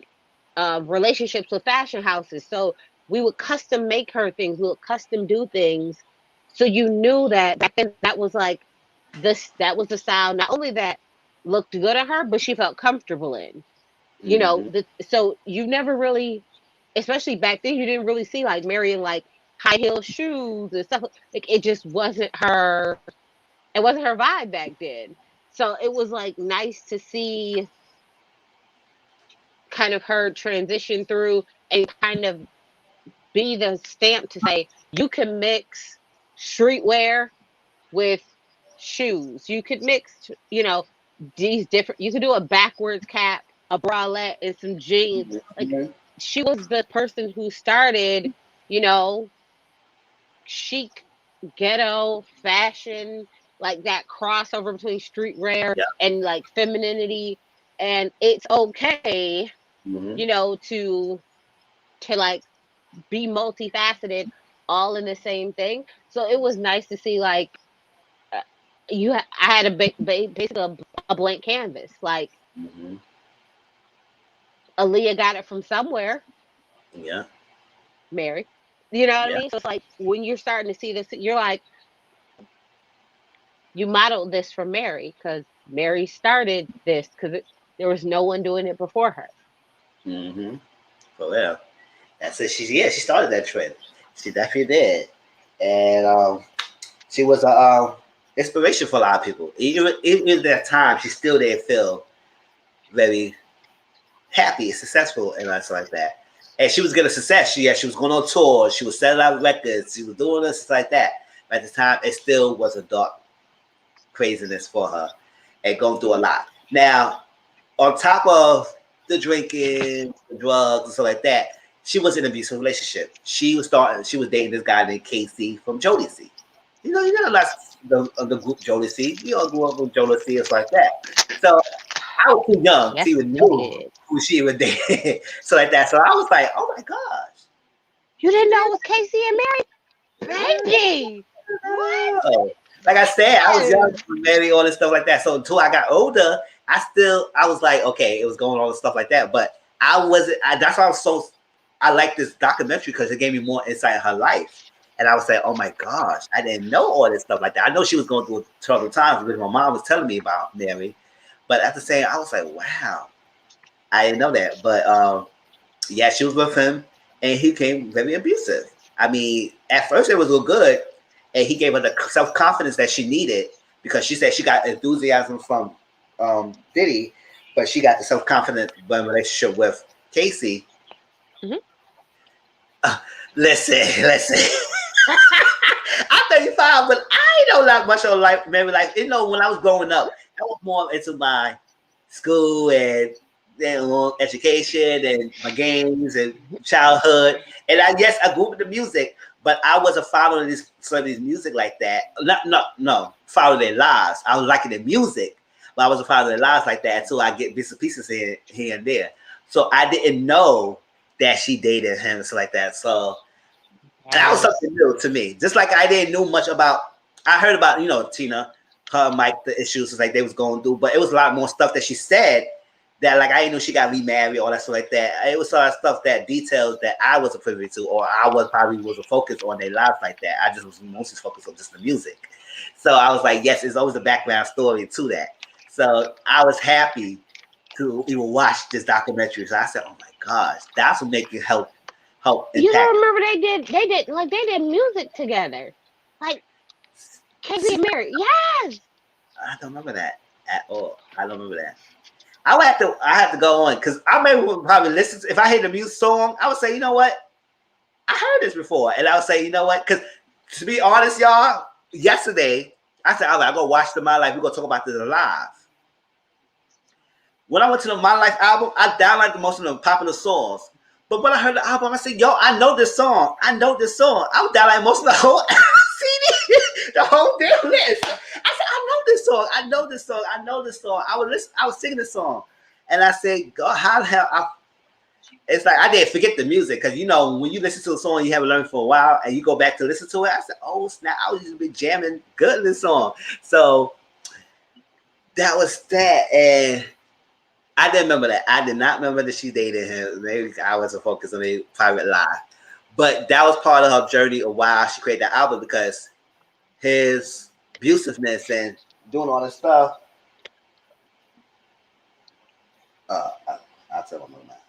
relationships with fashion houses, so we would custom make her things, we would custom do things. So you knew that back then that was like this, that was the style not only that looked good on her, but she felt comfortable in. You know, Mm-hmm. so you never really, especially back then, you didn't really see like Mary in like high heel shoes and stuff. Like it just wasn't her. It wasn't her vibe back then. So it was like nice to see kind of her transition through and kind of be the stamp to say you can mix streetwear with shoes. You could mix, you know, these different. You could do a backwards cap, a bralette, and some jeans. Like Mm-hmm. she was the person who started, you know, chic ghetto fashion, like that crossover between streetwear Yeah. and like femininity. And it's okay, Mm-hmm. you know, to like be multifaceted all in the same thing. So it was nice to see like uh, I had a basically a blank canvas. Like Mm-hmm. Aaliyah got it from somewhere, Yeah. Mary. You know what I Yeah. mean? So it's like when you're starting to see this, you're like, you modeled this from Mary because Mary started this because there was no one doing it before her. Mm-hmm. For real. That's it. She started that trend. She definitely did. And she was a inspiration for a lot of people. Even at that time, she still didn't feel very happy, successful, and stuff like that. And she was getting success. She was going on tour. She was selling out records. She was doing this like that. But at the time, it still was a dark craziness for her and going through a lot. Now, on top of the drinking, the drugs, and stuff like that, she was in an abusive relationship. She was dating this guy named Casey from Jodeci. You know, that's the group Jodeci. We all grew up with Jodeci and stuff like that. So I was too young to Yes, even we know did. who she would date. So like that. So I was like, oh my gosh. You She didn't know did it was Casey and Mary? Baby! What? know. Like I said, I was young, Yes. maybe all this stuff like that. So until I got older, I was like, okay, it was going on and stuff like that. But I wasn't. That's why I was so. I like this documentary because it gave me more insight in her life. And I was like, oh my gosh, I didn't know all this stuff like that. I know she was going through troubled times because my mom was telling me about Mary. But at the same, I was like, wow, I didn't know that. But yeah, she was with him, and he became very abusive. I mean, at first it was real good, and he gave her the self confidence that she needed because she said she got enthusiasm from Diddy, but she got the self confidence when relationship with Casey. Hmm. Listen. I'm 35, but I ain't know not much of life. Maybe like when I was growing up, I was more into my school and education and my games and childhood. And I guess I grew up with the music, but I wasn't following this some of these music like that. No, following their lives. I was liking their music, but I wasn't following their lives like that until I get bits and pieces here and there. So I didn't know that she dated him and stuff like that. So and that was Yes. something new to me. Just like I didn't know much about. I heard about Tina, her Mike, the issues like they was going through, but it was a lot more stuff that she said that like I didn't know she got remarried, all that stuff like that. It was a lot of stuff that details that I wasn't privy to, or I was probably wasn't focused on their lives like that. I just was mostly focused on just the music. So I was like, yes, it's always a background story to that. So I was happy to even watch this documentary. So I said, oh my gosh, that's what make you help You don't impact. remember they did music together. Like Casey and Mary. Yes. I don't remember that at all. I don't remember that. I have to go on because I may probably listen if I hear the music song, I would say, you know what? I heard this before. And I would say, you know what? Because to be honest, y'all, yesterday, I said, all right, I go watch the My Life. We're gonna talk about this live. When I went to the My Life album, I downloaded most of the popular songs. But when I heard the album, I said, yo, I know this song. I know this song. I was downloading most of the whole CD, the whole damn list. I said, I know this song. I know this song. I know this song. I was singing this song. And I said, God, how the hell it's like I didn't forget the music because when you listen to a song you haven't learned for a while and you go back to listen to it, I said, "Oh snap! I was just be jamming good in this song." So that was that, and I didn't remember that. I did not remember that she dated him. Maybe I wasn't focused on a private life, but that was part of her journey of why she created that album because his abusiveness and doing all this stuff. I'll tell him about that.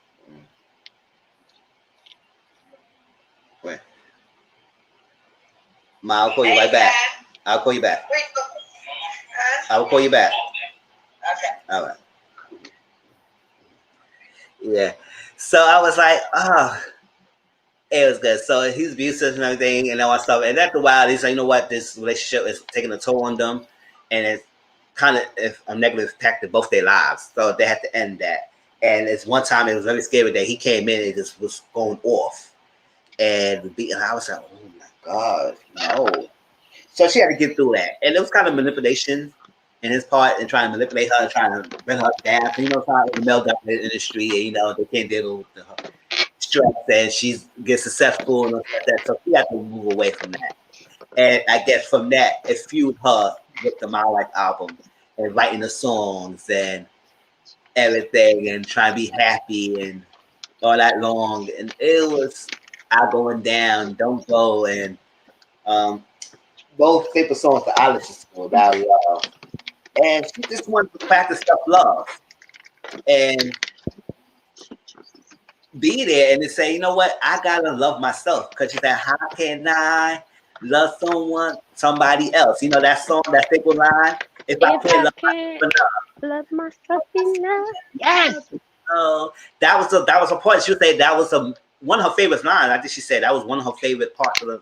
Wait. Ma, I'll call you right back. I'll call you back. I will call you back. Okay. All right. Yeah. So I was like, oh, it was good. So he's abusive and everything and all that stuff. And after a while, he's like, you know what? This relationship is taking a toll on them. And it's kind of a negative impact to both their lives. So they had to end that. And it's one time it was very scary that he came in and just was going off. And I was like, oh my God, no. So she had to get through that. And it was kind of manipulation in his part and trying to manipulate her, trying to bring her down. How the male dominant industry, they can't deal with the stress and she gets successful and stuff like that. So she had to move away from that. And I guess from that, it fueled her with the My Life album and writing the songs and everything and trying to be happy and all that long. And it was out going down, don't go, and both favorite songs that I listen to about love. And she just wanted to practice self love and be there and to say, you know what, I gotta love myself. Because she said, how can I love somebody else? You know that song, that single line? If I can't love myself enough. Yes. That was a point. She would say that was one of her favorite lines. I think she said that was one of her favorite parts of the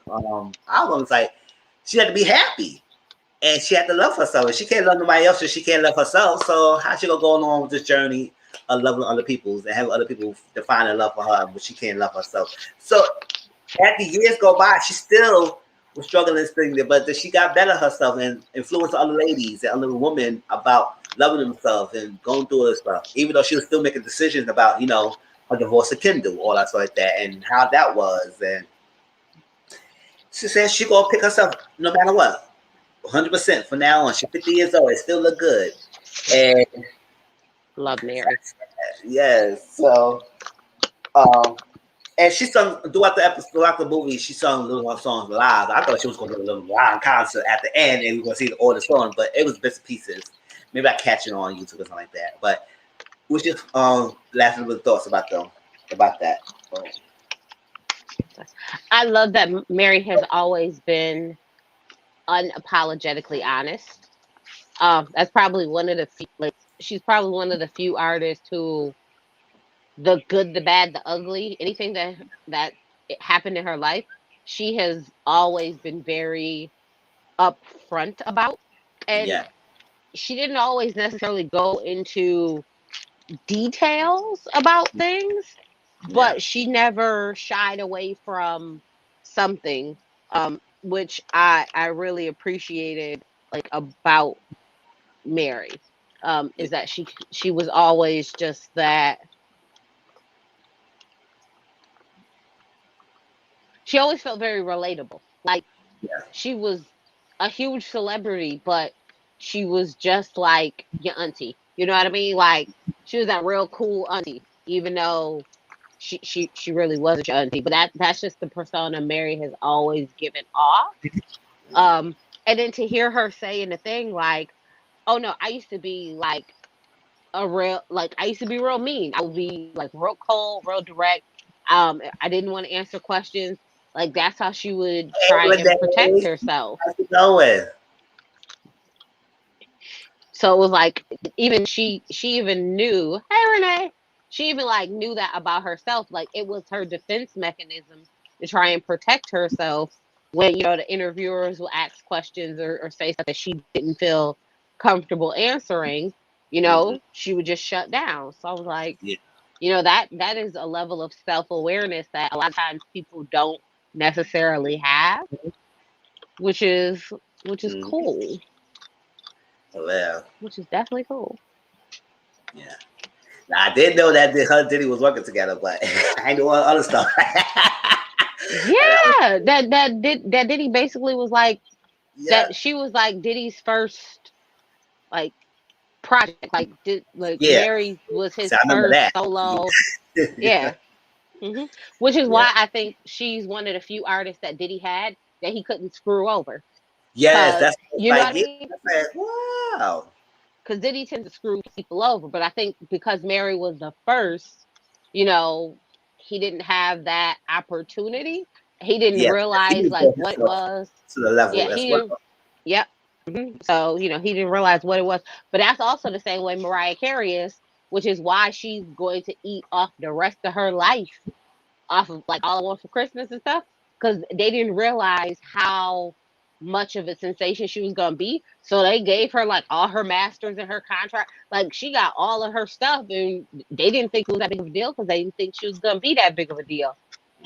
album. It's like she had to be happy. And she had to love herself. If she can't love nobody else, if she can't love herself, so how she gonna go along with this journey of loving other people and having other people define their love for her, but she can't love herself? So as the years go by, she still was struggling this thing, but she got better herself and influenced other ladies and other women about loving themselves and going through this stuff. Even though she was still making decisions about, her divorce of Kendall, all that stuff like that, and how that was. And she said she gonna pick herself no matter what. 100% from now on. She's 50 years old. It still look good. And love Mary. Yes. So, and she sung throughout the episode, throughout the movie. She sung little of songs live. I thought she was going to do a little live concert at the end, and we are going to see all the songs. But it was bits and pieces. Maybe I catch it on YouTube or something like that. But we just last little thoughts about that. I love that Mary has always been unapologetically honest. That's probably one of the few, she's probably one of the few artists who the good, the bad, the ugly, anything that happened in her life, she has always been very upfront about, and Yeah. she didn't always necessarily go into details about things, Yeah. but she never shied away from something, which I really appreciated about Mary, is that she was always just that. She always felt very relatable. Like Yeah. she was a huge celebrity, but she was just like your auntie. You know what I mean? Like she was that real cool auntie, even though she really wasn't your auntie. But that's just the persona Mary has always given off. Um, and then to hear her say in the thing like, "Oh no, I used to be like I used to be real mean. I would be like real cold, real direct. I didn't want to answer questions. Like that's how she would try Hey, and protect herself. how's it going? So it was like even she even knew, hey Renee, she even like knew that about herself. Like it was her defense mechanism to try and protect herself when the interviewers will ask questions or say stuff that she didn't feel comfortable answering. Mm-hmm. She would just shut down. So I was like, Yeah. that is a level of self-awareness that a lot of times people don't necessarily have, which is Mm-hmm. cool. Well, Which is definitely cool. yeah. I did know that her and Diddy was working together, but I knew all other stuff. Yeah, that Diddy basically was like Yeah, that. She was like Diddy's first like project. Like yeah. Mary was his So I remember first that. solo. Yeah, Yeah. Which is yeah. why I think she's one of the few artists that Diddy had that he couldn't screw over. Yes, Cause that's you know like what I yeah. mean? I said, wow. Because Diddy tends to screw people over, but I think because Mary was the first, you know, he didn't have that opportunity. He didn't Yeah, he realize didn't like put what it himself was. to the level Yeah, as he well. didn't. Yep. So he didn't realize what it was. But that's also the same way Mariah Carey is, which is why she's going to eat off the rest of her life off of like All I Want for Christmas and stuff, because they didn't realize how much of a sensation she was gonna be. So they gave her like all her masters and her contract. Like she got all of her stuff, and they didn't think it was that big of a deal because they didn't think she was gonna be that big of a deal.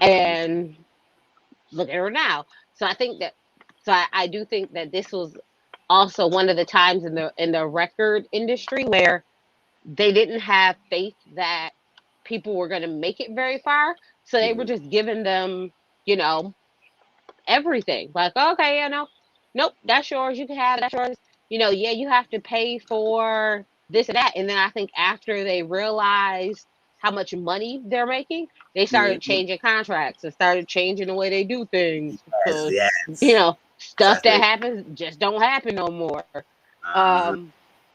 And look at her now. So I think that. So I do think that this was also one of the times in the record industry where they didn't have faith that people were going to make it very far. So they were Mhm. just giving them, you know, everything. Like, okay, you know, nope, that's yours. You can have it. That's yours. You know, yeah, you have to pay for this and that. And then I think after they realized how much money they're making, they started Mhm. changing contracts and started changing the way they do things Yes, because, you yes. know, stuff that Exactly. happens just don't happen no more. Uh-huh. Um,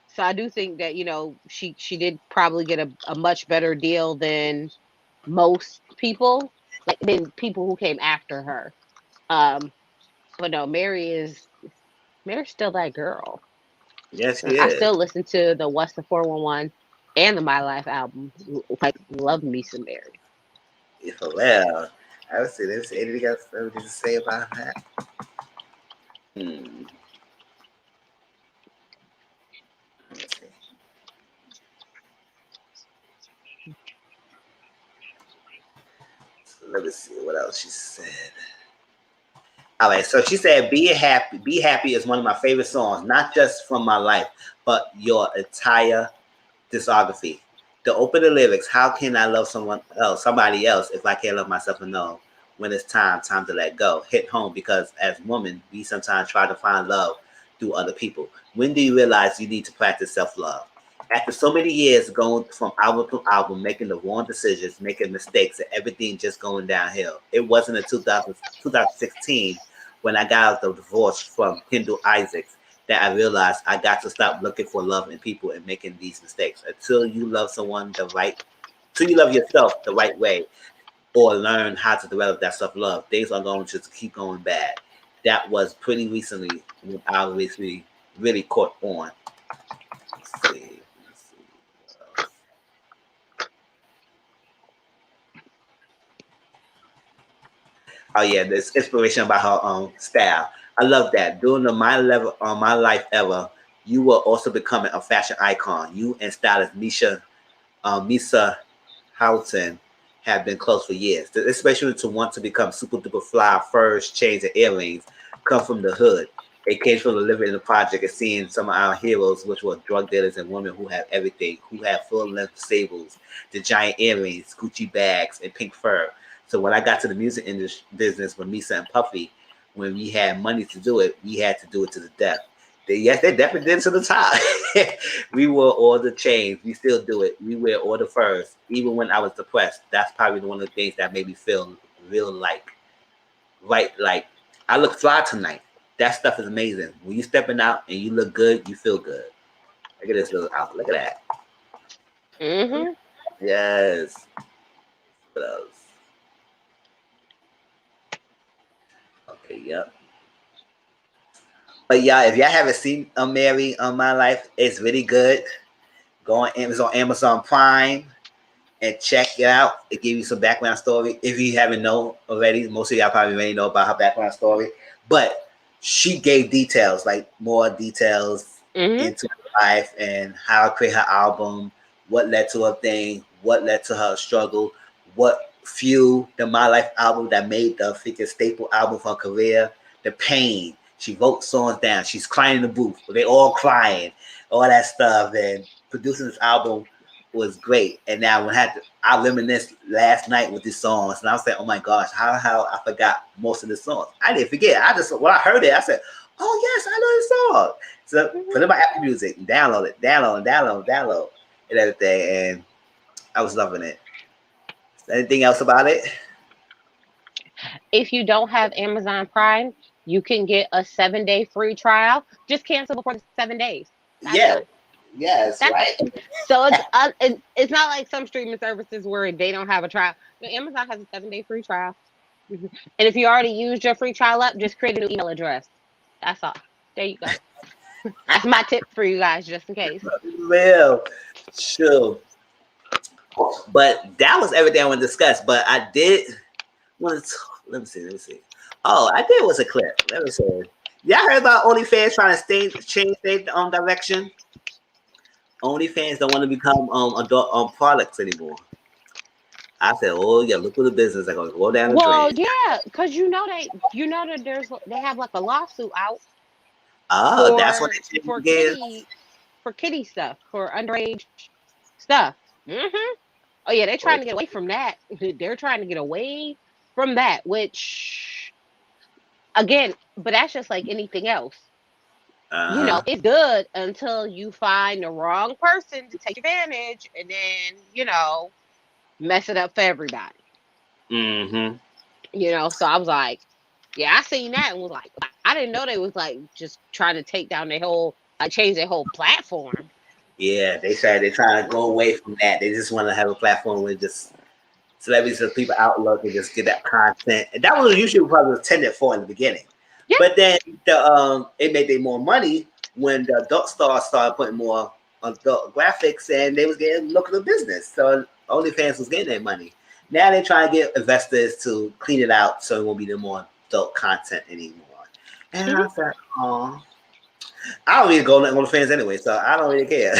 so I do think that, you know, she did probably get a much better deal than most people, like than people who came after her. Um, but no, Mary's still that girl. Yes, she I is. still listen to the What's the 411 and the My Life album. Like, love me some Mary. Yeah, for real. I would say there's anything else to say about that. Hmm. Let me see. So let me see what else she said. All right, so she said, "Be happy. Be happy is one of my favorite songs, not just from my life, but your entire discography. To open the lyrics, how can I love somebody else, if I can't love myself enough? When it's time to let go. Hit home because as women, we sometimes try to find love through other people. When do you realize you need to practice self-love? After so many years going from album to album, making the wrong decisions, making mistakes, and everything just going downhill. It wasn't in 2016 when I got out the divorce from Kendall Isaacs that I realized I got to stop looking for love in people and making these mistakes. Until you love someone the right, until you love yourself the right way, or learn how to develop that self love, things are going to just keep going bad. That was pretty recently when I really caught on. Let's see. Let's see. What else? Oh yeah, this inspiration about her style. I love that. During the my level on my life ever, you were also becoming a fashion icon. You and stylist Misa Houghton have been close for years, especially to want to become super duper fly furs, chains, and earrings come from the hood. It came from the living in the project and seeing some of our heroes, which were drug dealers and women who have everything, who have full length sables, the giant earrings, Gucci bags, and pink fur. So when I got to the music industry business with Misa and Puffy, when we had money to do it, we had to do it to the death. Yes, they definitely did it to the top. We wore all the chains. We still do it. We wear all the furs. Even when I was depressed, that's probably one of the things that made me feel real like I look fly tonight. That stuff is amazing. When you stepping out and you look good, you feel good. Look at this little outfit. Look at that. Hmm. Yes. What else? Okay, yep. But yeah, if y'all haven't seen Mary on My Life, it's really good. Go on Amazon Prime and check it out. It gives you some background story. If you haven't known already, most of y'all probably already know about her background story. But she gave details, like more details Hmm. into her life and how to create her album, what led to her thing, what led to her struggle, what fueled the My Life album that made the freaking staple album for her career, the pain. She wrote songs down. She's crying in the booth. They all crying, all that stuff, and producing this album was great. And now when I reminisced last night with these songs, and I was like, oh my gosh, how I forgot most of the songs. I didn't forget. When I heard it, I said, oh yes, I know this song. So put it in my Apple Music and download it, download, and everything. And I was loving it. Anything else about it? If you don't have Amazon Prime, you can get a 7-day free trial. Just cancel before the 7 days. That's Yeah. fine. Yes, That's right? so it's not like some streaming services where they don't have a trial. No, Amazon has a 7-day free trial. And if you already used your free trial up, just create a new email address. That's all. There you go. That's my tip for you guys, just in case. Well, sure. But that was everything I want to discuss. But I did want to, let me see. Oh, I did was a clip. Let me see. Y'all heard about OnlyFans trying to change their direction? OnlyFans don't want to become adult products anymore. I said, oh yeah, look at the business are gonna go down the Well, drain. yeah, because that they have like a lawsuit out Oh, that's what for they changed for again. kitty stuff, for underage stuff. Oh yeah, they're trying to get away from that. They're trying to get away from that, which again, but that's just like anything else. Uh-huh. It's good until you find the wrong person to take advantage and then, mess it up for everybody. Mm-hmm. So I was like, yeah, I seen that and was like, I didn't know they was like just trying to take down their whole, change their whole platform. Yeah, they're trying to go away from that. They just want to have a platform where just celebrities and people outlook and just get that content. And that was usually what was intended for in the beginning. Yeah. But then it made them more money when the adult stars started putting more adult graphics and they was getting lucrative business. So OnlyFans was getting their money. Now they're trying to get investors to clean it out so it won't be no more adult content anymore. And I Mm-hmm. thought, oh, I don't really go on OnlyFans anyway, so I don't really care.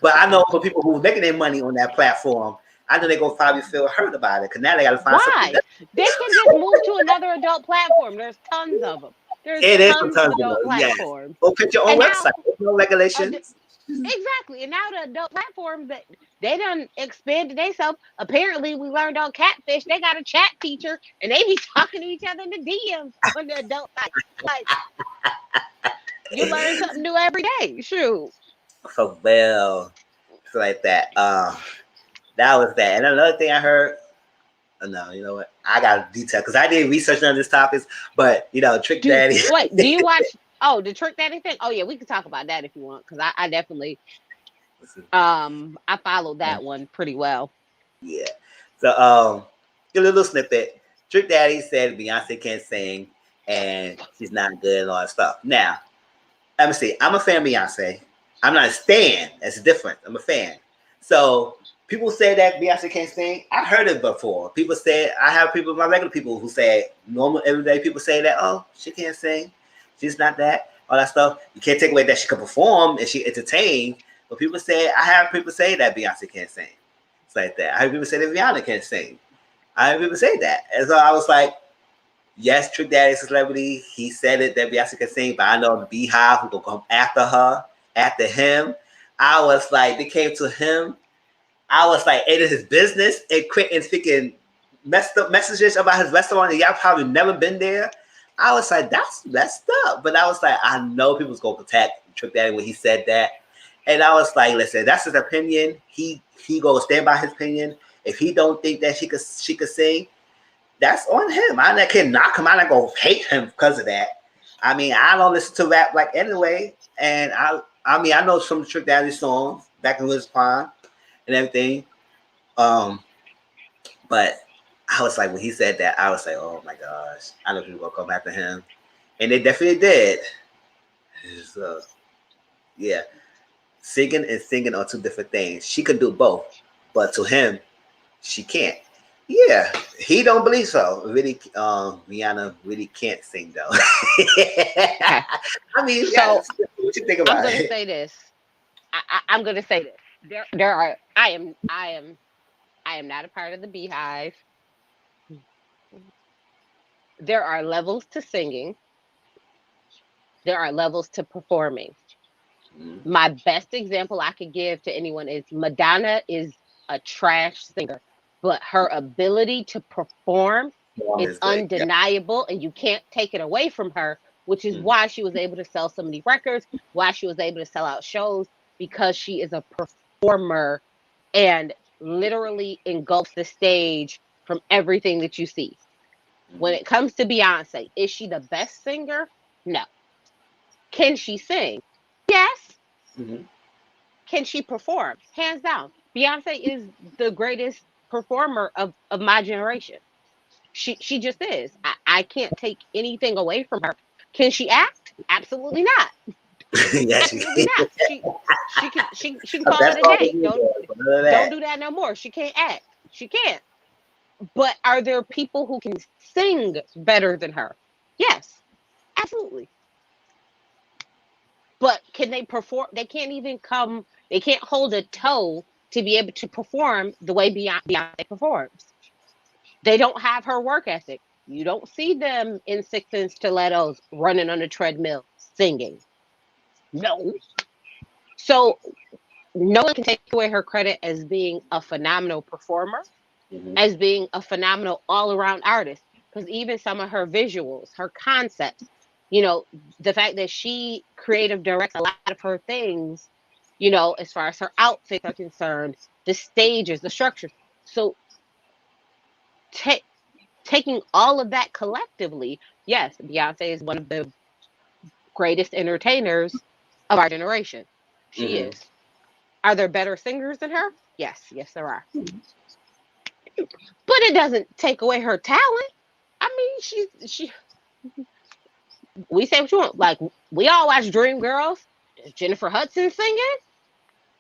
But I know for people who are making their money on that platform, I know they're gonna probably feel hurt about it because now they got to find something. Why? They can just move to another adult platform. There's tons of them. There's It is tons of sometimes, adult yes. platforms. Go pick your own And now website. There's no regulations. exactly. And now the adult platforms that they done expanded themselves. Apparently, we learned on Catfish they got a chat feature, and they be talking to each other in the DMs on the adult site. Like you learn something new every day. Shoot. For real, it's like that. That was that. And another thing I heard. No, you know what? I got detail because I did research on this topic. But Trick Daddy. Wait, do you watch? Oh, the Trick Daddy thing. Oh yeah, we can talk about that if you want, because I definitely I followed that one pretty well. Yeah. So get a little snippet. Trick Daddy said Beyonce can't sing and she's not good and all that stuff. Now, let me see. I'm a fan of Beyonce. I'm not a stan. That's different. I'm a fan. So people say that Beyonce can't sing. I heard it before. People say I have people, my regular people who say normal everyday people say that, oh, she can't sing. She's not that. All that stuff. You can't take away that she can perform and she entertain. But people say I have people say that Beyonce can't sing. It's like that. I heard people say that Rihanna can't sing. I heard people say that. And so I was like, yes, Trick Daddy's a celebrity. He said it that Beyonce can sing, but I know the Beehive who will come after her, after him. I was like, they came to him. I was like, it is his business and quit and speaking messed up messages about his restaurant and y'all probably never been there. I was like, that's messed up. But I was like, I know people's gonna protect Trick Daddy when he said that. And I was like, listen, that's his opinion. He gonna stand by his opinion. If he don't think that she could sing, that's on him. I can't knock him. I'm not gonna hate him because of that. I mean, I don't listen to rap like anyway, and I mean, I know some Trick Daddy songs back in his prime and everything. But I was like, when he said that, I was like, oh my gosh, I know people gonna come after him, and they definitely did. So yeah, singing and singing are two different things. She could do both, but to him, she can't. Yeah, he don't believe so. Really, Rihanna really can't sing though. Okay. I mean, yeah, So what you think I'm about gonna it? say this. I'm gonna say this. There are. I am not a part of the Beehive. There are levels to singing. There are levels to performing. My best example I could give to anyone is Madonna is a trash singer, but her ability to perform Mom is is great. Yeah. undeniable and you can't take it away from her, which is Mm, why she was able to sell so many records, why she was able to sell out shows, because she is a performer and literally engulfs the stage from everything that you see. When mhm, it comes to Beyonce, is she the best singer? No. Can she sing? Yes. mhm, Can she perform? Hands down. Beyonce is the greatest performer of my generation. She just is. I can't take anything away from her. Can she act? Absolutely not. yes, Absolutely not. She can call that's it a all we day. do. Don't But none of don't that. do that no more. She can't act. She can't. But are there people who can sing better than her? Yes, absolutely. But can they perform? They can't even come. They can't hold a toe to be able to perform the way Beyonce performs. They don't have her work ethic. You don't see them in six inch stilettos running on a treadmill singing. No. So no one can take away her credit as being a phenomenal performer, Mhm, as being a phenomenal all around artist. Because even some of her visuals, her concepts, you know, the fact that she creative directs a lot of her things, as far as her outfits are concerned, the stages, the structures. So ta- taking all of that collectively, yes, Beyonce is one of the greatest entertainers of our generation. She mhm. is. Are there better singers than her? Yes, yes, there are. But it doesn't take away her talent. I mean, she. We say what you want. Like we all watch Dreamgirls. There's Jennifer Hudson singing,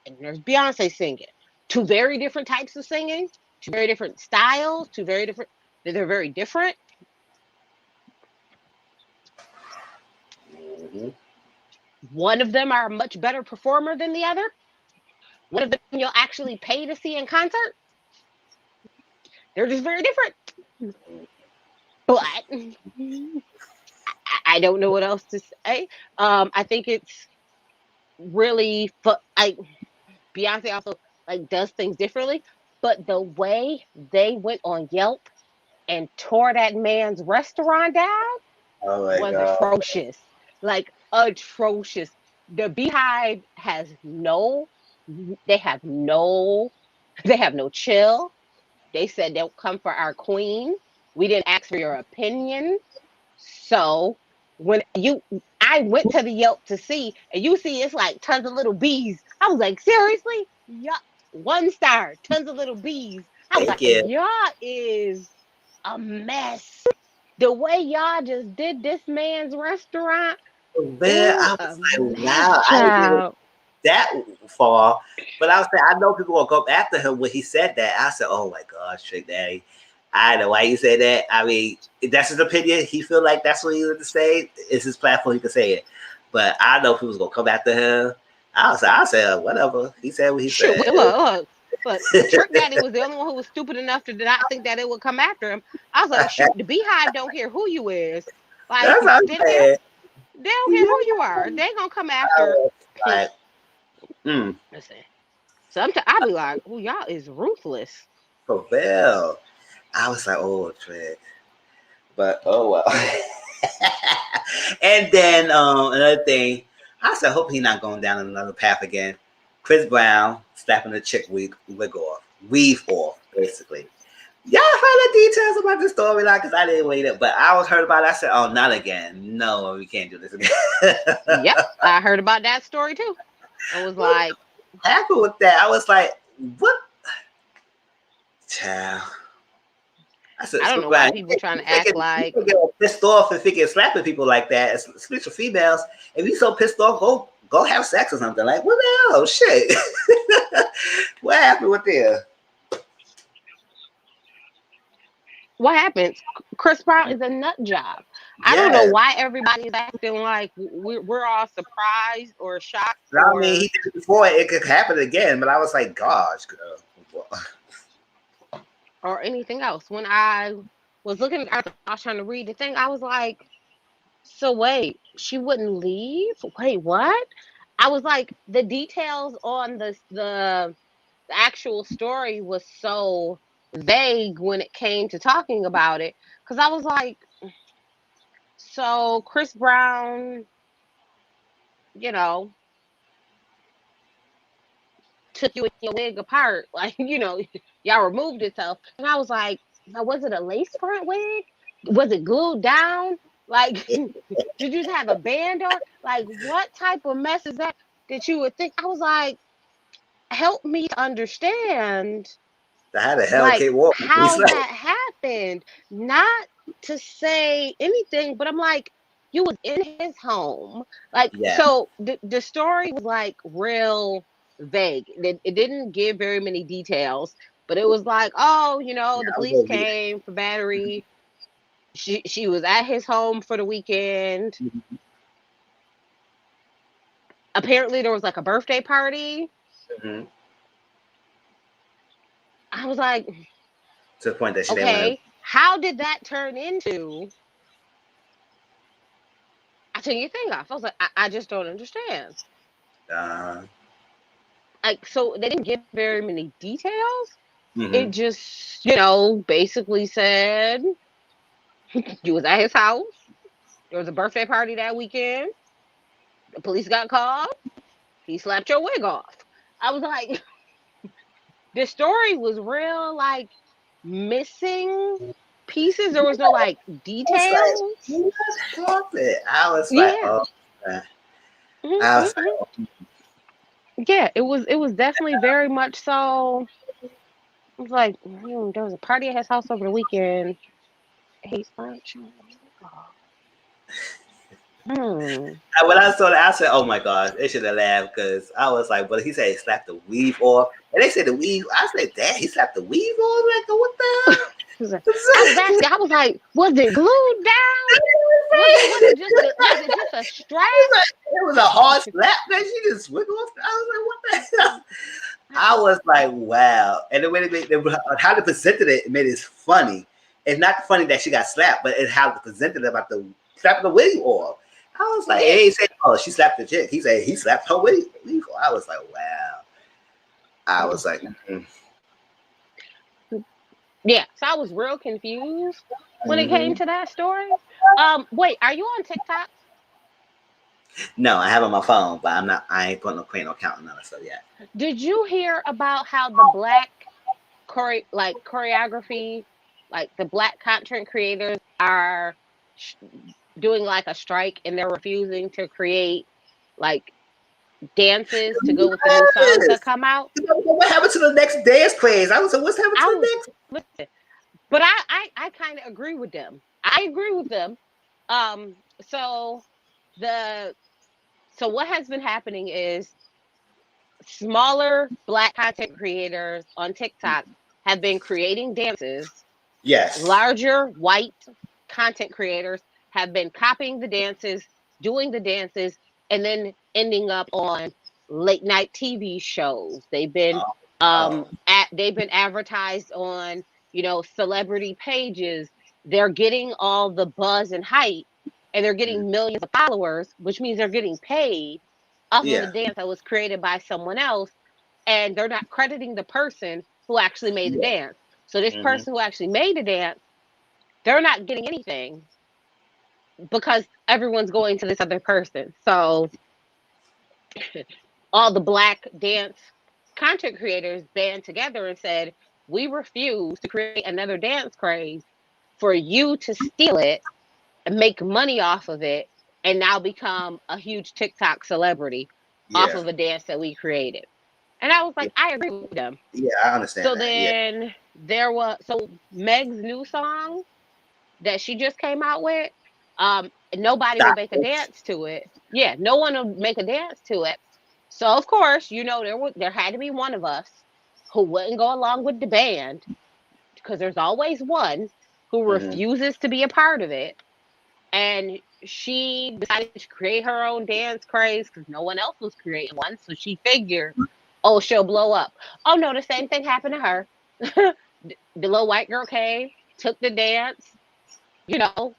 and there's Beyonce singing. Two very different types of singing. Two very different styles. Two very different. They're very different. Mhm. One of them are a much better performer than the other. One of them you'll actually pay to see in concert. They're just very different. But I don't know what else to say. I think it's really Beyonce also like does things differently, but the way they went on Yelp and tore that man's restaurant down Oh my was god. atrocious. Like atrocious. The Beehive has no they have no they have no chill. They said they'll come for our queen. We didn't ask for your opinion. So when I went to the Yelp to see, and you see it's like tons of little bees. I was like, seriously? Yeah, 1 star, tons of little bees. I was Thank like, you. y'all is a mess. The way y'all just did this man's restaurant, Man, ooh, I a was like, mess, wow, I didn't even child. that far. But I was saying, I know people will go after him when he said that. I said, oh my gosh, Trick Daddy. I know why you say that. I mean, if that's his opinion. He feel like that's what he wanted to say. It's his platform. He can say it. But I know people's gonna come after him. I said, whatever. He said what he Shoot, said. look. Trick Daddy was the only one who was stupid enough to not think that it would come after him. I was like, shoot, the Beehive don't care who you is. Like, That's what I'm saying. they don't care Yeah. who you are. They gonna come I after. was like, mm, Listen, sometimes I be like, oh, y'all is ruthless. for real. I was like, oh, Trick. But oh well. And then another thing, I said, hope he's not going down another path again. Chris Brown slapping the chick weave off, basically. Y'all heard the details about the storyline because I didn't wait it, but I was heard about it. I said, oh, not again. No, we can't do this again. Yep, I heard about that story too. I was What like, happened with that? I was like, what? Child. I said, I don't Chris know why Brown, people trying to you act you like can get pissed off and thinking slapping people like that, especially females. If you so pissed off, go have sex or something. Like, what the hell? Shit. What happened with there? what happens. Chris Brown is a nut job. I don't know Yeah. why everybody's acting like we're all surprised or shocked I mean, he or did it before. It could happen again, but I was like, gosh, girl. anything else. When I was looking at, I was trying to read the thing. I was like, so wait, she wouldn't leave? Wait, what? I was like, the details on the actual story was so vague when it came to talking about it. Because I was like, so Chris Brown, you know, took you and your wig apart, like, y'all removed itself. And I was like, now, was it a lace front wig? Was it glued down? Like, did you just have a band on? Like, what type of mess is that you would think? I was like, help me to understand, How the hell like, Kate walk? He's how like, that happened. Not to say anything, but I'm like, you was in his home. Like, yeah, so the story was like real vague. It didn't give very many details, but it was like, oh, the I was police gonna be came for battery. She was at his home for the weekend. Apparently there was like a birthday party. hmm I was like, to the point that she didn't want okay, how did that turn into I took your thing off? I was like, I just don't understand. to. Like, so they didn't give very many details. Hmm It just, basically said you was at his house. There was a birthday party that weekend. The police got called. He slapped your wig off. I was like, this story was real, like, missing pieces. There was no, like, I was like, details. what happened? I was like, Yeah. oh, man. hmm I was hmm Yeah, it was definitely very much so. It was like, there was a party at his house over the weekend. He slapped your wig off. Hmm. when I saw that, I said, "Oh my gosh!" They should have laughed because I was like, "But he said he slapped the weave off," and they said the weave. I said, "Dad, he slapped the weave off." Like, what the I was asking. I was like, was it glued down? Was it just a strap? it was a hard slap that she just wiggled off. I was like, "What the hell?" I was like, "Wow!" And the way how they presented it, made it funny. It's not funny that she got slapped, but it's how they presented it about the slapping the weave off. I was like, Yeah. hey, he said, oh, she slapped the chick. He said he slapped her weave off. I was like, wow. I was like, Yeah. So I was real confused when it came mm-hmm. to that story. Wait, are you on TikTok? No, I have it on my phone, but I'm not. I ain't putting no creating no account and all that stuff yet. Did you hear about how the black choreography, like the black content creators are sh- doing like a strike and they're refusing to create like dances to go with the new songs that Yes. come out? What happened to the next dance craze? I was like, what's happened I to was the next? listen, but I kind of agree with them. I agree with them. Um, so the so what has been happening is smaller black content creators on TikTok have been creating dances. Yes. Larger white content creators have been copying the dances, doing the dances, and then ending up on late night TV shows. Oh. They've been advertised on, celebrity pages. They're getting all the buzz and hype, and they're Mm. getting millions of followers, which means they're getting paid off of a Yeah. dance that was created by someone else, and they're not crediting the person who actually made the Yeah. dance. So this Mm-hmm. person who actually made the dance, they're not getting anything because everyone's going to this other person. So all the black dance content creators band together and said, we refuse to create another dance craze for you to steal it and make money off of it and now become a huge TikTok celebrity off Yeah. of a dance that we created. And I was Yeah. like, I agree with them. Yeah. I understand So that. Yeah. then Meg's new song that she just came out with, nobody will Stop make a this. dance to it. Yeah, no one will make a dance to it. So of course, there had to be one of us who wouldn't go along with the band because there's always one who Mm-hmm. refuses to be a part of it. And she decided to create her own dance craze because no one else was creating one. So she figured, oh, she'll blow up. Oh no, the same thing happened to her. The little white girl came, took the dance, you know,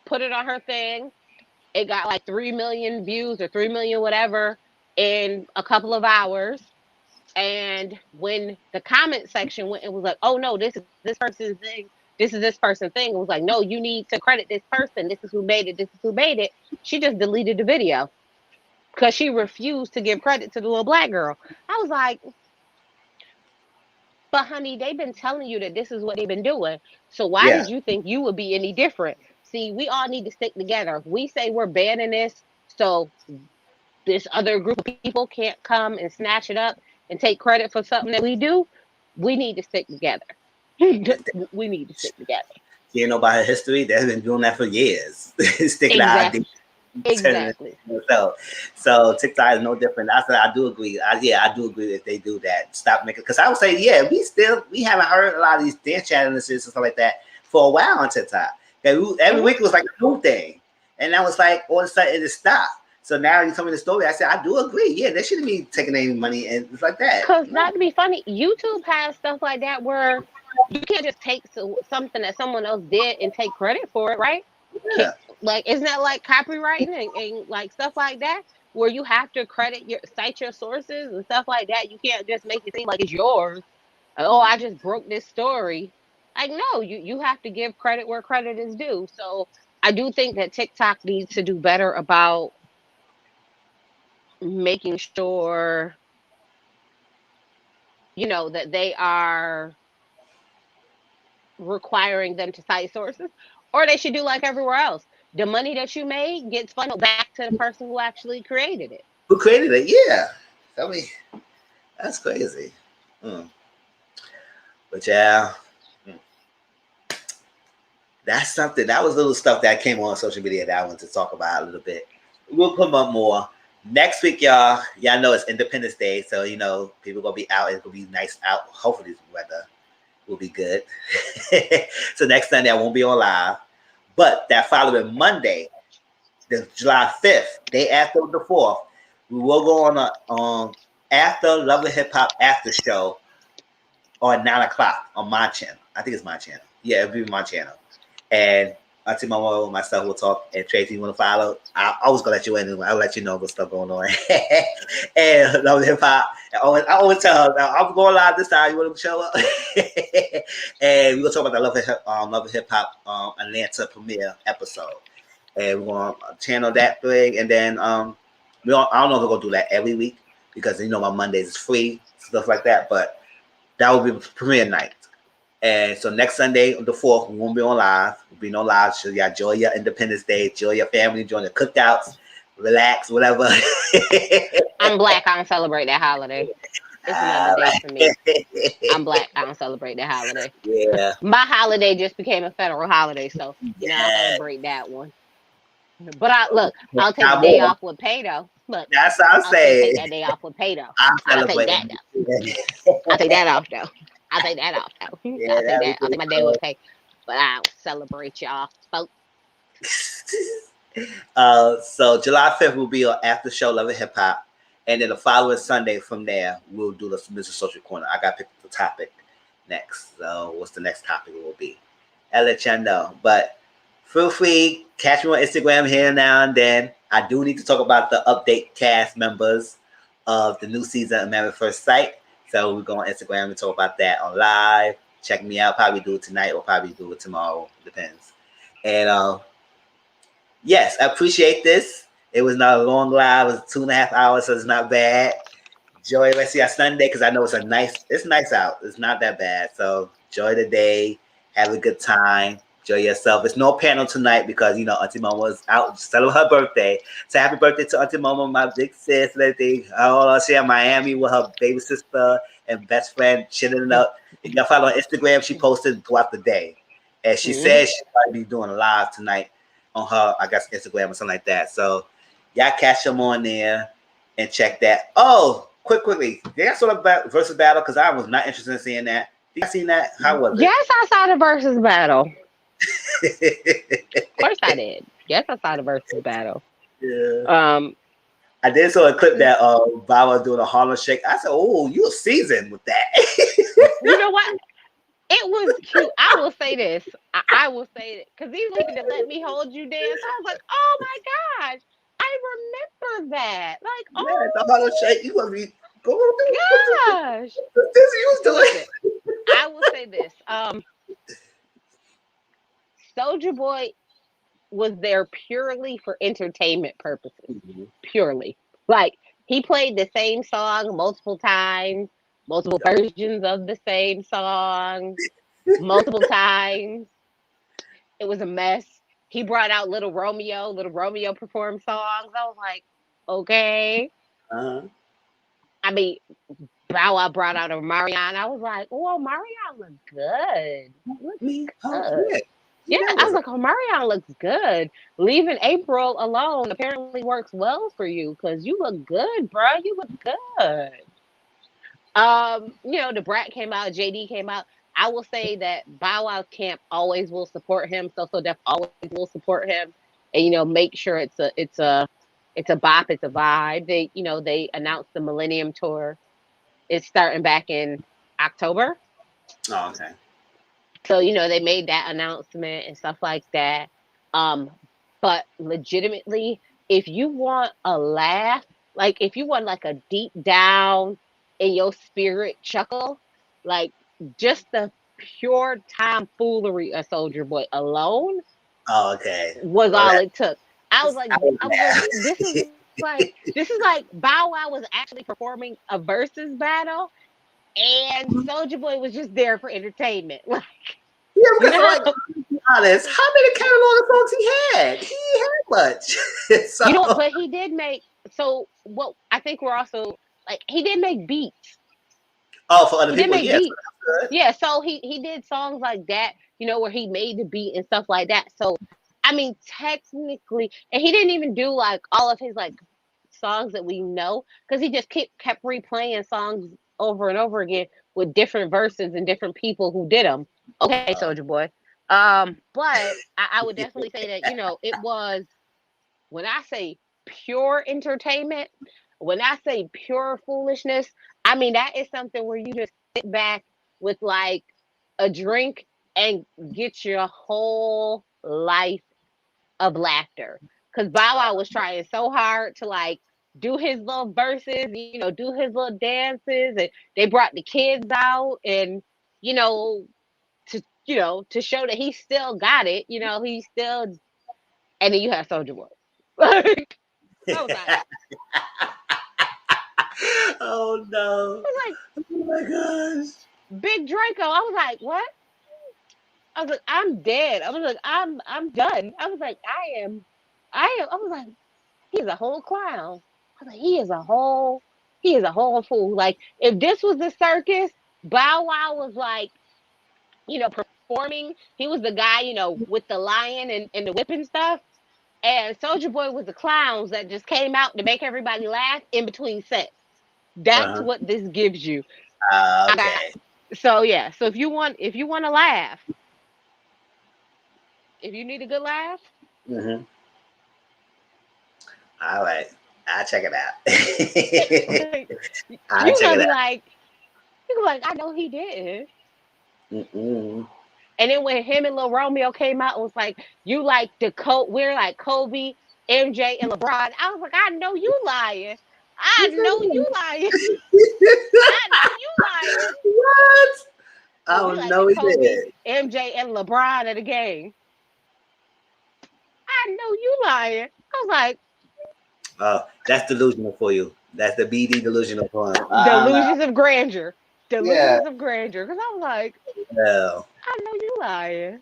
put it on her thing. It got like 3 million views or 3 million whatever. in a couple of hours. And when the comment section went, it was like, oh no, this is this person's thing. This is this person's thing. It was like, no, you need to credit this person. This is who made it. This is who made it. She just deleted the video because she refused to give credit to the little black girl. I was like, but honey, they've been telling you that this is what they've been doing. So why Yeah. did you think you would be any different? See, we all need to stick together. We say we're banning this, so this other group of people can't come and snatch it up and take credit for something that we do. We need to stick together. We need to stick together. You know about her history. They've been doing that for years. Sticking out ideas. Exactly. Exactly. So TikTok is no different. I said I do agree. I do agree if they do that. Stop making, because I would say, yeah, we haven't heard a lot of these dance challenges and stuff like that for a while on TikTok. Every week was like a new thing, and that was like all of a sudden it just stopped. So now you tell me the story. I said I do agree. Yeah, they shouldn't be taking any money and it's like that. Because not to be funny, YouTube has stuff like that where you can't just take something that someone else did and take credit for it, right? Yeah. Like, isn't that like copywriting and like stuff like that, where you have to cite your sources and stuff like that? You can't just make it seem like it's yours. Oh, I just broke this story. Like, no, you have to give credit where credit is due. So I do think that TikTok needs to do better about making sure, that they are requiring them to cite sources, or they should do like everywhere else. The money that you made gets funneled back to the person who actually created it. Who created it? Yeah. Tell me. That's crazy. But yeah. That's something. That was little stuff that came on social media that I wanted to talk about a little bit. We'll come up more next week, y'all. Y'all know it's Independence Day, so people gonna be out. It's gonna be nice out. Hopefully, the weather will be good. So next Sunday I won't be on live, but that following Monday, the July 5th, day after the 4th, we will go on a after Love and Hip Hop after show on 9:00 on my channel. I think it's my channel. Yeah, it'll be my channel. And Auntie Mama and myself will talk. And Tracy, you want to follow? I was gonna let you in. I'll let you know what's stuff going on. And Love and Hip Hop. I always tell her, I'm going live this time. You want to show up? And we're gonna talk about the Love and Hip Hop Atlanta premiere episode. And we're gonna channel that thing. And then I don't know if we're gonna do that every week because my Mondays is free, stuff like that. But that will be premiere night. And so next Sunday, the 4th, we won't be on live. We'll be no live. So y'all enjoy your Independence Day, enjoy your family, enjoy the cookouts, relax, whatever. I'm black. I don't celebrate that holiday. It's another day for me. I'm black. I don't celebrate that holiday. Yeah. My holiday just became a federal holiday, so now I celebrate that one. But I'll take the day off with pay though. Look, that's what I'm saying. Take that day off with pay though. I'll take that though. I'll take that off though. I'll take that off though. Yeah, I'll take my day with pay. But I don't celebrate y'all, folks. So July 5th will be our after show Love and Hip Hop. And then the following Sunday from there, we'll do the Mizzle Social Corner. I got to pick the topic next. So what's the next topic will be? I'll let y'all know. But feel free, catch me on Instagram here now and then. I do need to talk about the update cast members of the new season of Married First Sight. So we go on Instagram and talk about that on live. Check me out. Probably do it tonight or probably do it tomorrow. Depends. And yes, I appreciate this. It was not a long live. It was 2.5 hours, so it's not bad. Enjoy the rest of your Sunday because I know it's nice out. It's not that bad. So enjoy the day. Have a good time. Enjoy yourself. It's no panel tonight because Auntie Mama was out celebrating her birthday. So happy birthday to Auntie Mama, my big sis and everything. She in Miami with her baby sister and best friend chilling up. If y'all follow on Instagram, she posted throughout the day. And she said she'll probably be doing a live tonight on her, I guess, Instagram or something like that. So y'all catch them on there and check that. Oh, quickly. They got sort of versus battle because I was not interested in seeing that. You guys seen that? How was it? Yes, I saw the versus battle. Of course I did. Yes, I saw the versus battle. Yeah. I did saw a clip that Baba doing a Harlem Shake. I said, "Oh, you're seasoned with that." You know what? It was cute. I will say this. I will say it because he was looking to let me hold you dance. I was like, "Oh my gosh, I I remember that. Like, Yeah, it's about to shake. You want to be go gosh. what this you was doing? Listen, I will say this. Soulja Boy was there purely for entertainment purposes. Purely. Like, he played the same song multiple times, multiple versions of the same song, multiple times. It was a mess. He brought out Little Romeo. Little Romeo performed songs. I was like, okay. Uh-huh. I mean, Bow Wow brought out a Marion. I was like, oh, Marion looked good. Good. Yeah, I was like, oh, Marion looks good. Leaving April alone apparently works well for you because you look good, bro. You look good. The Brat came out, JD came out. I will say that Bow Wow Camp always will support him. So Def always will support him, and make sure it's a bop, it's a vibe. They announced the Millennium Tour. It's starting back in October. Oh, okay. So, they made that announcement and stuff like that. But legitimately, if you want a laugh, like if you want like a deep down in your spirit chuckle, like just the pure tomfoolery of Soldier Boy alone Oh, okay. was Well, all it took. I was like, this is like Bow Wow was actually performing a versus battle, and Soldier Boy was just there for entertainment. Like, yeah, because to be honest, how many catalog songs he had? He had much. So, but he did make. So what I think we're also like he did make beats. for other He did people, make yes. beats. Yeah, so he did songs like that, where he made the beat and stuff like that. So I mean, technically, and he didn't even do like all of his like songs that we know because he just kept replaying songs over and over again with different verses and different people who did them. Okay, Soldier Boy. But I would definitely say that it was, when I say pure entertainment, when I say pure foolishness, I mean that is something where you just sit back with like a drink and get your whole life of laughter. Because Bow Wow was trying so hard to like do his little verses, do his little dances, and they brought the kids out, and to show that he still got it. He still, and then you have Soldier Boy. Like, I was like, Oh no! I was like, Oh my gosh! Big Draco. I was like, what? I was like, I'm dead. I was like, I'm done. I was like, I was like, he's a whole clown. I was like, he is a whole fool. Like, if this was a circus, Bow Wow was like, performing. He was the guy, with the lion and the whip and stuff. And Soldier Boy was the clowns that just came out to make everybody laugh in between sets. That's what this gives you. Okay. So yeah. So if you want to laugh, if you need a good laugh, Mm-hmm. All right, I'll check it out. I'll check it out. you're like, I know he did. Mm-mm. And then when him and Lil Romeo came out, it was like, you like we're like Kobe, MJ, and LeBron. I was like, I know you lying. I know you lying. I know you lying. What? I We don't like know the he Kobe, did. MJ, and LeBron of the game. I know you lying. I was like, Oh, that's delusional for you. That's the BD delusional for him. delusions of grandeur. Yeah. Delusions of grandeur. Because I was like, No. I know you lying.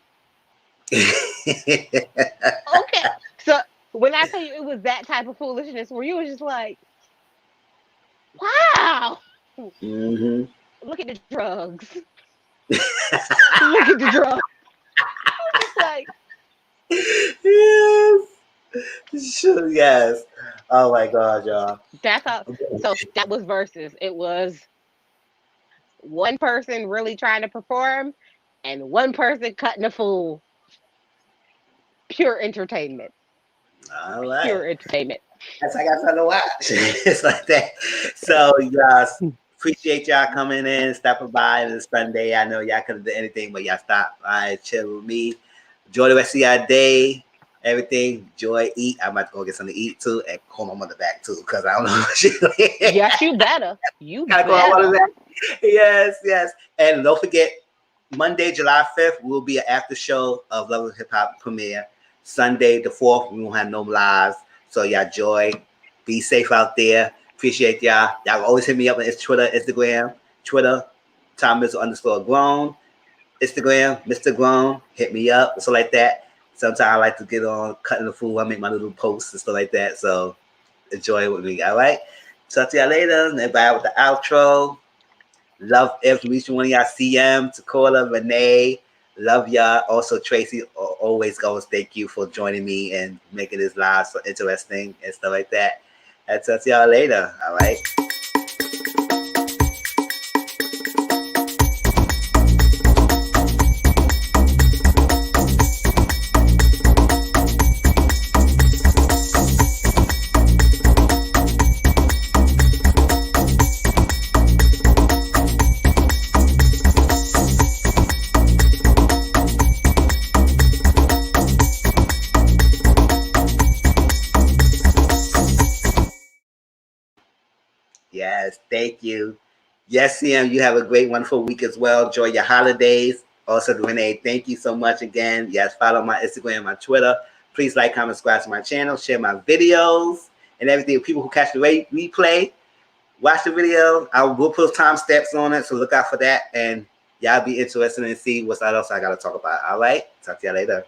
Okay. So when I tell you it was that type of foolishness where you was just like, wow. Mm-hmm. Look at the drugs. Look at the drugs. I was just like, Yes. Sure, yes. Oh my God, y'all. that's how. So that was versus. It was one person really trying to perform and one person cutting a fool. Pure entertainment. All right. Pure entertainment. That's like I got something to watch. It's like that. So, y'all, appreciate y'all coming in, stopping by this Sunday. I know y'all couldn't do anything, but y'all stopped by, chill with me. Enjoy the rest of your day. everything. Joy, eat. I'm about to go get something to eat too, and call my mother back too, because I don't know what she. Yes, you better. You Gotta call my mother better. back. Yes, yes. And don't forget, Monday, July 5th, will be an after show of Love and Hip Hop premiere. Sunday, the 4th, we won't have no lives. So y'all joy. Be safe out there. Appreciate y'all. Y'all always hit me up on Twitter, Instagram. Twitter, Tom_Grown. Instagram, Mr. Grown. Hit me up, and stuff like that. Sometimes I like to get on cutting the food. I make my little posts and stuff like that. So enjoy it with me. All right. Talk to y'all later. Everybody with the outro. Love every each one of y'all. CM, Takola, Renee. Love y'all. Also, Tracy, always goes. Thank you for joining me and making this live so interesting and stuff like that. I'll talk to y'all later. All right. Yes, thank you. Yes, CM, you have a great, wonderful week as well. Enjoy your holidays. Also, Renee, thank you so much again. Yes, follow my Instagram, my Twitter. Please like, comment, subscribe to my channel, share my videos and everything. People who catch the replay, watch the video. I will put time steps on it, so look out for that. And y'all be interested in see what else I got to talk about. All right, talk to y'all later.